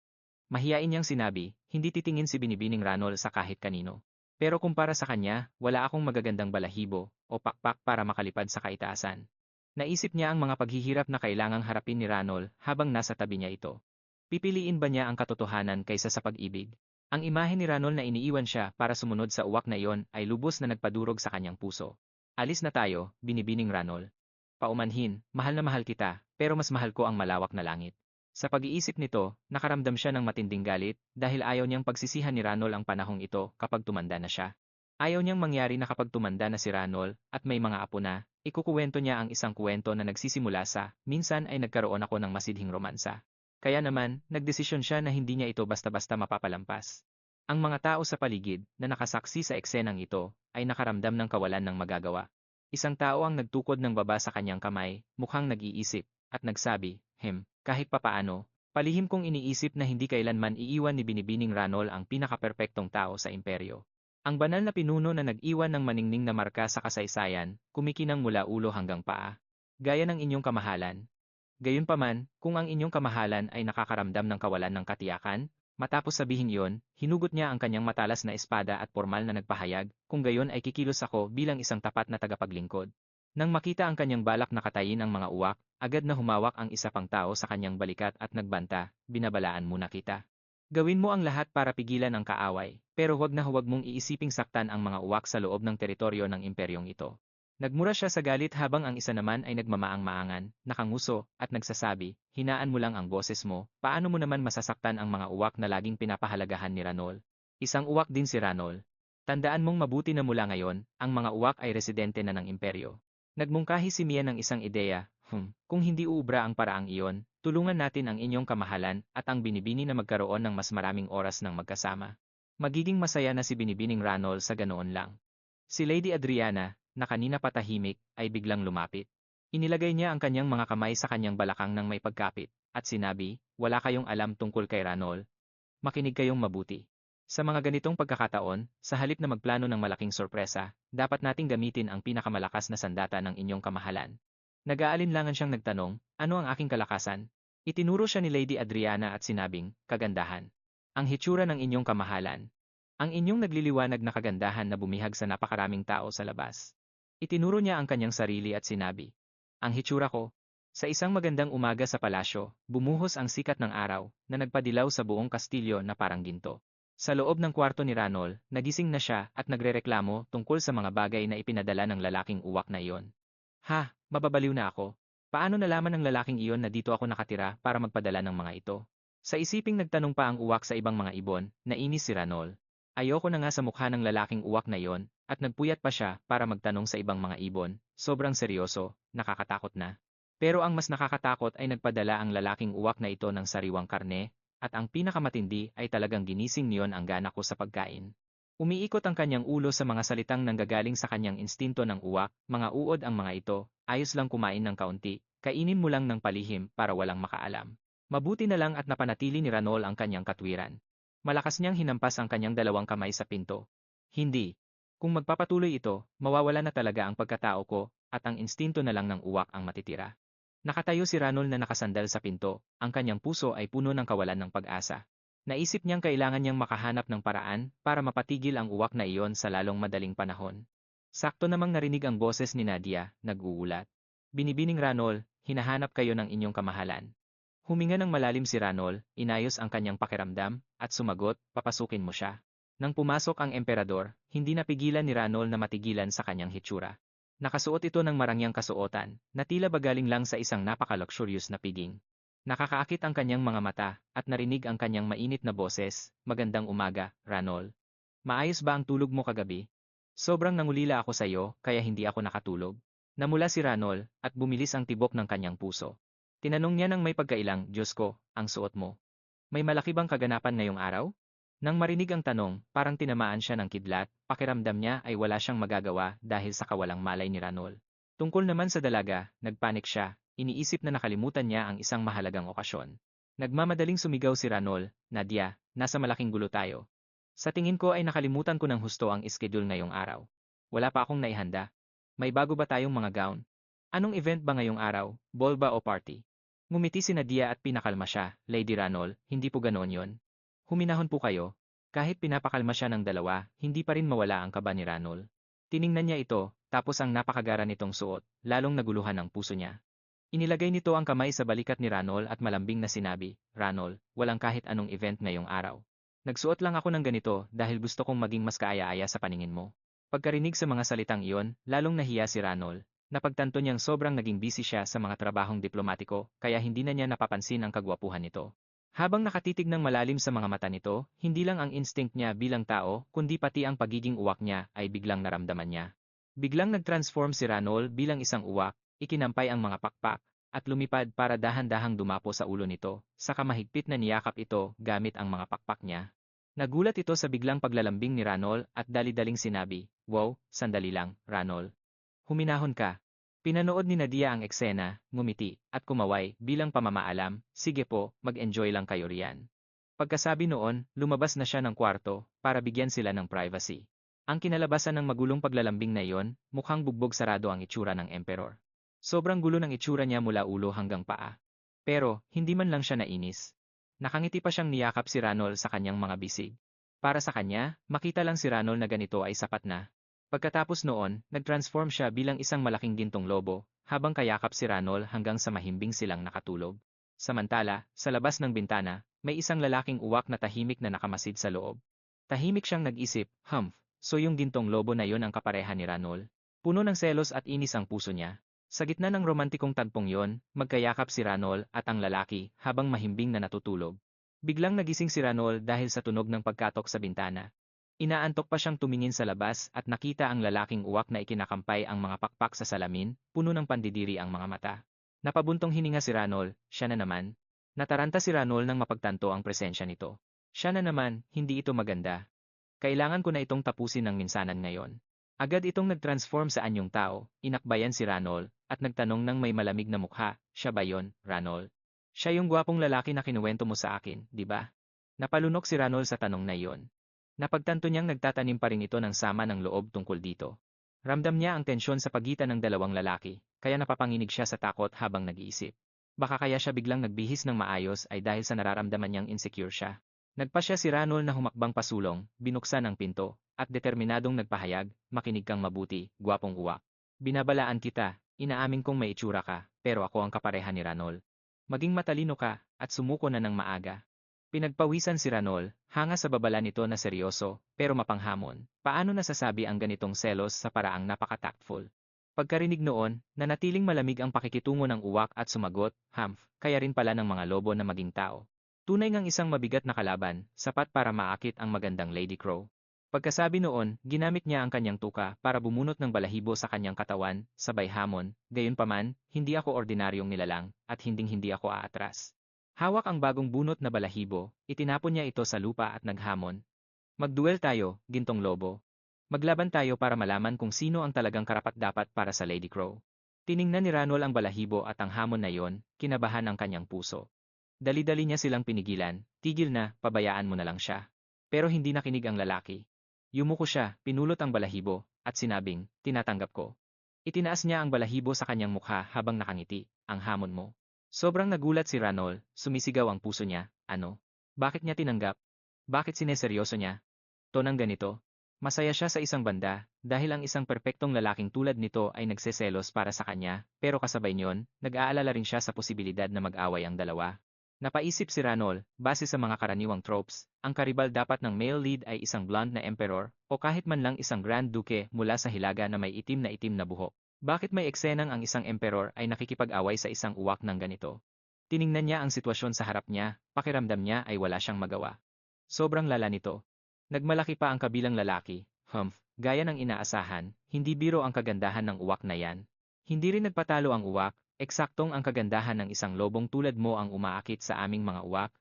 Mahiyain niyang sinabi, hindi titingin si Binibining Ranol sa kahit kanino. Pero kumpara sa kanya, wala akong magagandang balahibo o pakpak para makalipad sa kaitaasan. Naisip niya ang mga paghihirap na kailangang harapin ni Ranol habang nasa tabi niya ito. Pipiliin ba niya ang katotohanan kaysa sa pag-ibig? Ang imahe ni Ranol na iniiwan siya para sumunod sa uwak na iyon ay lubos na nagpadurog sa kanyang puso. Alis na tayo, Binibining Ranol. Paumanhin, mahal na mahal kita, pero mas mahal ko ang malawak na langit. Sa pag-iisip nito, nakaramdam siya ng matinding galit dahil ayaw niyang pagsisihan ni Ranol ang panahong ito kapag tumanda na siya. Ayaw niyang mangyari na kapag tumanda na si Ranol at may mga apo na, ikukuwento niya ang isang kuwento na nagsisimula sa, minsan ay nagkaroon ako ng masidhing romansa. Kaya naman, nagdesisyon siya na hindi niya ito basta-basta mapapalampas. Ang mga tao sa paligid na nakasaksi sa eksenang ito ay nakaramdam ng kawalan ng magagawa. Isang tao ang nagtukod ng baba sa kanyang kamay, mukhang nag-iisip, at nagsabi, kahit papaano, palihim kong iniisip na hindi kailanman iiwan ni Binibining Ranol ang pinakaperpektong tao sa imperyo. Ang banal na pinuno na nag-iwan ng maningning na marka sa kasaysayan, kumikinang mula ulo hanggang paa. Gaya ng inyong kamahalan. Gayunpaman, kung ang inyong kamahalan ay nakakaramdam ng kawalan ng katiyakan, matapos sabihin iyon, hinugot niya ang kanyang matalas na espada at formal na nagpahayag, kung gayon ay kikilos ako bilang isang tapat na tagapaglingkod. Nang makita ang kanyang balak na katayin ang mga uwak, agad na humawak ang isa pang tao sa kanyang balikat at nagbanta, "Binabalaan muna kita. Gawin mo ang lahat para pigilan ang kaaway, pero huwag mong iisiping saktan ang mga uwak sa loob ng teritoryo ng imperyong ito." Nagmura siya sa galit habang ang isa naman ay nagmamaang-maangan, nakanguso, at nagsasabi, "Hinaan mo lang ang boses mo, paano mo naman masasaktan ang mga uwak na laging pinapahalagahan ni Ranol?" Isang uwak din si Ranol. Tandaan mong mabuti na mula ngayon, ang mga uwak ay residente na ng imperyo. Nagmungkahi si Mia ng isang ideya, kung hindi uubra ang paraang iyon, tulungan natin ang inyong kamahalan at ang Binibini na magkaroon ng mas maraming oras ng magkasama. Magiging masaya na si Binibining Ranol sa ganoon lang. Si Lady Adriana, na kanina patahimik, ay biglang lumapit. Inilagay niya ang kanyang mga kamay sa kanyang balakang ng may pagkapit, at sinabi, "Wala kayong alam tungkol kay Ranol. Makinig kayong mabuti. Sa mga ganitong pagkakataon, sa halip na magplano ng malaking sorpresa, dapat nating gamitin ang pinakamalakas na sandata ng inyong kamahalan." Nag-aalinlangan siyang nagtanong, "Ano ang aking kalakasan?" Itinuro siya ni Lady Adriana at sinabing, "Kagandahan. Ang hitsura ng inyong kamahalan. Ang inyong nagliliwanag na kagandahan na bumihag sa napakaraming tao sa labas." Itinuro niya ang kanyang sarili at sinabi, "Ang hitsura ko." Sa isang magandang umaga sa palasyo, bumuhos ang sikat ng araw na nagpadilaw sa buong kastilyo na parang ginto. Sa loob ng kwarto ni Ranol, nagising na siya at nagrereklamo tungkol sa mga bagay na ipinadala ng lalaking uwak na iyon. Mababaliw na ako. Paano nalaman ng lalaking iyon na dito ako nakatira para magpadala ng mga ito? Sa isiping nagtanong pa ang uwak sa ibang mga ibon, nainis si Ranol. Ayoko na nga sa mukha ng lalaking uwak na iyon, at nagpuyat pa siya para magtanong sa ibang mga ibon, sobrang seryoso, nakakatakot na. Pero ang mas nakakatakot ay nagpadala ang lalaking uwak na ito ng sariwang karne, at ang pinakamatindi ay talagang ginising niyon ang gana ko sa pagkain. Umiikot ang kanyang ulo sa mga salitang nanggagaling sa kanyang instinto ng uwak, "Mga uod ang mga ito, ayos lang kumain ng kaunti, kainin mo lang ng palihim para walang makaalam." Mabuti na lang at napanatili ni Ranol ang kanyang katwiran. Malakas niyang hinampas ang kanyang dalawang kamay sa pinto. "Hindi. Kung magpapatuloy ito, mawawala na talaga ang pagkatao ko, at ang instinto na lang ng uwak ang matitira." Nakatayo si Ranol na nakasandal sa pinto, ang kanyang puso ay puno ng kawalan ng pag-asa. Naisip niyang kailangan niyang makahanap ng paraan para mapatigil ang uwak na iyon sa lalong madaling panahon. Sakto namang narinig ang boses ni Nadia, nag-uulat. "Binibining Ranol, hinahanap kayo ng inyong kamahalan." Huminga ng malalim si Ranol, inayos ang kanyang pakiramdam, at sumagot, "Papasukin mo siya." Nang pumasok ang emperador, hindi napigilan ni Ranol na matigilan sa kanyang hitsura. Nakasuot ito ng marangyang kasuotan, na tila ba galing lang sa isang napaka-luxurious na piging. Nakakaakit ang kanyang mga mata, at narinig ang kanyang mainit na boses, "Magandang umaga, Ranol. Maayos ba ang tulog mo kagabi? Sobrang nangulila ako sa iyo, kaya hindi ako nakatulog." Namula si Ranol, at bumilis ang tibok ng kanyang puso. Tinanong niya ng may pagkailang, "Diyos ko, ang suot mo. May malaki bang kaganapan ngayong araw?" Nang marinig ang tanong, parang tinamaan siya ng kidlat, pakiramdam niya ay wala siyang magagawa dahil sa kawalang malay ni Ranol. Tungkol naman sa dalaga, nagpanik siya, iniisip na nakalimutan niya ang isang mahalagang okasyon. Nagmamadaling sumigaw si Ranol, Nadia, nasa malaking gulo tayo. Sa tingin ko ay nakalimutan ko ng husto ang schedule ngayong araw. Wala pa akong naihanda. May bago ba tayong mga gown? Anong event ba ngayong araw, ball ba o party? Ngumiti si Nadia at pinakalma siya, Lady Ranol, hindi po ganoon yon. Huminahon po kayo. Kahit pinapakalma siya ng dalawa, hindi pa rin mawala ang kaba ni Ranol. Tiningnan niya ito, tapos ang napakagara nitong suot, lalong naguluhan ang puso niya. Inilagay nito ang kamay sa balikat ni Ranol at malambing na sinabi, Ranol, walang kahit anong event ngayong araw. Nagsuot lang ako ng ganito dahil gusto kong maging mas kaaya-aya sa paningin mo. Pagkarinig sa mga salitang iyon, lalong nahiya si Ranol. Napagtanto niyang sobrang naging busy siya sa mga trabahong diplomatiko kaya hindi na niya napapansin ang kagwapuhan nito. Habang nakatitig ng malalim sa mga mata nito, hindi lang ang instinct niya bilang tao, kundi pati ang pagiging uwak niya ay biglang naramdaman niya. Biglang nag-transform si Ranol bilang isang uwak, ikinampay ang mga pakpak, at lumipad para dahan-dahang dumapo sa ulo nito, saka mahigpit na niyakap ito gamit ang mga pakpak niya. Nagulat ito sa biglang paglalambing ni Ranol at dali-daling sinabi, Wow, sandali lang, Ranol. Huminahon ka. Pinanood ni Nadia ang eksena, ngumiti, at kumaway bilang pamamaalam, sige po, mag-enjoy lang kayo riyan. Pagkasabi noon, lumabas na siya ng kwarto para bigyan sila ng privacy. Ang kinalabasan ng magulong paglalambing na iyon, mukhang bugbog sarado ang itsura ng emperor. Sobrang gulo ng itsura niya mula ulo hanggang paa. Pero, hindi man lang siya nainis. Nakangiti pa siyang niyakap si Ranol sa kanyang mga bisig. Para sa kanya, makita lang si Ranol na ganito ay sapat na. Pagkatapos noon, nag-transform siya bilang isang malaking gintong lobo, habang kayakap si Ranol hanggang sa mahimbing silang nakatulog. Samantala, sa labas ng bintana, may isang lalaking uwak na tahimik na nakamasid sa loob. Tahimik siyang nag-isip, so yung gintong lobo na yon ang kapareha ni Ranol. Puno ng selos at inis ang puso niya. Sa gitna ng romantikong tagpong yon, magkayakap si Ranol at ang lalaki habang mahimbing na natutulog. Biglang nagising si Ranol dahil sa tunog ng pagkatok sa bintana. Inaantok pa siyang tumingin sa labas at nakita ang lalaking uwak na ikinakampay ang mga pakpak sa salamin, puno ng pandidiri ang mga mata. Napabuntong hininga si Ranol, siya na naman. Nataranta si Ranol nang mapagtanto ang presensya nito. Siya na naman, hindi ito maganda. Kailangan ko na itong tapusin ng minsanan ngayon. Agad itong nag-transform sa anyong tao, inakbayan si Ranol, at nagtanong ng may malamig na mukha, siya ba yon, Ranol? Siya yung gwapong lalaki na kinuwento mo sa akin, di ba? Napalunok si Ranol sa tanong na iyon. Napagtanto niyang nagtatanim pa rin ito ng sama ng loob tungkol dito. Ramdam niya ang tensyon sa pagitan ng dalawang lalaki, kaya napapanginig siya sa takot habang nag-iisip. Baka kaya siya biglang nagbihis ng maayos ay dahil sa nararamdaman niyang insecure siya. Nagpasya si Ranol na humakbang pasulong, binuksan ang pinto, at determinadong nagpahayag, makinig kang mabuti, gwapong uwak. Binabalaan kita, inaamin kong may itsura ka, pero ako ang kapareha ni Ranol. Maging matalino ka, at sumuko na ng maaga. Pinagpawisan si Ranol, hanga sa babala nito na seryoso, pero mapanghamon. Paano nasasabi ang ganitong selos sa paraang napaka-tactful? Pagkarinig noon, nanatiling malamig ang pakikitungo ng uwak at sumagot, kaya rin pala ng mga lobo na maging tao. Tunay ngang isang mabigat na kalaban, sapat para maakit ang magandang Lady Crow. Pagkasabi noon, ginamit niya ang kanyang tuka para bumunot ng balahibo sa kanyang katawan, sabay hamon, gayunpaman, hindi ako ordinaryong nilalang, at hinding-hindi ako aatras. Hawak ang bagong bunot na balahibo, itinapon niya ito sa lupa at naghamon. Magduel tayo, gintong lobo. Maglaban tayo para malaman kung sino ang talagang karapat-dapat para sa Lady Crow. Tiningnan ni Ranol ang balahibo at ang hamon na yon, kinabahan ang kanyang puso. Dali-dali niya silang pinigilan, tigil na, pabayaan mo na lang siya. Pero hindi nakinig ang lalaki. Yumuko siya, pinulot ang balahibo, at sinabing, tinatanggap ko. Itinaas niya ang balahibo sa kanyang mukha habang nakangiti, ang hamon mo. Sobrang nagulat si Ranol, sumisigaw ang puso niya, ano? Bakit niya tinanggap? Bakit sineseryoso niya? Tonang ganito. Masaya siya sa isang banda, dahil ang isang perpektong lalaking tulad nito ay nagseselos para sa kanya, pero kasabay niyon, nag-aalala rin siya sa posibilidad na mag-away ang dalawa. Napaisip si Ranol, base sa mga karaniwang tropes, ang karibal dapat ng male lead ay isang blonde na emperor, o kahit man lang isang grand duke mula sa hilaga na may itim na buhok. Bakit may eksenang ang isang emperor ay nakikipag-away sa isang uwak ng ganito? Tiningnan niya ang sitwasyon sa harap niya, pakiramdam niya ay wala siyang magawa. Sobrang lala nito. Nagmalaki pa ang kabilang lalaki, gaya ng inaasahan, hindi biro ang kagandahan ng uwak na yan. Hindi rin nagpatalo ang uwak, eksaktong ang kagandahan ng isang lobong tulad mo ang umaakit sa aming mga uwak.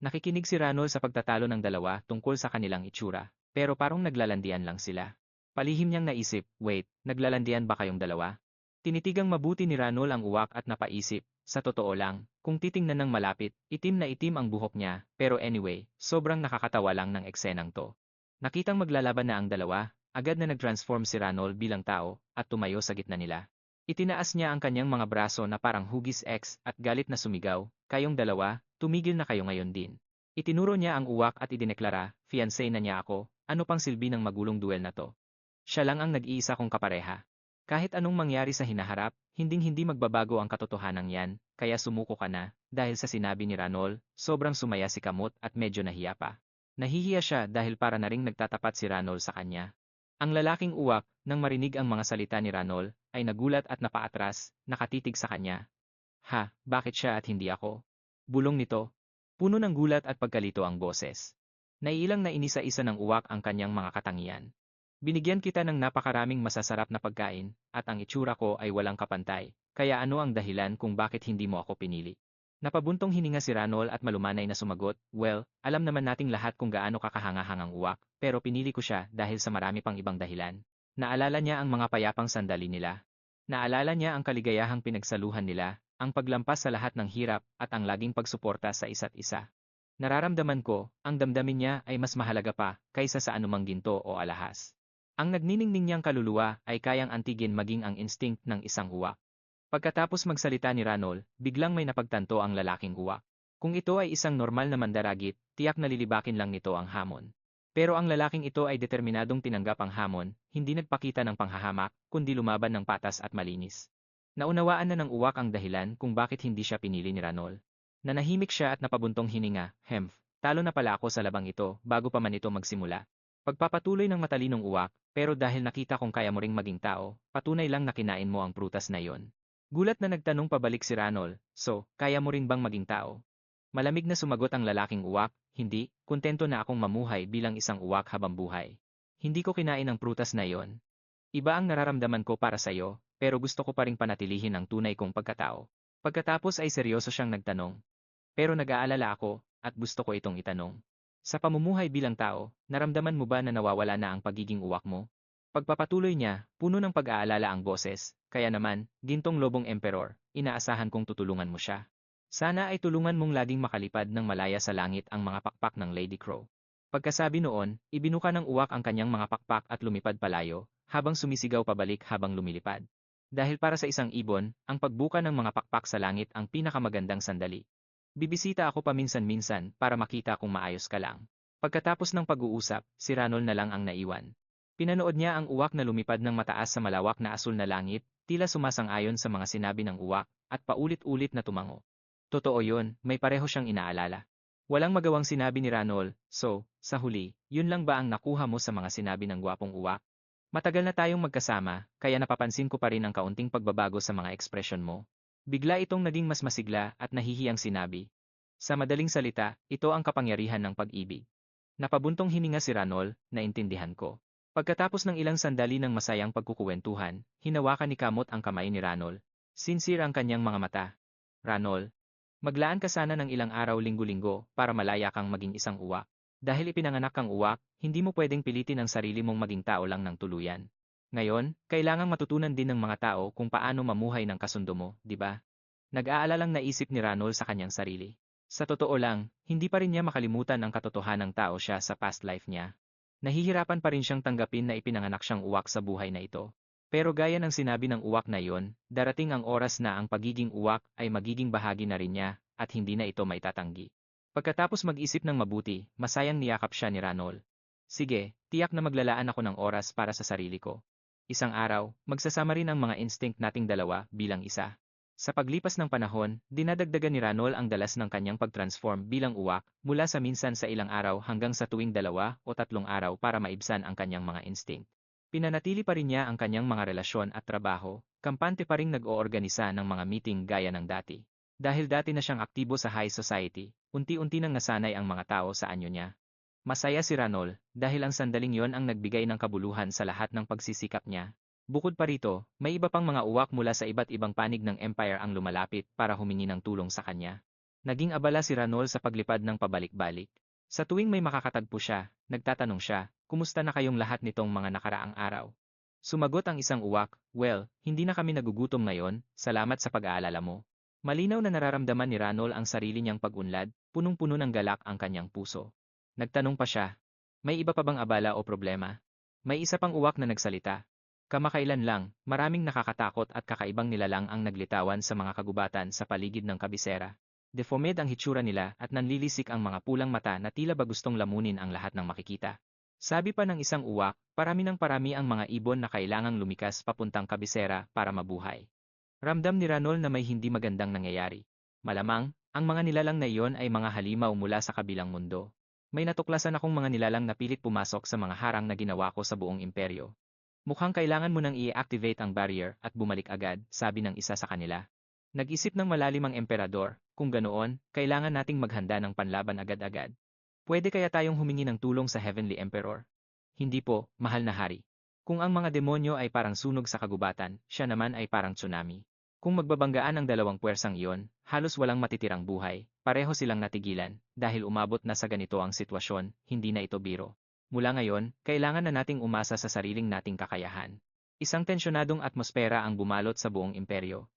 Nakikinig si Ranol sa pagtatalo ng dalawa tungkol sa kanilang itsura, pero parang naglalandian lang sila. Palihim niyang naisip, wait, naglalandian ba kayong dalawa? Tinitigang mabuti ni Ranol ang uwak at napaisip, sa totoo lang, kung titingnan ng malapit, itim na itim ang buhok niya, pero anyway, sobrang nakakatawa lang ng eksenang to. Nakitang maglalaban na ang dalawa, agad na nag-transform si Ranol bilang tao, at tumayo sa gitna nila. Itinaas niya ang kanyang mga braso na parang hugis X at galit na sumigaw, kayong dalawa, tumigil na kayo ngayon din. Itinuro niya ang uwak at idineklara, fiancé na niya ako, ano pang silbi ng magulong duel na to? Siya lang ang nag-iisa kong kapareha. Kahit anong mangyari sa hinaharap, hinding-hindi magbabago ang katotohanan yan, kaya sumuko ka na, dahil sa sinabi ni Ranol, sobrang sumaya si Kamot at medyo nahiya pa. Nahihiya siya dahil para na ring nagtatapat si Ranol sa kanya. Ang lalaking uwak, nang marinig ang mga salita ni Ranol, ay nagulat at napaatras, nakatitig sa kanya. Ha, bakit siya at hindi ako? Bulong nito. Puno ng gulat at pagkalito ang boses. Naiilang na inisa-isa ng uwak ang kanyang mga katangian. Binigyan kita ng napakaraming masasarap na pagkain, at ang itsura ko ay walang kapantay, kaya ano ang dahilan kung bakit hindi mo ako pinili? Napabuntong hininga si Ranol at malumanay na sumagot, well, alam naman nating lahat kung gaano kakahanga-hangang uwak, pero pinili ko siya dahil sa marami pang ibang dahilan. Naalala niya ang mga payapang sandali nila. Naalala niya ang kaligayahang pinagsaluhan nila, ang paglampas sa lahat ng hirap at ang laging pagsuporta sa isa't isa. Nararamdaman ko, ang damdamin niya ay mas mahalaga pa kaysa sa anumang ginto o alahas. Ang nagniningning niyang kaluluwa ay kayang antigin maging ang instinct ng isang uwak. Pagkatapos magsalita ni Ranol, biglang may napagtanto ang lalaking uwak. Kung ito ay isang normal na mandaragit, tiyak na lilibakin lang nito ang hamon. Pero ang lalaking ito ay determinadong tinanggap ang hamon, hindi nagpakita ng panghahamak, kundi lumaban ng patas at malinis. Naunawaan na ng uwak ang dahilan kung bakit hindi siya pinili ni Ranol. Nanahimik siya at napabuntong hininga, talo na pala ako sa labang ito bago pa man ito magsimula. Pagpapatuloy ng matalinong uwak, pero dahil nakita kong kaya mo ring maging tao, patunay lang na kinain mo ang prutas na yon. Gulat na nagtanong pabalik si Ranol, so, kaya mo rin bang maging tao? Malamig na sumagot ang lalaking uwak, hindi, kontento na akong mamuhay bilang isang uwak habang buhay. Hindi ko kinain ang prutas na yon. Iba ang nararamdaman ko para sa'yo, pero gusto ko pa ring panatilihin ang tunay kong pagkatao. Pagkatapos ay seryoso siyang nagtanong. Pero nag-aalala ako, at gusto ko itong itanong. Sa pamumuhay bilang tao, naramdaman mo ba na nawawala na ang pagiging uwak mo? Pagpapatuloy niya, puno ng pag-aalala ang boses, kaya naman, gintong lobong emperor, inaasahan kong tutulungan mo siya. Sana ay tulungan mong laging makalipad ng malaya sa langit ang mga pakpak ng Lady Crow. Pagkasabi noon, ibinuka ng uwak ang kanyang mga pakpak at lumipad palayo, habang sumisigaw pabalik habang lumilipad. Dahil para sa isang ibon, ang pagbuka ng mga pakpak sa langit ang pinakamagandang sandali. Bibisita ako paminsan-minsan para makita kung maayos ka lang. Pagkatapos ng pag-uusap, si Ranol na lang ang naiwan. Pinanood niya ang uwak na lumipad ng mataas sa malawak na asul na langit, tila sumasang-ayon sa mga sinabi ng uwak, at paulit-ulit na tumango. Totoo yon, may pareho siyang inaalala. Walang magawang sinabi ni Ranol, so, sa huli, yun lang ba ang nakuha mo sa mga sinabi ng gwapong uwak? Matagal na tayong magkasama, kaya napapansin ko pa rin ang kaunting pagbabago sa mga ekspresyon mo. Bigla itong naging mas masigla at nahihiyang sinabi. Sa madaling salita, ito ang kapangyarihan ng pag-ibig. Napabuntong hininga si Ranol, naintindihan ko. Pagkatapos ng ilang sandali ng masayang pagkukuwentuhan, hinawakan ni Kamot ang kamay ni Ranol. Sincere ang kanyang mga mata. Ranol, maglaan ka sana ng ilang araw linggo-linggo para malaya kang maging isang uwak. Dahil ipinanganak kang uwak, hindi mo pwedeng pilitin ang sarili mong maging tao lang ng tuluyan. Ngayon, kailangang matutunan din ng mga tao kung paano mamuhay ng kasundo mo, di ba? Nag-aalalang naisip ni Ranol sa kanyang sarili. Sa totoo lang, hindi pa rin niya makalimutan ang katotohanang tao siya sa past life niya. Nahihirapan pa rin siyang tanggapin na ipinanganak siyang uwak sa buhay na ito. Pero gaya ng sinabi ng uwak na iyon, darating ang oras na ang pagiging uwak ay magiging bahagi na rin niya at hindi na ito maitatanggi. Pagkatapos mag-isip ng mabuti, masayang niyakap siya ni Ranol. Sige, tiyak na maglalaan ako ng oras para sa sarili ko. Isang araw, magsasama rin ang mga instinct nating dalawa bilang isa. Sa paglipas ng panahon, dinadagdagan ni Ranol ang dalas ng kanyang pag-transform bilang uwak mula sa minsan sa ilang araw hanggang sa tuwing 2 o 3 araw para maibsan ang kanyang mga instinct. Pinanatili pa rin niya ang kanyang mga relasyon at trabaho, kampante pa rin nag-oorganisa ng mga meeting gaya ng dati. Dahil dati na siyang aktibo sa high society, unti-unti nang nasanay ang mga tao sa anyo niya. Masaya si Ranol dahil ang sandaling yon ang nagbigay ng kabuluhan sa lahat ng pagsisikap niya. Bukod pa rito, may iba pang mga uwak mula sa iba't ibang panig ng empire ang lumalapit para humingi ng tulong sa kanya. Naging abala si Ranol sa paglipad ng pabalik-balik. Sa tuwing may makakatagpo siya, nagtatanong siya, kumusta na kayong lahat nitong mga nakaraang araw? Sumagot ang isang uwak, well, hindi na kami nagugutom ngayon, salamat sa pag-aalala mo. Malinaw na nararamdaman ni Ranol ang sarili niyang pag-unlad, punong-puno ng galak ang kanyang puso. Nagtanong pa siya, may iba pa bang abala o problema? May isa pang uwak na nagsalita. Kamakailan lang, maraming nakakatakot at kakaibang nilalang ang naglitawan sa mga kagubatan sa paligid ng kabisera. Deformed ang hitsura nila at nanlilisik ang mga pulang mata na tila ba gustong lamunin ang lahat ng makikita. Sabi pa ng isang uwak, parami ng parami ang mga ibon na kailangang lumikas papuntang kabisera para mabuhay. Ramdam ni Ranol na may hindi magandang nangyayari. Malamang, ang mga nilalang na iyon ay mga halimaw mula sa kabilang mundo. May natuklasan akong mga nilalang na pilit pumasok sa mga harang na ginawa ko sa buong imperyo. Mukhang kailangan mo nang i-activate ang barrier at bumalik agad, sabi ng isa sa kanila. Nag-isip ng malalim ang emperador, kung ganoon, kailangan nating maghanda ng panlaban agad-agad. Pwede kaya tayong humingi ng tulong sa Heavenly Emperor? Hindi po, mahal na hari. Kung ang mga demonyo ay parang sunog sa kagubatan, siya naman ay parang tsunami. Kung magbabanggaan ang dalawang puwersang iyon, halos walang matitirang buhay, pareho silang natigilan, dahil umabot na sa ganito ang sitwasyon, hindi na ito biro. Mula ngayon, kailangan na nating umasa sa sariling nating kakayahan. Isang tensyonadong atmosfera ang bumalot sa buong imperyo.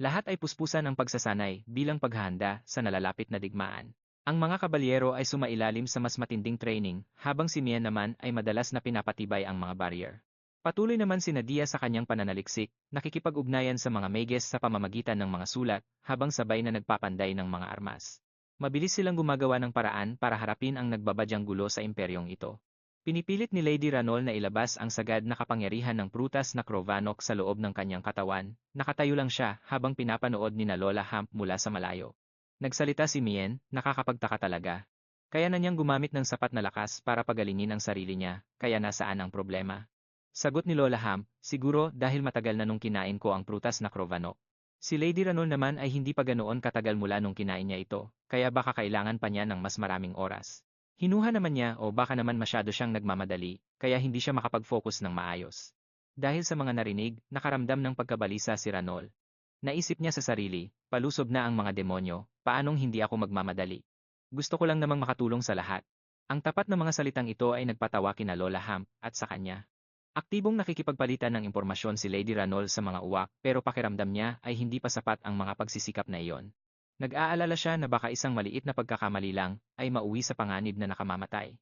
Lahat ay puspusan ng pagsasanay bilang paghahanda sa nalalapit na digmaan. Ang mga kabalyero ay sumailalim sa mas matinding training, habang si Mian naman ay madalas na pinapatibay ang mga barrier. Patuloy naman si Nadia sa kanyang pananaliksik, nakikipag-ugnayan sa mga mages sa pamamagitan ng mga sulat, habang sabay na nagpapanday ng mga armas. Mabilis silang gumagawa ng paraan para harapin ang nagbabadyang gulo sa imperyong ito. Pinipilit ni Lady Ranol na ilabas ang sagad na kapangyarihan ng prutas na Krovanok sa loob ng kanyang katawan. Nakatayo lang siya habang pinapanood ni na Lola Hamp mula sa malayo. Nagsalita si Mien, nakakapagtaka talaga. Kaya na niyang gumamit ng sapat na lakas para pagalingin ang sarili niya, kaya nasaan ang problema? Sagot ni Lola Hamp, siguro dahil matagal na nung kinain ko ang prutas na Krovanok. Si Lady Ranol naman ay hindi pa ganoon katagal mula nung kinain niya ito, kaya baka kailangan pa niya ng mas maraming oras. Hinuha naman niya o baka naman masyado siyang nagmamadali, kaya hindi siya makapag-focus ng maayos. Dahil sa mga narinig, nakaramdam ng pagkabalisa si Ranol. Naisip niya sa sarili, palusob na ang mga demonyo, paanong hindi ako magmamadali? Gusto ko lang namang makatulong sa lahat. Ang tapat na mga salitang ito ay nagpatawa kina Lola Hamp at sa kanya. Aktibong nakikipagpalitan ng impormasyon si Lady Ranol sa mga uwak pero pakiramdam niya ay hindi pa sapat ang mga pagsisikap na iyon. Nag-aalala siya na baka isang maliit na pagkakamali lang ay mauwi sa panganib na nakamamatay.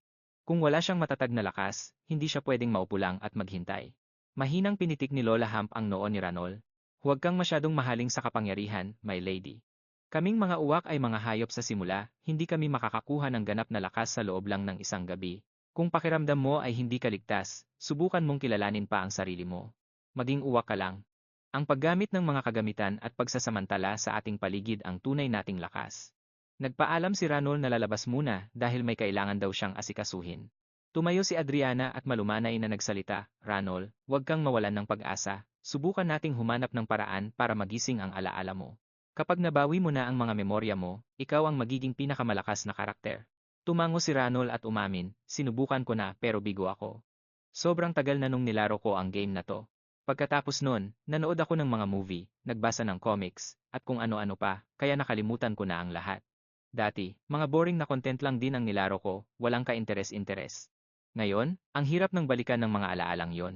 Kung wala siyang matatag na lakas, hindi siya pwedeng maupo lang at maghintay. Mahinang pinitik ni Lola Hamp ang noo ni Ranol. Huwag kang masyadong mahaling sa kapangyarihan, my lady. Kaming mga uwak ay mga hayop sa simula, hindi kami makakakuha ng ganap na lakas sa loob lang ng isang gabi. Kung pakiramdam mo ay hindi ka ligtas, subukan mong kilalanin pa ang sarili mo. Maging uwak ka lang. Ang paggamit ng mga kagamitan at pagsasamantala sa ating paligid ang tunay nating lakas. Nagpaalam si Ranol na lalabas muna dahil may kailangan daw siyang asikasuhin. Tumayo si Adriana at malumanay na nagsalita, Ranol, huwag kang mawalan ng pag-asa, subukan nating humanap ng paraan para magising ang alaala mo. Kapag nabawi mo na ang mga memorya mo, ikaw ang magiging pinakamalakas na karakter. Tumango si Ranol at umamin, sinubukan ko na pero bigo ako. Sobrang tagal na nung nilaro ko ang game na to. Pagkatapos nun, nanood ako ng mga movie, nagbasa ng comics, at kung ano-ano pa, kaya nakalimutan ko na ang lahat. Dati, mga boring na content lang din ang nilaro ko, walang ka-interes-interes. Ngayon, ang hirap ng balikan ng mga alaalang yon.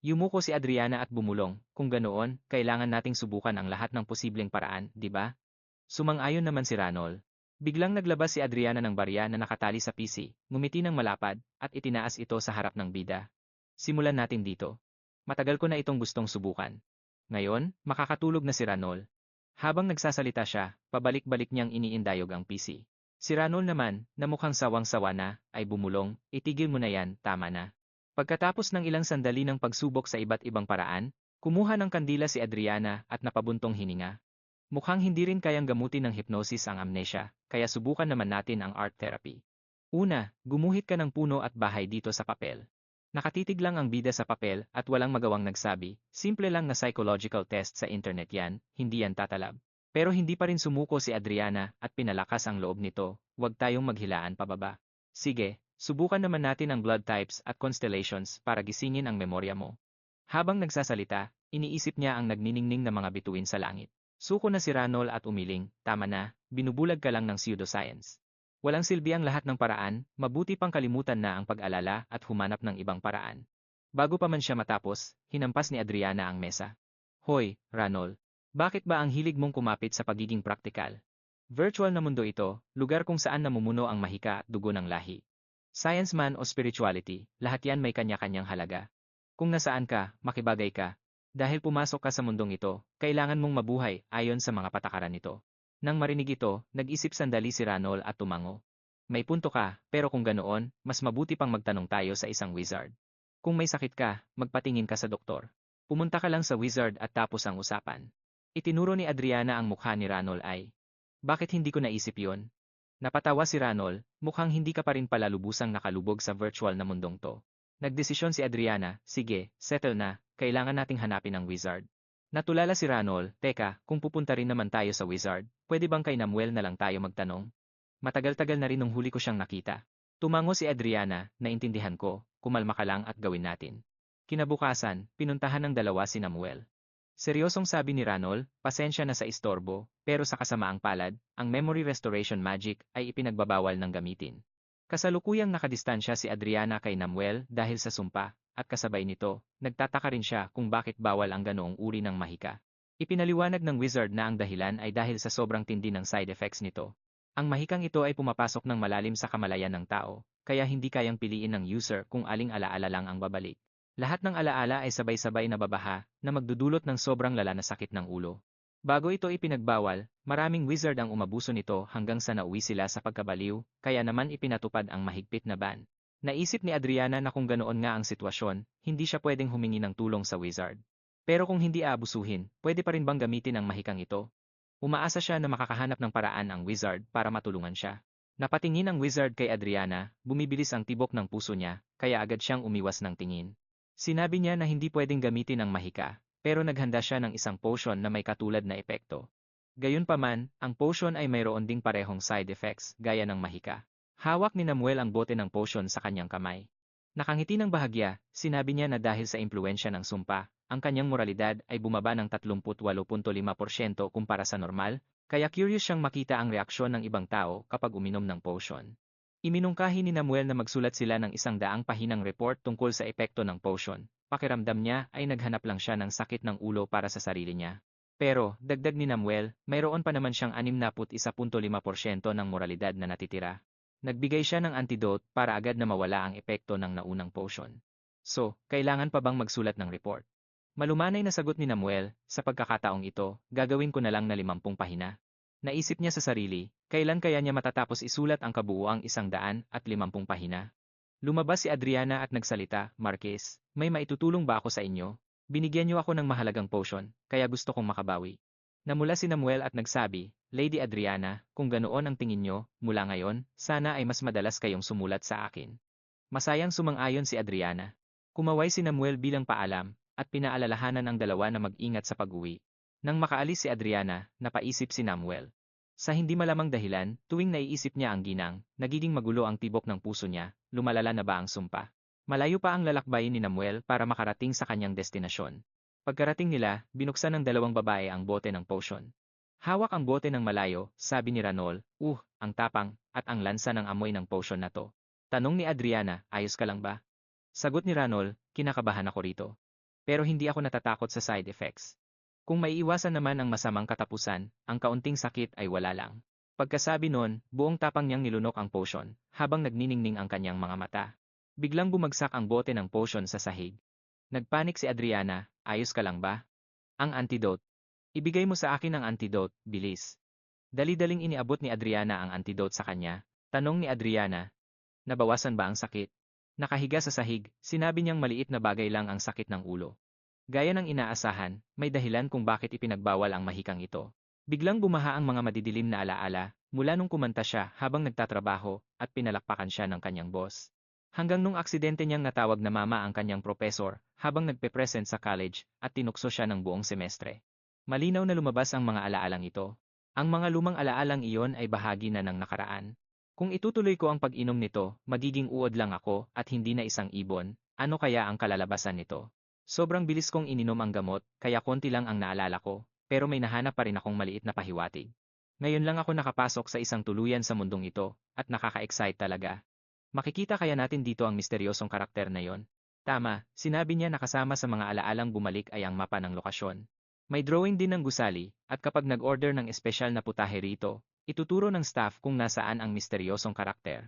Yumuko si Adriana at bumulong, kung ganoon, kailangan nating subukan ang lahat ng posibleng paraan, di ba? Sumang-ayon naman si Ranol. Biglang naglabas si Adriana ng barya na nakatali sa PC, ngumiti ng malapad, at itinaas ito sa harap ng bida. Simulan natin dito. Matagal ko na itong gustong subukan. Ngayon, makakatulog na si Ranol. Habang nagsasalita siya, pabalik-balik niyang iniindayog ang PC. Si Ranol naman, na mukhang sawang-sawa na, ay bumulong, itigil mo na yan, tama na. Pagkatapos ng ilang sandali ng pagsubok sa iba't ibang paraan, kumuha ng kandila si Adriana at napabuntong hininga. Mukhang hindi rin kayang gamutin ng hypnosis ang amnesia, kaya subukan naman natin ang art therapy. Una, gumuhit ka ng puno at bahay dito sa papel. Nakatitig lang ang bida sa papel at walang magawang nagsabi, simple lang na psychological test sa internet yan, hindi yan tatalab. Pero hindi pa rin sumuko si Adriana at pinalakas ang loob nito, huwag tayong maghilaan pababa. Sige, subukan naman natin ang blood types at constellations para gisingin ang memorya mo. Habang nagsasalita, iniisip niya ang nagniningning na mga bituin sa langit. Suko na si Ranol at umiling, tama na, binubulag ka lang ng pseudoscience. Walang silbi ang lahat ng paraan, mabuti pang kalimutan na ang pag-alala at humanap ng ibang paraan. Bago pa man siya matapos, hinampas ni Adriana ang mesa. Hoy, Ranol. Bakit ba ang hilig mong kumapit sa pagiging praktikal? Virtual na mundo ito, lugar kung saan namumuno ang mahika at dugo ng lahi. Science man o spirituality, lahat yan may kanya-kanyang halaga. Kung nasaan ka, makibagay ka. Dahil pumasok ka sa mundong ito, kailangan mong mabuhay ayon sa mga patakaran nito. Nang marinig ito, nag-isip sandali si Ranol at tumango. May punto ka, pero kung ganoon, mas mabuti pang magtanong tayo sa isang wizard. Kung may sakit ka, magpatingin ka sa doktor. Pumunta ka lang sa wizard at tapos ang usapan. Itinuro ni Adriana ang mukha ni Ranol ay, bakit hindi ko naisip yon? Napatawa si Ranol, mukhang hindi ka pa rin pala lubusang nakalubog sa virtual na mundong to. Nagdesisyon si Adriana, sige, settle na, kailangan nating hanapin ang wizard. Natulala si Ranol, teka, kung pupunta rin naman tayo sa wizard, pwede bang kay Namuel na lang tayo magtanong? Matagal-tagal na rin nung huli ko siyang nakita. Tumango si Adriana, naintindihan ko, kumalma ka lang at gawin natin. Kinabukasan, pinuntahan ng dalawa si Namuel. Seryosong sabi ni Ranol, pasensya na sa istorbo, pero sa kasamaang palad, ang memory restoration magic ay ipinagbabawal ng gamitin. Kasalukuyang nakadistansya si Adriana kay Namuel dahil sa sumpa, at kasabay nito, nagtataka rin siya kung bakit bawal ang ganoong uri ng mahika. Ipinaliwanag ng wizard na ang dahilan ay dahil sa sobrang tindi ng side effects nito. Ang mahikang ito ay pumapasok ng malalim sa kamalayan ng tao, kaya hindi kayang piliin ng user kung aling alaala lang ang babalik. Lahat ng alaala ay sabay-sabay na babaha na magdudulot ng sobrang lala na sakit ng ulo. Bago ito ipinagbawal, maraming wizard ang umabuso nito hanggang sa nauwi sila sa pagkabaliw, kaya naman ipinatupad ang mahigpit na ban. Naisip ni Adriana na kung ganoon nga ang sitwasyon, hindi siya pwedeng humingi ng tulong sa wizard. Pero kung hindi aabusuhin, pwede pa rin bang gamitin ang mahikang ito? Umaasa siya na makakahanap ng paraan ang wizard para matulungan siya. Napatingin ang wizard kay Adriana, bumibilis ang tibok ng puso niya, kaya agad siyang umiwas ng tingin. Sinabi niya na hindi pwedeng gamitin ang mahika, pero naghanda siya ng isang potion na may katulad na epekto. Gayunpaman, ang potion ay mayroon ding parehong side effects, gaya ng mahika. Hawak ni Namuel ang bote ng potion sa kanyang kamay. Nakangiti ng bahagya, sinabi niya na dahil sa impluensya ng sumpa, ang kanyang moralidad ay bumaba ng 38.5% kumpara sa normal, kaya curious siyang makita ang reaksyon ng ibang tao kapag uminom ng potion. Iminungkahi ni Namuel na magsulat sila ng 100 pahinang report tungkol sa epekto ng potion. Pakiramdam niya ay naghanap lang siya ng sakit ng ulo para sa sarili niya. Pero, dagdag ni Namuel, mayroon pa naman siyang 61.5% ng moralidad na natitira. Nagbigay siya ng antidote para agad na mawala ang epekto ng naunang potion. So, kailangan pa bang magsulat ng report? Malumanay na sagot ni Namuel, sa pagkakataong ito, gagawin ko na lang na 50 pahina. Naisip niya sa sarili, kailan kaya niya matatapos isulat ang kabuuang 150 pahina? Lumabas si Adriana at nagsalita, Marquez, may maitutulong ba ako sa inyo? Binigyan niyo ako ng mahalagang potion, kaya gusto kong makabawi. Namula si Namuel at nagsabi, Lady Adriana, kung ganoon ang tingin niyo, mula ngayon, sana ay mas madalas kayong sumulat sa akin. Masayang sumang-ayon si Adriana. Kumaway si Namuel bilang paalam, at pinaalalahanan ang dalawa na mag-ingat sa pag-uwi. Nang makaalis si Adriana, napaisip si Namuel. Sa hindi malamang dahilan, tuwing naiisip niya ang ginang, nagiging magulo ang tibok ng puso niya, lumalala na ba ang sumpa? Malayo pa ang lalakbayin ni Namuel para makarating sa kanyang destinasyon. Pagkarating nila, binuksan ng dalawang babae ang bote ng potion. Hawak ang bote ng malayo, sabi ni Ranol, ang tapang, at ang lansa ng amoy ng potion na to. Tanong ni Adriana, ayos ka lang ba? Sagot ni Ranol, kinakabahan ako rito. Pero hindi ako natatakot sa side effects. Kung maiiwasan naman ang masamang katapusan, ang kaunting sakit ay wala lang. Pagkasabi nun, buong tapang niyang nilunok ang potion, habang nagniningning ang kanyang mga mata. Biglang bumagsak ang bote ng potion sa sahig. Nagpanik si Adriana, ayos ka lang ba? Ang antidote. Ibigay mo sa akin ang antidote, bilis. Dali-daling iniabot ni Adriana ang antidote sa kanya. Tanong ni Adriana, nabawasan ba ang sakit? Nakahiga sa sahig, sinabi niyang maliit na bagay lang ang sakit ng ulo. Gaya ng inaasahan, may dahilan kung bakit ipinagbawal ang mahikang ito. Biglang bumaha ang mga madidilim na alaala, mula nung kumanta siya habang nagtatrabaho, at pinalakpakan siya ng kanyang boss. Hanggang nung aksidente niyang natawag na mama ang kanyang propesor, habang nagpe-present sa college, at tinukso siya ng buong semestre. Malinaw na lumabas ang mga alaalang ito. Ang mga lumang alaalang iyon ay bahagi na ng nakaraan. Kung itutuloy ko ang pag-inom nito, magiging uod lang ako at hindi na isang ibon, ano kaya ang kalalabasan nito? Sobrang bilis kong ininom ang gamot, kaya konti lang ang naalala ko, pero may nahanap pa rin akong maliit na pahiwatig. Ngayon lang ako nakapasok sa isang tuluyan sa mundong ito, at nakaka-excite talaga. Makikita kaya natin dito ang misteryosong karakter na yon? Tama, sinabi niya na kasama sa mga alaalang bumalik ay ang mapa ng lokasyon. May drawing din ng gusali, at kapag nag-order ng espesyal na putahe rito, ituturo ng staff kung nasaan ang misteryosong karakter.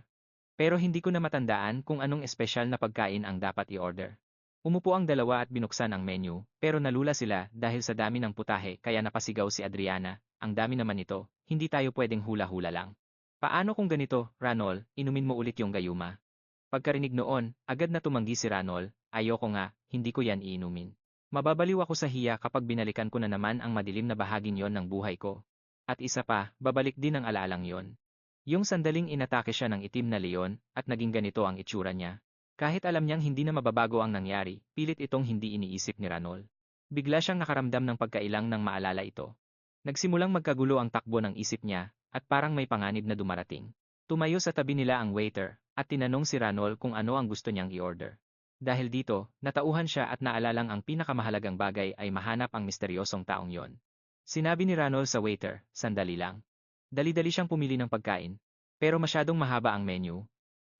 Pero hindi ko na matandaan kung anong espesyal na pagkain ang dapat i-order. Umupo ang dalawa at binuksan ang menu, pero nalula sila dahil sa dami ng putahe kaya napasigaw si Adriana, ang dami naman ito, hindi tayo pwedeng hula-hula lang. Paano kung ganito, Ranol, inumin mo ulit yung gayuma? Pagkarinig noon, agad na tumanggi si Ranol, ayoko nga, hindi ko yan iinumin. Mababaliw ako sa hiya kapag binalikan ko na naman ang madilim na bahaging yon ng buhay ko. At isa pa, babalik din ang alaalang yon. Yung sandaling inatake siya ng itim na leon, at naging ganito ang itsura niya. Kahit alam niyang hindi na mababago ang nangyari, pilit itong hindi iniisip ni Ranol. Bigla siyang nakaramdam ng pagkailang nang maalala ito. Nagsimulang magkagulo ang takbo ng isip niya, at parang may panganib na dumarating. Tumayo sa tabi nila ang waiter, at tinanong si Ranol kung ano ang gusto niyang i-order. Dahil dito, natauhan siya at naalalang ang pinakamahalagang bagay ay mahanap ang misteryosong taong yon. Sinabi ni Ranol sa waiter, sandali lang. Dali-dali siyang pumili ng pagkain, pero masyadong mahaba ang menu.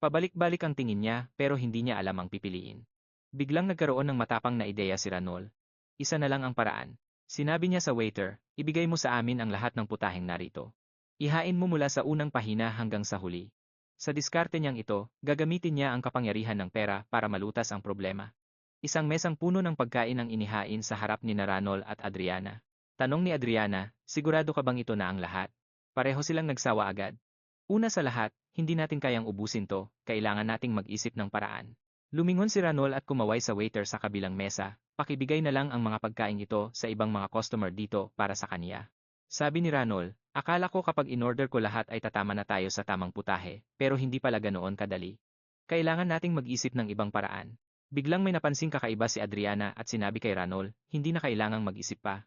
Pabalik-balik ang tingin niya pero hindi niya alam ang pipiliin. Biglang nagkaroon ng matapang na ideya si Ranol. Isa na lang ang paraan. Sinabi niya sa waiter, ibigay mo sa amin ang lahat ng putaheng narito. Ihain mo mula sa unang pahina hanggang sa huli. Sa diskarte niyang ito, gagamitin niya ang kapangyarihan ng pera para malutas ang problema. Isang mesang puno ng pagkain ang inihain sa harap ni Ranol at Adriana. Tanong ni Adriana, sigurado ka bang ito na ang lahat? Pareho silang nagsawa agad. Una sa lahat, hindi natin kayang ubusin to, kailangan nating mag-isip ng paraan. Lumingon si Ranol at kumaway sa waiter sa kabilang mesa, pakibigay na lang ang mga pagkain ito sa ibang mga customer dito para sa kaniya. Sabi ni Ranol, akala ko kapag in-order ko lahat ay tatama na tayo sa tamang putahe, pero hindi pala ganoon kadali. Kailangan nating mag-isip ng ibang paraan. Biglang may napansing kakaiba si Adriana at sinabi kay Ranol, hindi na kailangang mag-isip pa.